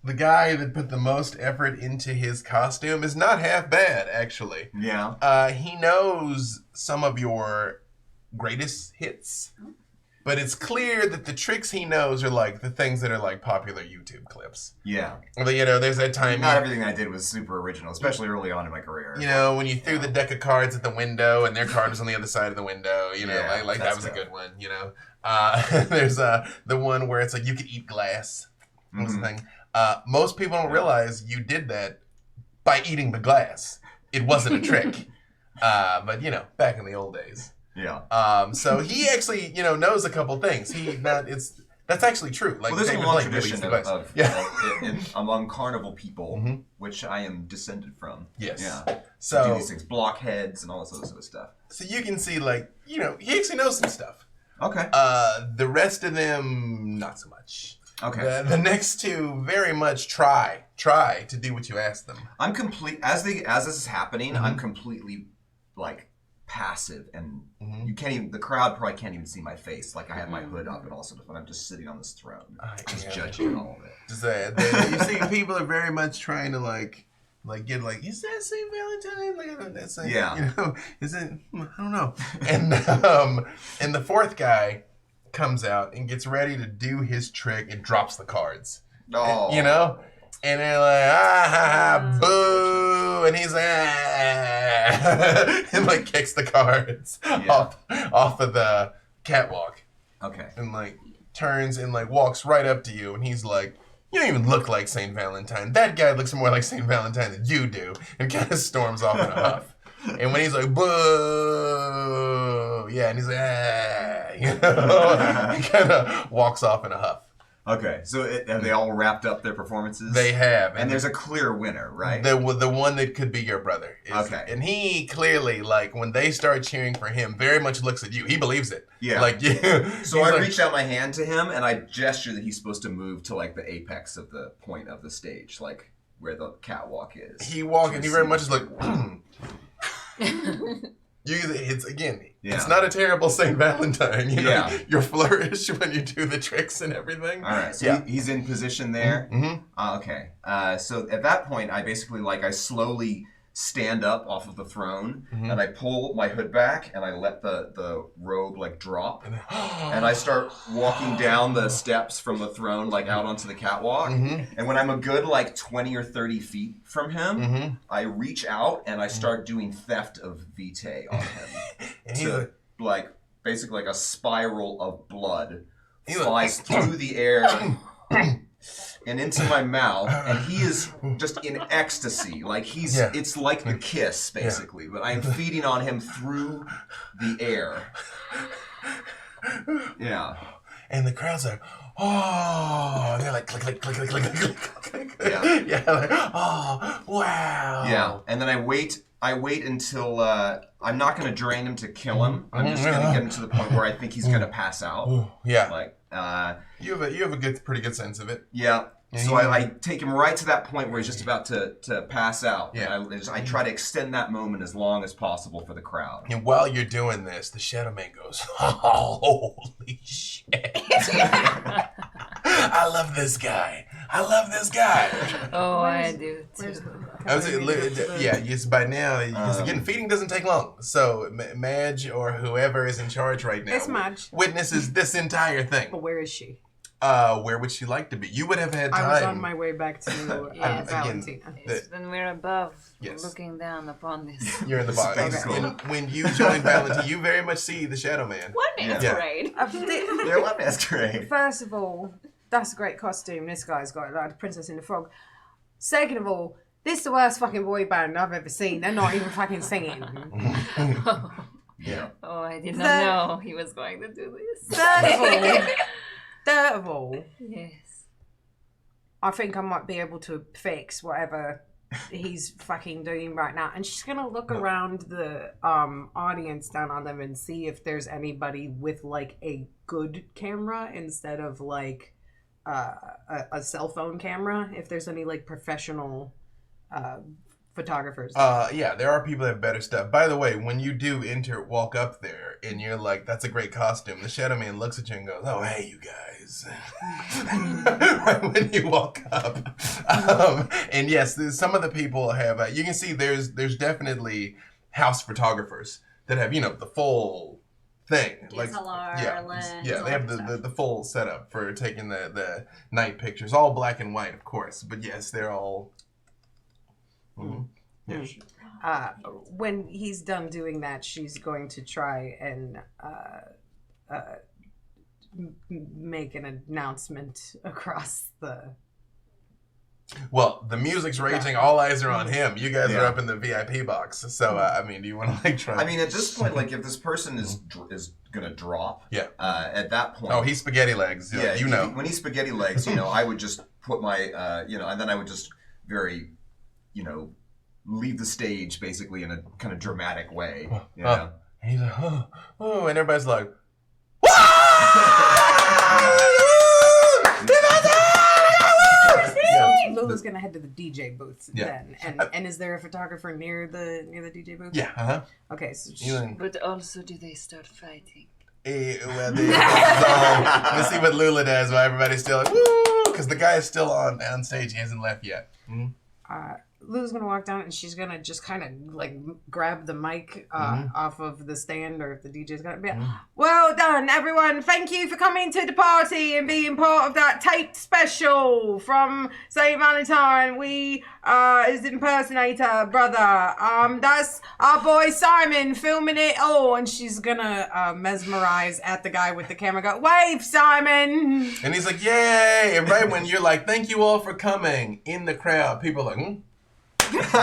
The guy that put the most effort into his costume is not half bad, actually. Yeah. He knows some of your greatest hits, but it's clear that the tricks he knows are like the things that are like popular YouTube clips. Yeah. There's that time. Not everything I did was super original, especially early on in my career. When you threw the deck of cards at the window and their card was on the other side of the window, that was a good one, There's the one where it's like you could eat glass. What's the thing? Most people don't realize you did that by eating the glass. It wasn't a trick. But back in the old days. Yeah. So he actually, knows a couple things. That's actually true. Like, there's David a long Blake really tradition used the among carnival people, which I am descended from. Yes. Yeah. So do these things, blockheads and all this other sort of stuff. So you can see, he actually knows some stuff. Okay. The rest of them, not so much. Okay. The next two very much try to do what you ask them. I'm as this is happening. I'm completely like passive, and you can't even. The crowd probably can't even see my face. Like I have my hood up and all sorts of. But I'm just sitting on this throne, just judging all of it. Just you see, people are very much trying to like get like, is that St. Valentine? Like that's Saint, you know, is it? I don't know. And the fourth guy comes out and gets ready to do his trick and drops the cards. Oh. You know? And they're like, boo! And he's like, and like kicks the cards off of the catwalk. Okay. And like turns and like walks right up to you, and he's like, you don't even look like St. Valentine. That guy looks more like St. Valentine than you do. And kind of storms off in a huff. And when he's like, boo! Yeah, and he's like, you know, he kind of walks off in a huff. Okay, so have they all wrapped up their performances? They have. And there's a clear winner, right? The one that could be your brother. Okay. And he clearly, like, when they start cheering for him, very much looks at you. He believes it. Yeah. Like, So I reached out my hand to him, and I gesture that he's supposed to move to, like, the apex of the point of the stage, like, where the catwalk is. He walks, and he very much is like, it's not a terrible St. Valentine. You know, you're flourish when you do the tricks and everything. All right, so he's in position there. Mm-hmm. Okay, so at that point, I basically I slowly stand up off of the throne, and I pull my hood back, and I let the robe drop, and I start walking down the steps from the throne out onto the catwalk. And when I'm a good 20 or 30 feet from him, I reach out and I start doing theft of vitae on him. And to basically a spiral of blood flies through the air and into my mouth, and he is just in ecstasy. It's like the kiss, basically, but I am feeding on him through the air. Yeah. And the crowd's like, oh, and they're like, click, click, click, click, click, click, click. Yeah. Yeah, like, oh, wow. Yeah, and then I wait until I'm not going to drain him to kill him. I'm just going to get him to the point where I think he's going to pass out. Yeah. You have a pretty good sense of it. Yeah. So I take him right to that point where he's just about to pass out. Yeah. And I try to extend that moment as long as possible for the crowd. And while you're doing this, the Shadow Man goes, holy shit. I love this guy. Oh, I do too. Yes, by now, because again, feeding doesn't take long. So Madge or whoever is in charge right now It's Madge. witnesses this entire thing. But where is she? Where would she like to be? You would have had time. I was on my way back to Valentina. It's when we're above, looking down upon this. You're in the box. Okay. When you join Valentina, you very much see the Shadow Man. What masquerade? They're what masquerade? First of all, that's a great costume. This guy's got like Princess and the Frog. Second of all, this is the worst fucking boy band I've ever seen. They're not even fucking singing. Yeah. Oh, I did not know he was going to do this. Third of all, yes, I think I might be able to fix whatever he's fucking doing right now. And she's gonna look around the audience down on them and see if there's anybody with a good camera instead of a cell phone camera. If there's any professional photographers. Yeah, there are people that have better stuff. By the way, when you do walk up there and you're like, that's a great costume, the Shadow Man looks at you and goes, oh, hey, you guys. Right when you walk up. And yes, some of the people have, you can see there's definitely house photographers that have, the full thing. DSLR, lens, yeah, they have the full setup for taking the night pictures. All black and white, of course. But yes, they're all... When he's done doing that, she's going to try and make an announcement across the... Well, the music's raging. All eyes are on him. You guys are up in the VIP box. So, do you want to try? I mean, at this point, if this person is gonna drop, at that point, oh, he's spaghetti legs. Yeah, you know. When he's spaghetti legs, I would just put my, and then I would just very, leave the stage basically in a kind of dramatic way. And he's like, oh, and everybody's like, head to the DJ booth Yeah. then. And is there a photographer near the DJ booth? Yeah. Uh-huh. Okay, so But also, do they start fighting? Well, let's see what Lula does while everybody's still like, woo, because the guy is still on stage. He hasn't left yet. Lulu's gonna walk down and she's gonna just kind of like grab the mic off of the stand, or if the DJ's gonna be like, well done everyone, thank you for coming to the party and being part of that taped special from St. Valentine. We is impersonator brother, that's our boy Simon filming it all. And she's gonna mesmerize at the guy with the camera, go, wave Simon. And he's like, yay. And right when you're like, thank you all for coming, in the crowd, people are like, and people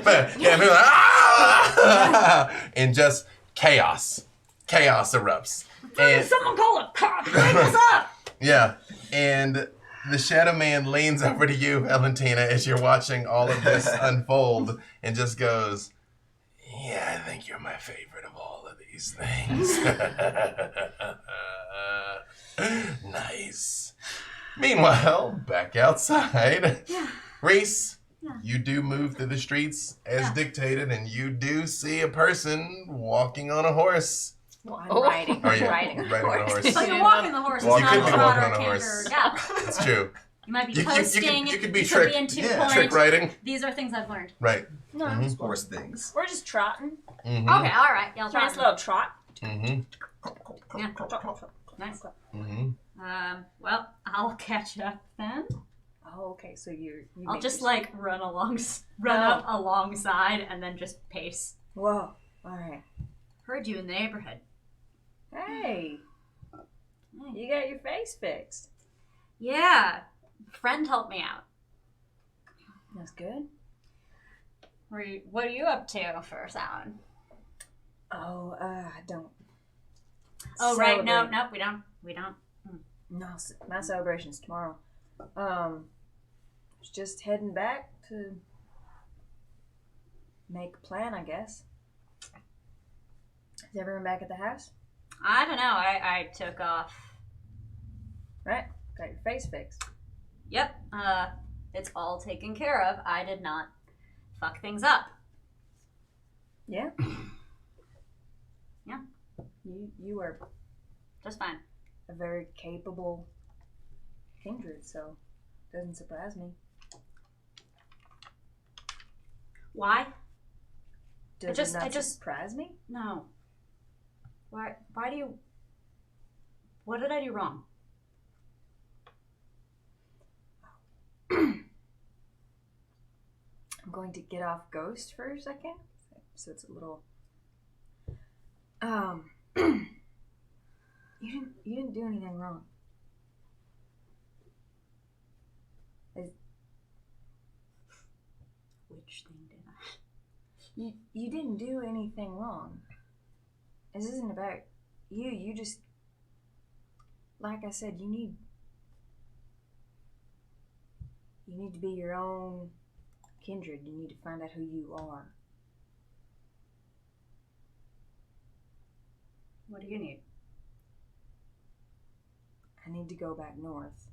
are like, ah! And just chaos erupts. And Someone call a cop! Break us up! yeah, and the Shadow Man leans over to you, Valentina, as you're watching all of this unfold, and just goes, yeah, I think you're my favorite of all of these things. Nice. Meanwhile, back outside, Reese, you do move through the streets as dictated, and you do see a person walking on a horse. Well, I'm riding. Oh, yeah. Riding a Riding on a horse. horse. So you're walking the horse. Well, It's you not could be a walking trot on a or horse. canter. Yeah. That's true. You might be You posting. could be you trick. could be in 2 Yeah, point. Trick riding. These are things I've learned. Right. No, Horse things. we're just trotting. Mm-hmm. Okay, all right. Y'all Nice trot. little trot. Mm-hmm. Nice. Mm-hmm. Well, I'll catch up then. Oh, okay. So you I'll make just your- like run up alongside and then just pace. Whoa. All right. Heard you in the neighborhood. Hey, you got your face fixed. Yeah, friend helped me out. That's good. What are you up to for Samhain? Oh, I don't. Oh right, no, celebrate. we don't. No, my celebration's tomorrow. Just heading back to make a plan, I guess. Is everyone back at the house? I don't know. I took off. Right? Got your face fixed. Yep. It's all taken care of. I did not fuck things up. Yeah. Yeah. You are Just fine. a very capable kindred, so doesn't surprise me. Why? Does just- it not I just- surprise me? No. Why do you... What did I do wrong? I'm going to get off Ghost for a second, so it's a little. You didn't do anything wrong. Which thing did I... You didn't do anything wrong. This isn't about you. You just, like I said, you need to be your own kindred. You need to find out who you are. What do you need? I need to go back north.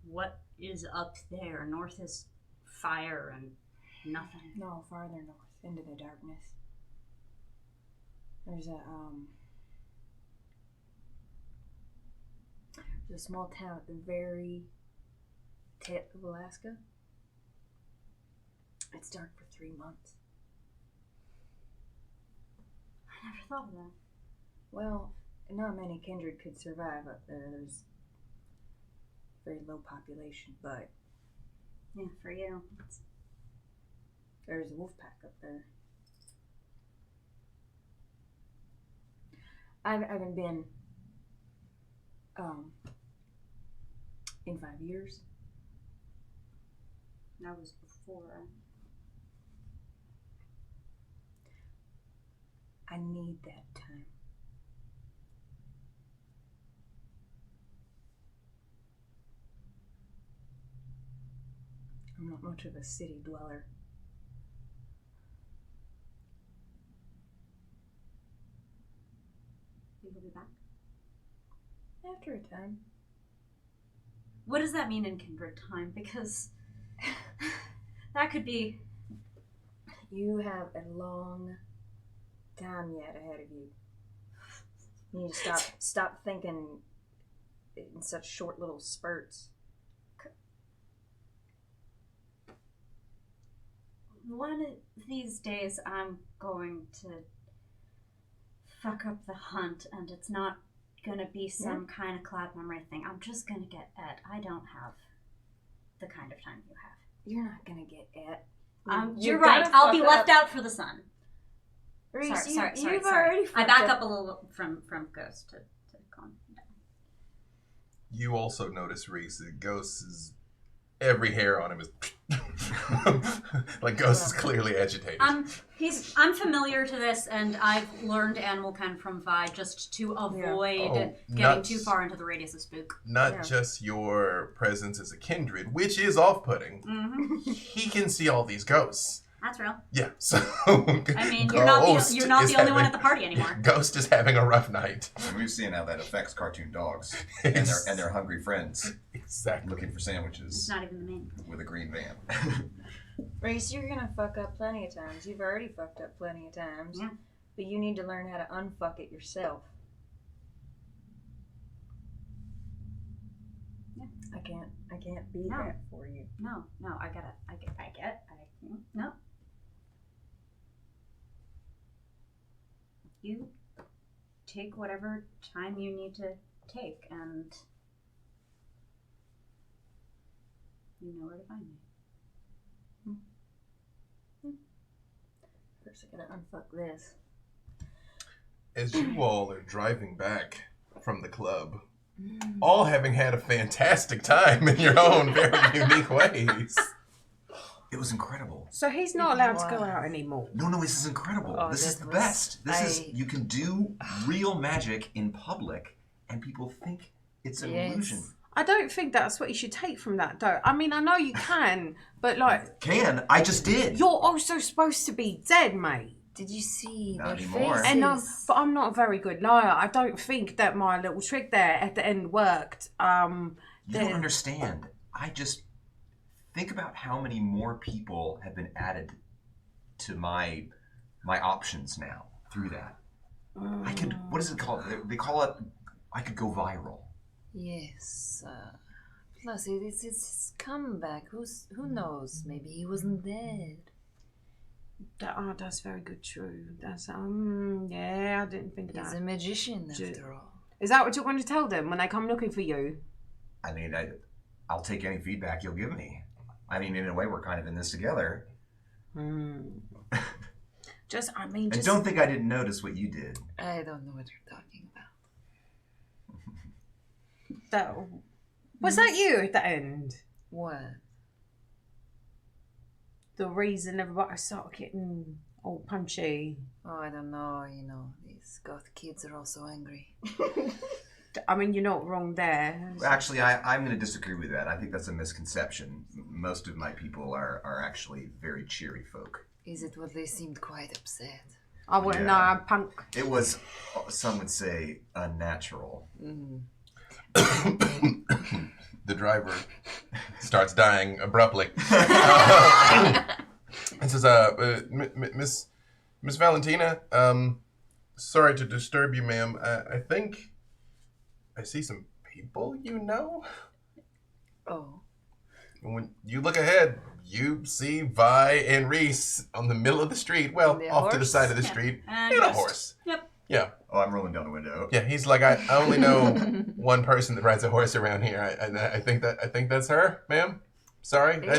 What is up there? North is fire and nothing. No, farther north, into the darkness. There's a small town at the very tip of Alaska. It's dark for 3 months. I never thought of that. Well, not many kindred could survive up there. There's very low population, but Yeah, for you. there's a wolf pack up there. I haven't been in 5 years. That was before. I need that time. I'm not much of a city dweller. You will be back. After a time. what does that mean in kindred time? Because that could be. You have a long time yet ahead of you. You need to stop thinking in such short little spurts. One of these days, I'm going to fuck up the hunt, and it's not gonna be some kind of cloud memory thing. I'm just gonna get Ed. I don't have the kind of time you have. You're not gonna get Ed. You're right. I'll be left out for the sun. Reese, Sorry. You've already I back up a little from Ghost to calm down. You also notice, Reese, that Ghost is every hair on him is like Ghost is clearly agitated. I'm familiar to this, and I've learned Animal Pen from Vi just to avoid getting too far into the radius of spook. Not just your presence as a kindred, which is off-putting. Mm-hmm. He can see all these ghosts. That's real. Yeah, so I mean, you're not the only one at the party anymore. Ghost is having a rough night. And we've seen how that affects cartoon dogs and their hungry friends. Exactly. Looking for It's sandwiches not even the main. with a green van. Reese, you're gonna fuck up plenty of times. You've already fucked up plenty of times. Yeah. But you need to learn how to unfuck it yourself. Yeah. I can't be No. that for you. No, I no. You take whatever time you need to take, and you know where to find me. First, I gotta unfuck this. As you all are driving back from the club, all having had a fantastic time in your own very unique ways. It was incredible. So he's not allowed to go out anymore. No, this is incredible. Oh, this is that the was- best. You can do real magic in public, and people think it's an illusion. I don't think that's what you should take from that, though. I mean, I know you can, but like, I just did. you're also supposed to be dead, mate. Did you see Not their anymore. faces? And but I'm not a very good liar. I don't think that my little trick there at the end worked. You don't understand. I just think about how many more people have been added to my options now through that. I could. What is it called? They call it. I could go viral. Yes. Plus, it's his comeback. Who knows? Maybe he wasn't dead. That's very good. True. That's yeah. I didn't think of He's that. a magician, after all. Is that what you're going to tell them when they come looking for you? I mean, I'll take any feedback you'll give me. I mean, in a way, we're kind of in this together. And don't think I didn't notice what you did. I don't know what you're talking about. Was that you at the end? What? The reason everybody started getting all punchy. Oh, I don't know. These goth kids are all so angry. I mean, you're not wrong there. Actually, I'm going to disagree with that. I think that's a misconception. Most of my people are actually very cheery folk. Is it what they seemed quite upset? I wouldn't know. Yeah. I'm punk. It was, some would say, unnatural. The driver starts dying abruptly. And says, Miss Valentina, sorry to disturb you, ma'am. I think I see some people you know. Oh. When you look ahead, you see Vi and Reese on the middle of the street. Well, The off to the horse? side of the street. And In a Ghost. horse. Yep. Yeah. Oh, I'm rolling down the window. Yeah, he's like, I only know one person that rides a horse around here. I think that's her, ma'am. Sorry, I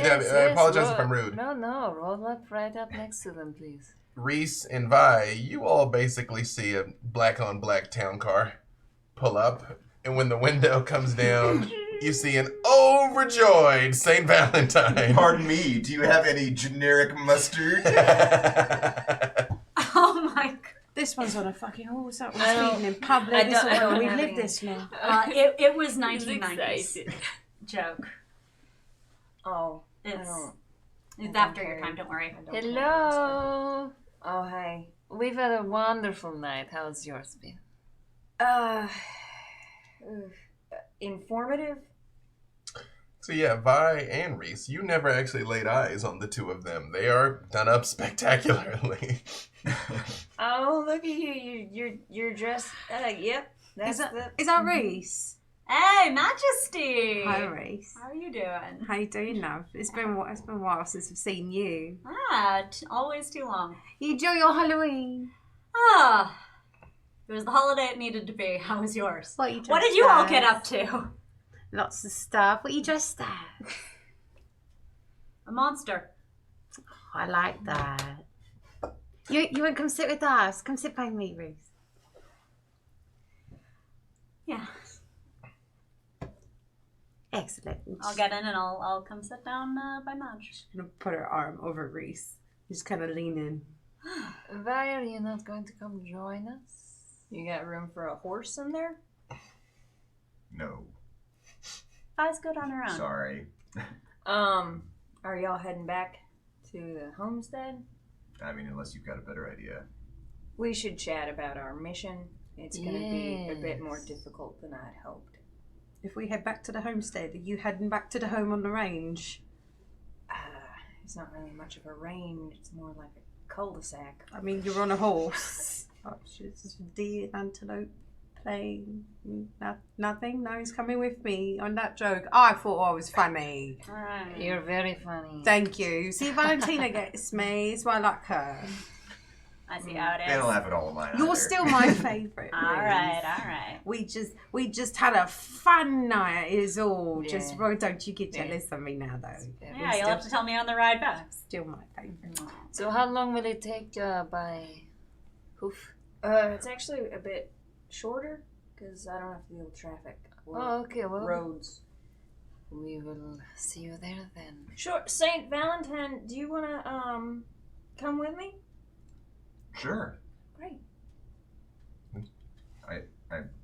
apologize if I'm rude. No, roll up right up next to them, please. Reese and Vi, you all basically see a black-on-black town car pull up, and when the window comes down, you see an overjoyed St. Valentine. Pardon me, do you have any generic mustard? Oh my god. This one's on a fucking horse. That I don't- was speeding in public. I This is don't- I where don't we have lived any. this long. It was He's 1990s. excited. Joke. Oh, It's don't after your care. time, don't worry. I don't care. Hello. Oh, hey. We've had a wonderful night. How's yours been? Informative. So yeah, Vi and Reese, you never actually laid eyes on the two of them. They are done up spectacularly. Oh, look at you! You're dressed. Yep. Is that Reese? Hey, Majesty! Hi, Reese. How are you doing? How you doing, love? It's been a while since I've seen you. Always too long. You enjoy your Halloween? It was the holiday it needed to be. How was yours? What did you all get up to? Lots of stuff. What you dressed as? A monster. I like that. You want to come sit with us? Come sit by me, Ruth. Yeah. Excellent. I'll get in and I'll come sit down by Madge. She's gonna put her arm over Reese. Just kind of lean in. Why are you not going to come join us? You got room for a horse in there? No. Vi's good on her own. Sorry. Are y'all heading back to the homestead? I mean, unless you've got a better idea. We should chat about our mission. It's going to be a bit more Yes. difficult than I'd hoped. If we head back to the homestead, are you heading back to the home on the range? It's not really much of a range. It's more like a cul-de-sac. I mean, you're on a horse. Partridges, deer, antelope, plain, nothing. No, he's coming with me on that joke. I thought I was funny. Alright. You're very funny. Thank you. See, Valentina gets me. It's why I like her. I see how it They don't is. laugh at all of mine. You're either. still my favourite. Alright. We just had a fun night. Is all. Just Yeah. well, don't you get jealous of me now, though. Yeah, you'll have to tell me on the ride back. Still my favourite. So how long will it take by hoof? It's actually a bit shorter because I don't have to deal with traffic or Oh, okay. Well, roads. we will see you there then. Sure. Saint Valentine, do you want to come with me? Sure. Great.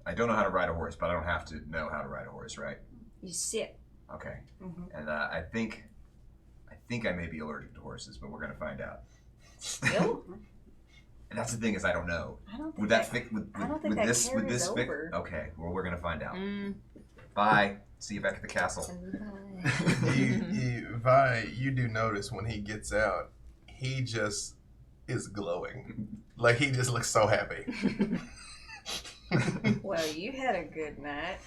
I don't know how to ride a horse, but I don't have to know how to ride a horse, right? You sit. Okay. Mm-hmm. And I think I may be allergic to horses, but we're gonna find out. Still? And that's the thing is I don't know. I don't think Would that fit with I don't think that this with carries this fit? over. Okay. Well, we're gonna find out. Mm. Bye. See you back at the castle. Vi, you do notice when he gets out, he just is glowing. Like he just looks so happy. Well, you had a good night.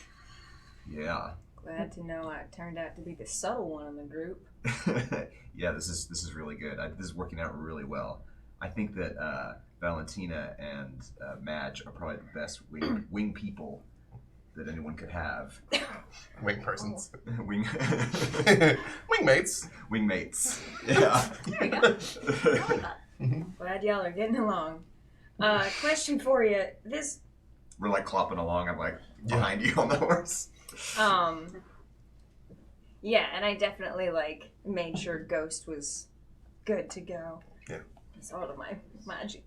Yeah. Glad to know I turned out to be the subtle one in the group. Yeah, this is really good. This is working out really well. I think that Valentina and Madge are probably the best wing people that anyone could have. Wing persons. Wing Wingmates. wingmates. Yeah. There you go. I like that. Glad y'all are getting along. Question for you. This, We're like clopping along. I'm like behind you on the horse. yeah, and I definitely like made sure Ghost was good to go. Yeah. It's all of my magic.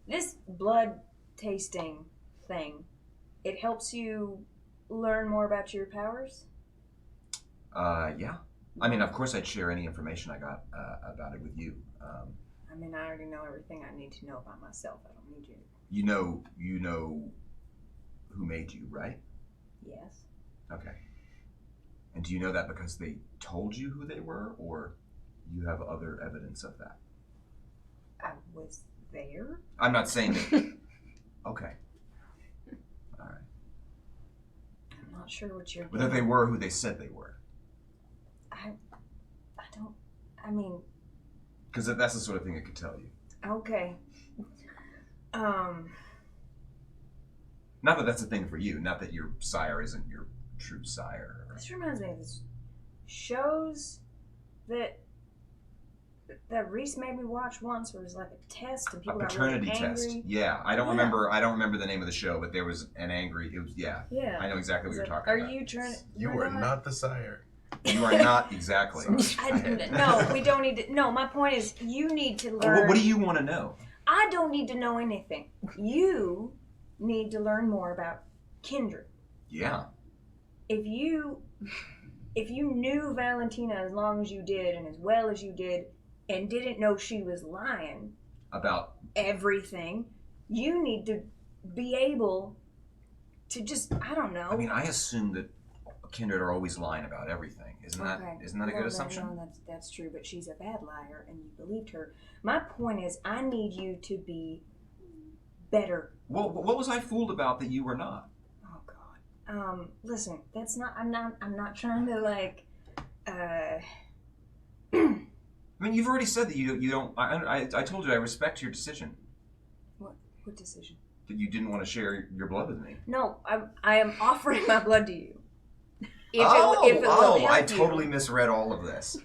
This blood tasting thing, it helps you learn more about your powers? Yeah. I mean, of course, I'd share any information I got about it with you. I mean, I already know everything I need to know about myself. I don't need you. You know who made you, right? Yes. Okay. And do you know that because they told you who they were, or you have other evidence of that? I was there. I'm not saying that. Okay. All right. I'm not sure what you're But if they were who they said they were. I don't. I mean, Because that's the sort of thing it could tell you. okay. Not that that's a thing for you. Not that your sire isn't your true sire. This reminds me of this shows that Reese made me watch once, where it was like a test and A people got paternity really test. angry. Yeah, I don't Yeah. remember. I don't remember the name of the show, but there was an angry. It was yeah. Yeah. I know exactly what you're talking Are about. you trying to? You are not the sire. You are not exactly. No, we don't need to. No, my point is, you need to learn. What do you want to know? I don't need to know anything. You need to learn more about Kindred. Yeah. If you knew Valentina as long as you did and as well as you did, and didn't know she was lying About everything, you need to be able to just, I don't know. I mean, I assume that kindred are always lying about everything. Isn't that a good assumption? No, that's true, but she's a bad liar, and you believed her. My point is, I need you to be better. Well, what was I fooled about that you were not? Oh God. Listen, that's not. I'm not trying to like. I mean, you've already said that you don't. I told you I respect your decision. What decision? That you didn't want to share your blood with me. No, I am offering my blood to you. If it will help I you. totally misread all of this.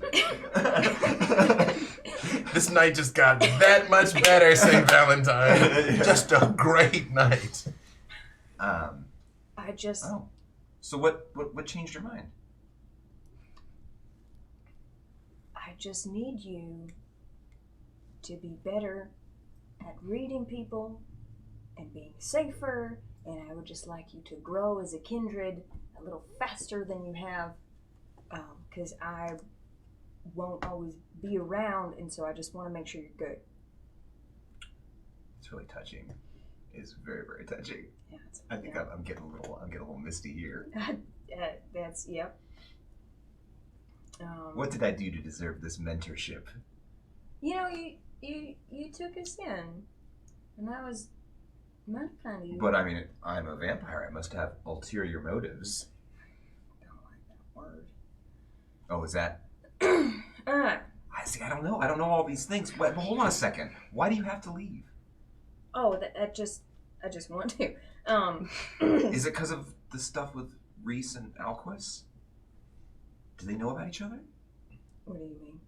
This night just got that much better, St. Valentine. Just a great night. I just. Oh, so what changed your mind? I just need you to be better at reading people and being safer, and I would just like you to grow as a kindred a little faster than you have, because I won't always be around, and so I just want to make sure you're good. It's really touching. It's very, very touching. Yeah, I think I'm getting a little misty here. That's yep. What did I do to deserve this mentorship? You know, you took us in, and that was mighty kind of you. But I mean, I'm a vampire. I must have ulterior motives. I don't like that word. Oh, is that? I see. I don't know. I don't know all these things. Wait, but hold on a second. Why do you have to leave? Oh, I just want to. Is it because of the stuff with Reese and Alquist? Do they know about each other? What do you mean?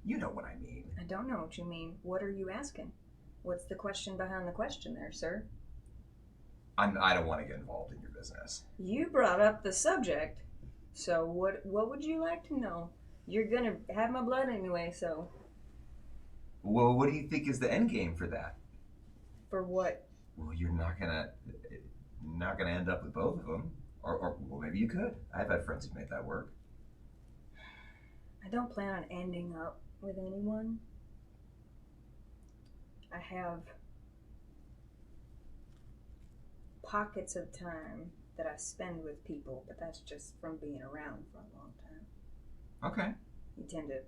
You know what I mean. I don't know what you mean. What are you asking? What's the question behind the question there, sir? I don't want to get involved in your business. You brought up the subject, so what would you like to know? You're gonna have my blood anyway, so. Well, what do you think is the end game for that? For what? Well, you're not gonna end up with both of them, or well, maybe you could. I've had friends who made that work. I don't plan on ending up with anyone. I have pockets of time that I spend with people, but that's just from being around for a long time. Okay. You tend to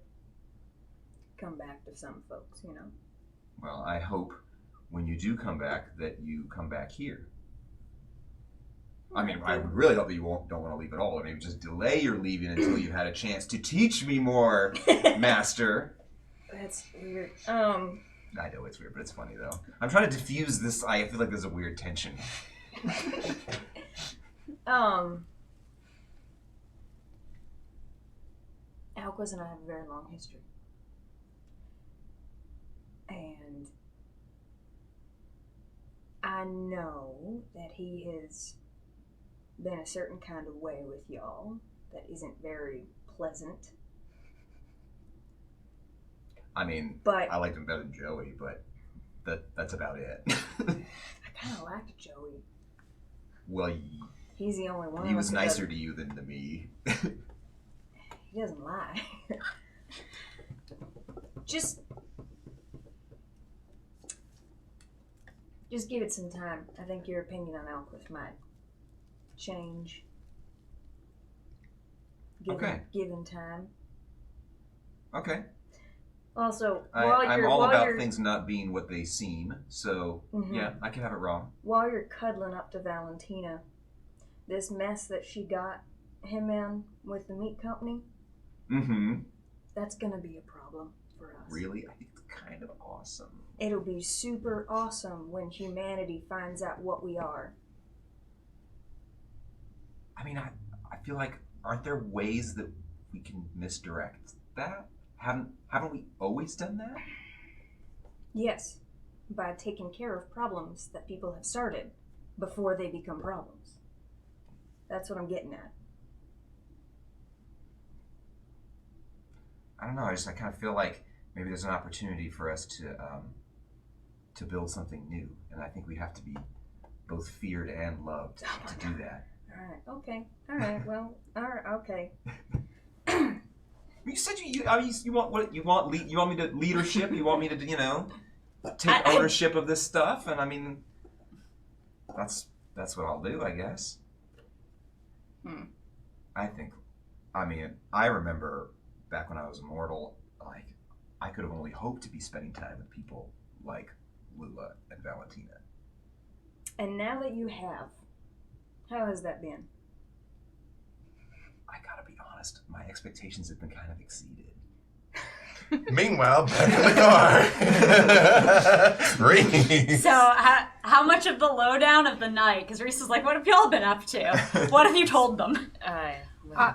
come back to some folks, you know. Well, I hope when you do come back that you come back here. I mean, I would really hope that you don't want to leave at all, or maybe just delay your leaving until you've had a chance to teach me more, Master. That's weird. I know it's weird, but it's funny though. I'm trying to diffuse this. I feel like there's a weird tension. Alquist and I have a very long history. And I know that he has been a certain kind of way with y'all that isn't very pleasant. I mean, but I liked him better than Joey, but that's about it. I kind of liked Joey. Well, he's the only one. He was nicer to you than to me. He doesn't lie. Just give it some time. I think your opinion on Alquist might change. Given time. Okay. Also, I'm all about things not being what they seem, so yeah, I can have it wrong. While you're cuddling up to Valentina, this mess that she got him in with the meat company, that's gonna be a problem for us. Really? I think it's kind of awesome. It'll be super awesome when humanity finds out what we are. I mean, I feel like, aren't there ways that we can misdirect that? Haven't we always done that? Yes, by taking care of problems that people have started before they become problems. That's what I'm getting at. I don't know. I kind of feel like maybe there's an opportunity for us to build something new, and I think we have to be both feared and loved to do that. All right. Okay. All right. Well. All right. Okay. You said you want what you want? You want me to leadership? You want me to take ownership of this stuff? And I mean, that's what I'll do, I guess. I remember back when I was immortal, like, I could have only hoped to be spending time with people like Lula and Valentina. And now that you have, how has that been? I gotta be honest, my expectations have been kind of exceeded. Meanwhile, back in the car, Reese. So, how much of the lowdown of the night? Because Reese is like, what have y'all been up to? What have you told them?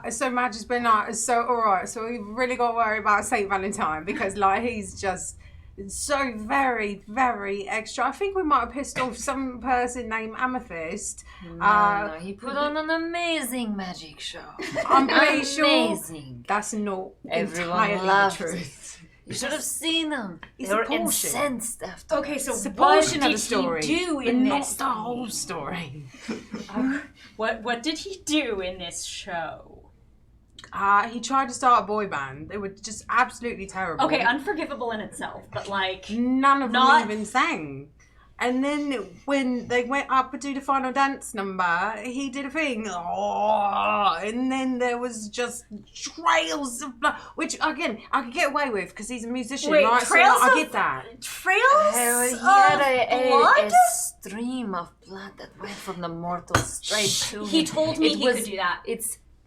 So Madge has been like, so alright, so we've really got to worry about St. Valentine because like he's just so very, very extra. I think we might have pissed off some person named Amethyst. No, he put on an amazing magic show. I'm pretty sure Amazing. that's not Everyone entirely loved the it. truth. You should have seen them. It's They were a portion. incensed after. Okay, so It's a what portion of did the story, he do but in not this? the whole story. What did he do in this show? He tried to start a boy band. They were just absolutely terrible. Okay, unforgivable in itself, but like, None of Not- them even sang. And then when they went up to do the final dance number, he did a thing. Oh, and then there was just trails of blood, which again I could get away with because he's a musician, Wait, right? trails so I of- get that. trails He of had blood? a stream of blood that went from the mortal straight to He him. told me It he was- could do that.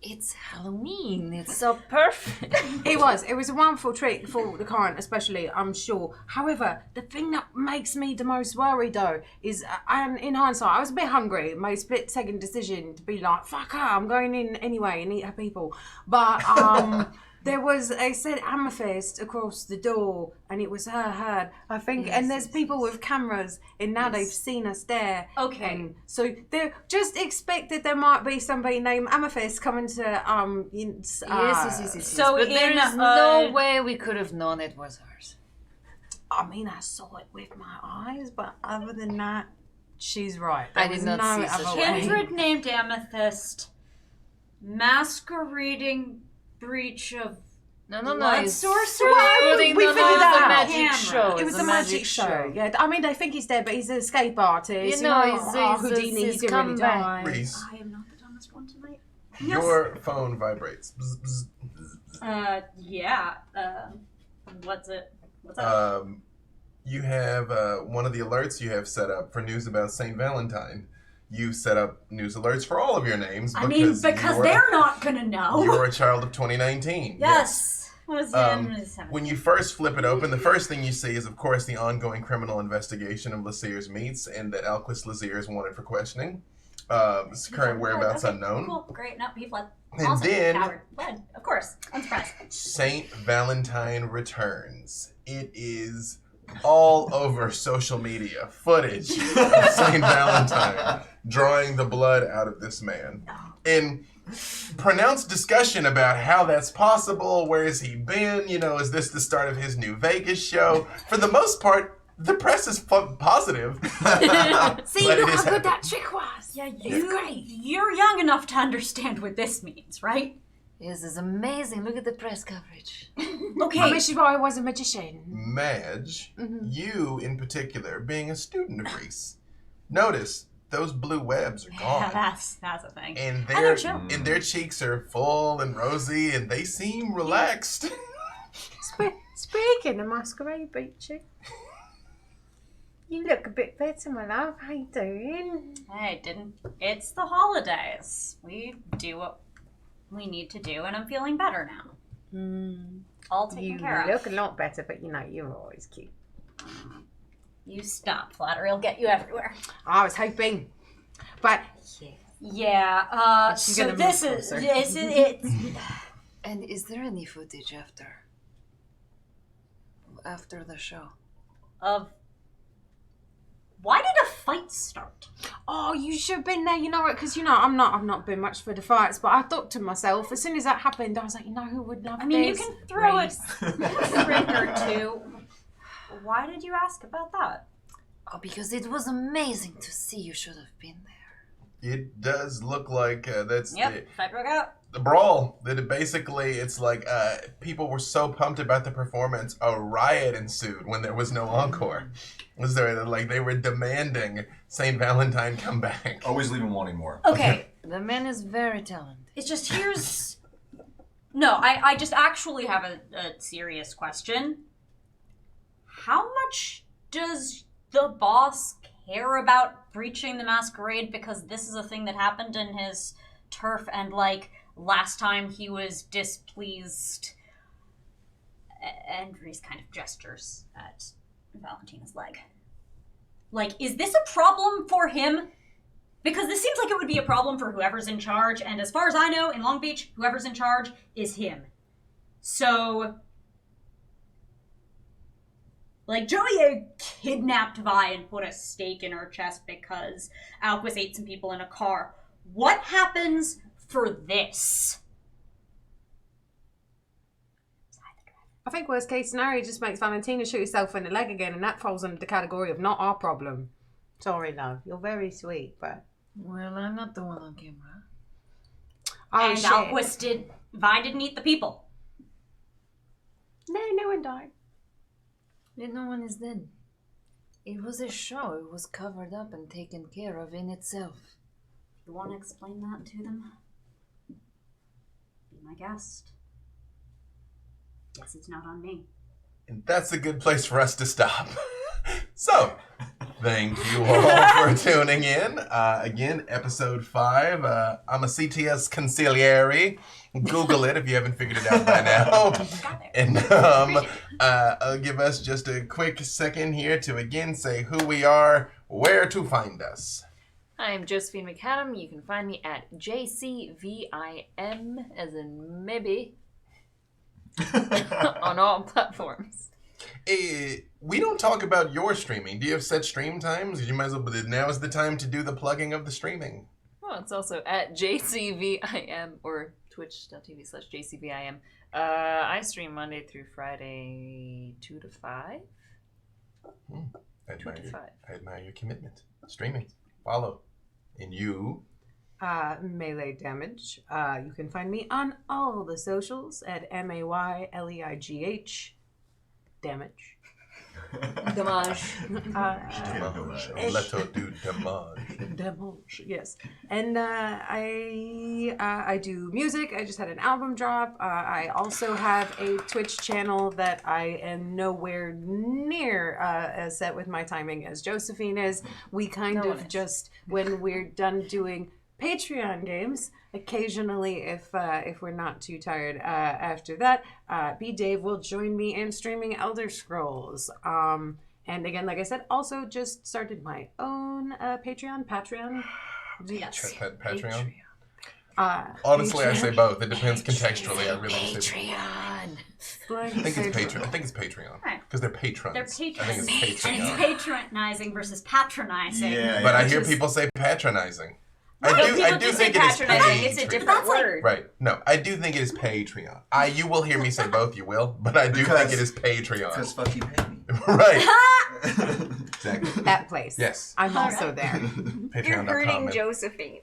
It's Halloween. It's so perfect. It was a wonderful treat for the current, especially, I'm sure. However, the thing that makes me the most worried, though, is, and in hindsight, I was a bit hungry. My split-second decision to be like, fuck her, I'm going in anyway and eat her people. But there was, it said Amethyst across the door, and it was her heard, I think. Yes, and there's yes, people yes. with cameras, and now they've seen us there. Okay. And so they just expect that there might be somebody named Amethyst coming to Yes. So But there in, is no way we could have known it was hers. I mean, I saw it with my eyes, but other than that, she's right. I There did was not see no such other a way. Kindred named Amethyst, masquerading breach of No. blood It's sorcery? including We the figured that the out. magic Camera. show. It was It's a magic show. Yeah, I mean, they think he's dead, but he's an escape artist. You know, he's Houdini. his He didn't really comeback. die. Reese, I am not the dumbest one tonight. your phone vibrates. Bzz, bzz, bzz. Yeah. What's it? What's up? You have one of the alerts you have set up for news about St. Valentine. You've set up news alerts for all of your names. I mean, because they're not gonna know. You're a child of 2019. Yes. Was in When you first flip it open, the first thing you see is, of course, the ongoing criminal investigation of Lazier's meats and that Alquist Lazier is wanted for questioning. His current whereabouts Okay, unknown. Cool, great. No, he fled. And Awesome. then- Coward. Fled. Of course. Unsurprised. St. Valentine returns. It is all over social media. Footage of St. Valentine drawing the blood out of this man. In pronounced discussion about how that's possible, where has he been, is this the start of his new Vegas show? For the most part, the press is positive. See, But look it how is good happening. that trick was. Yeah, It's great. you're young enough to understand what this means, right? Yes, it's amazing. Look at the press coverage. Okay. This is why I was a magician. Madge, Mm-hmm. you in particular, being a student of Reese, notice those blue webs are Yeah, gone. that's a thing. And they're chill. their cheeks are full and rosy, and they seem relaxed. Speaking of masquerade beachy, you look a bit better, my love. How you doing? Hey, it's the holidays. We do what we need to do, and I'm feeling better now. All taken You care look of. a lot better, but you're always cute. You stop. Flattery will get you everywhere. I was hoping, but yeah. Yeah, She's so gonna this move is, closer. it's And is there any footage after the show? of, why did a fight start? Oh, you should have been there, you know what? Because I've not been much for the fights, but I thought to myself as soon as that happened, I was like, who would love I mean, this? you can throw Reese. a trick or two. Why did you ask about that? Oh, because it was amazing to see. You should have been there. It does look like that's Yep, fight broke out. the brawl. That basically, it's like people were so pumped about the performance, a riot ensued when there was no encore. Was there like they were demanding Saint Valentine come back? Always leave him wanting more. Okay, The man is very talented. it's just here's. No, I just actually have a serious question. How much does the boss care about breaching the masquerade? Because this is a thing that happened in his turf, and like last time he was displeased. And Reese kind of gestures at Valentina's leg. Like, is this a problem for him? Because this seems like it would be a problem for whoever's in charge, and as far as I know, in Long Beach, whoever's in charge is him. So, like, Joey kidnapped Vi and put a stake in her chest because Alquist ate some people in a car. What happens for this? I think worst case scenario just makes Valentina shoot herself in the leg again, and that falls under the category of not our problem. Sorry, love. You're very sweet, but... Well, I'm not the one on camera. Oh, And shit. Alquist Vi didn't eat the people. No one died. No one is dead. It was a show. It was covered up and taken care of in itself. You want to explain that to them? Be my guest. Yes, it's not on me. And that's a good place for us to stop. So, thank you all for tuning in. Again, episode 5, Amicitias Conciliare. Google it if you haven't figured it out by now. Got there. And I'll give us just a quick second here to again say who we are, where to find us. I'm Josephine McAdam. You can find me at JCVIM, as in maybe, on all platforms. We don't talk about your streaming. Do you have set stream times? You might as well, but now is the time to do the plugging of the streaming. Well, it's also at JCVIM or twitch.tv/JCVIM. I stream Monday through Friday, 2 to 5. I admire, 2 to 5. I admire your commitment. Streaming. Follow. And you? Melee Damage. You can find me on all the socials at MAYLEIGH Damage. Damage. Let's do damage. Damage, yes. And I do music. I just had an album drop. I also have a Twitch channel that I am nowhere near as set with my timing as Josephine is. We kind No one of is. just, when we're done doing Patreon games, occasionally, if we're not too tired after that, B Dave will join me in streaming Elder Scrolls. And again, like I said, also just started my own Patreon. Yes. Patreon? Patreon. Honestly, I say both. It depends contextually. I really do say Patreon. I think it's Patreon. I think it's Patreon. Right. Because they're patrons. They're I think it's patrons. And Patreon. it's patronizing versus patronizing. Yeah, But I which hear is- people say patronizing. No, I people do say think it is patronizing. It's a Patreon. different That's like- word. Right. No, I do think it is Patreon. You will hear me say both, you will, but I do Because- think it is Patreon. Because fuck you pay me. Right. Exactly. That place. Yes. I'm also there. You're hurting Patreon.com. Josephine.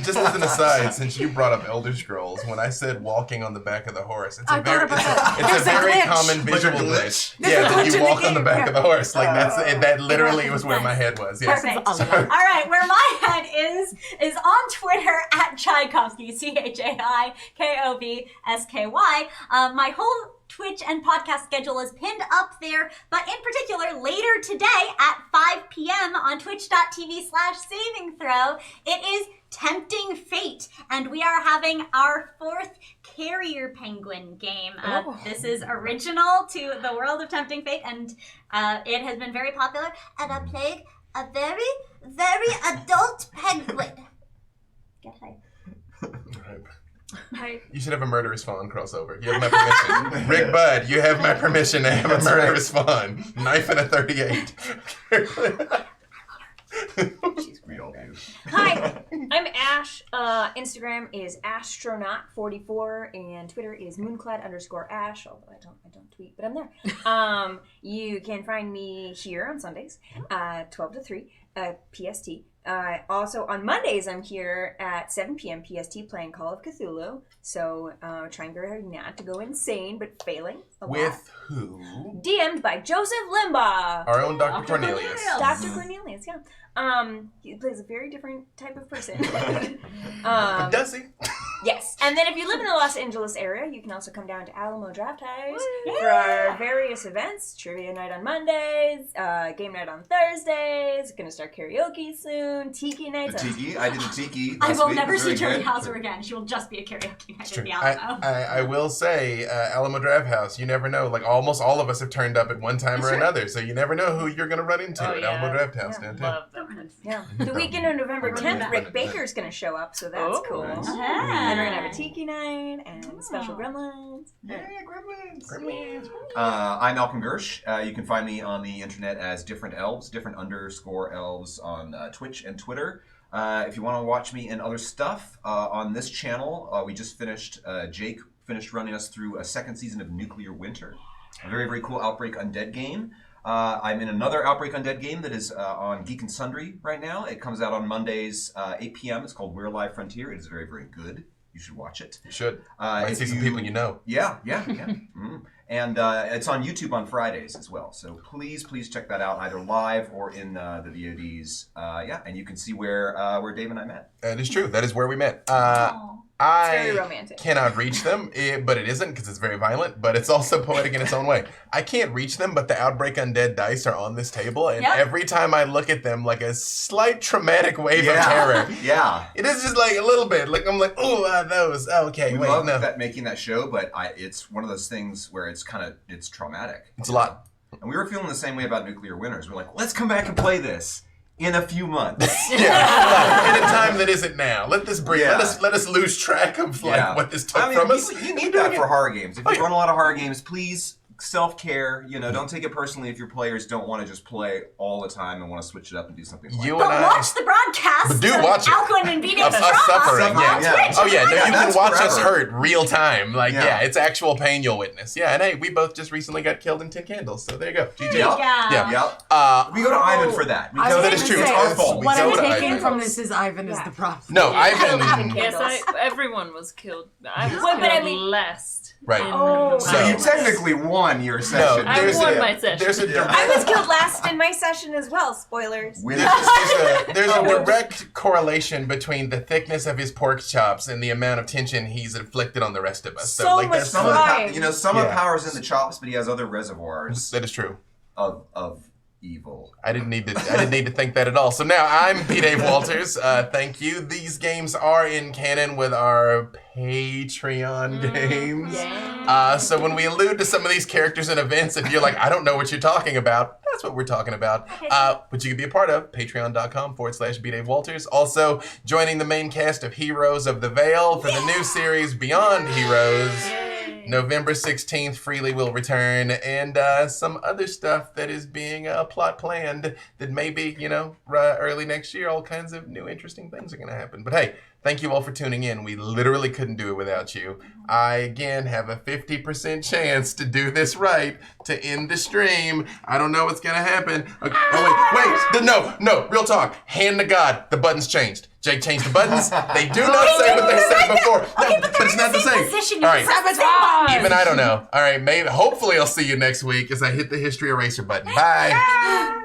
Just as an aside, since you brought up Elder Scrolls, when I said walking on the back of the horse, it's I a very, thought about that. it's There's a a very glitch. common Like a visual glitch? glitch. There's Yeah, a that glitch you in the walk on the game, back yeah. of the horse. Like that literally was where my head was. Yes. Perfect. This is All a lot. right, where my head is on Twitter at Tchaikovsky, CHAIKOVSKY. My whole Twitch and podcast schedule is pinned up there, but in particular, later today at 5 p.m. on twitch.tv/savingthrow, it is Tempting Fate, and we are having our 4th Carrier Penguin game. This is original to the world of Tempting Fate, and it has been very popular, and I'm playing a very, very adult penguin. Get high. Right. You should have a murderous fawn crossover. You have my permission. Rick Budd, you have my permission to have a murderous fawn. Knife and a 38. We all do. Hi, I'm Ash. Instagram is astronaut44, and Twitter is moonclad_Ash. Although I don't tweet, but I'm there. You can find me here on Sundays, 12 to 3, PST. Also on Mondays, I'm here at 7 p.m. PST playing Call of Cthulhu. So trying very hard not to go insane, but failing a lot. With who? DM'd by Joseph Limbaugh. Our own Dr. Cornelius. Dr. Cornelius, yeah. He plays a very different type of person. But does he? Yes. And then if you live in the Los Angeles area, you can also come down to Alamo Draft House for our various events. Trivia night on Mondays, game night on Thursdays, gonna start karaoke soon, tiki nights. The tiki? I did the tiki I last will week. never It was see very Terry good. Hauser again. She will just be a karaoke night It's at true. the Alamo. I will say, Alamo Draft House, you never know. Like, almost all of us have turned up at one time or another, so you never know who you're going to run into at Alamo Draft House downtown. Love them. Yeah. The weekend of November 10th, Rick Baker's gonna show up, so that's cool. nice. And we're gonna have a tiki night and special gremlins. Yeah, Gremlins. I'm Malcolm Gersh. You can find me on the internet as Different Elves, different_elves on Twitch and Twitter. If you want to watch me in other stuff on this channel, we just finished, Jake finished running us through a second season of Nuclear Winter, a very, very cool Outbreak Undead game. I'm in another Outbreak Undead game that is on Geek and Sundry right now. It comes out on Mondays, 8 p.m. It's called We're Live Frontier. It is very, very good. You should watch it. You should. Might see some people you know. Yeah. And it's on YouTube on Fridays as well. So please check that out, either live or in the VODs. And you can see where Dave and I met. That is true. That is where we met. very romantic. Cannot reach them, but it isn't because it's very violent, but it's also poetic in its own way. I can't reach them, but the Outbreak Undead dice are on this table, and every time I look at them, like a slight traumatic wave of terror. Yeah. It is just like a little bit. Like I'm like, oh, those. Okay, We wait, love no. making that show, but it's one of those things where it's traumatic. It's a lot. And we were feeling the same way about Nuclear Winters. We're like, let's come back and play this in a few months. In a time that isn't now. Let this breathe. Yeah. Let us lose track of what this took from us. You need that for horror games. If you run a lot of horror games, please self-care. Don't take it personally if your players don't want to just play all the time and want to switch it up and do something like You But and I watch the broadcast But do of watch it. Alcuin and Beating of us Trauma suffering. on Yeah. Twitch. Oh yeah, no, you can that's watch us forever. hurt real time. Like Yeah. it's actual pain you'll witness. Yeah, and hey, we both just recently got killed in 10 candles, so there you go. GG. Yeah. Yeah. We go to Ivan for that. I was that is gonna true. say, It's our fault. What We I'm go to taking Ivan. from this is Ivan is the problem. No, Ivan. Yes, everyone was killed. I was But I killed mean- last. Right. Oh. So you technically won your session. I there's won a- my session. There's a direct, I was killed last in my session as well. Spoilers. there's a direct correlation between the thickness of his pork chops and the amount of tension he's inflicted on the rest of us. So like much that's Some of the Right. some of the Yeah. power's in the chops, but he has other reservoirs that is true. of evil. I didn't need to think that at all. So now I'm P. Dave Walters. Thank you. These games are in canon with our Patreon games. So when we allude to some of these characters and events, if you're like, I don't know what you're talking about, that's what we're talking about. But you can be a part of patreon.com/B. Dave Walters. Also joining the main cast of Heroes of the Veil for the new series Beyond Heroes. November 16th, Freely will return, and some other stuff that is being plot planned that maybe, early next year, all kinds of new interesting things are going to happen. But hey, thank you all for tuning in. We literally couldn't do it without you. I, again, have a 50% chance to do this right, to end the stream. I don't know what's going to happen. Okay. Oh, wait. No, real talk. Hand to God, the buttons changed. Jake changed the buttons. They do not say what they said before. No, but it's not the same. All right. Even I don't know. All right, hopefully I'll see you next week as I hit the history eraser button. Bye.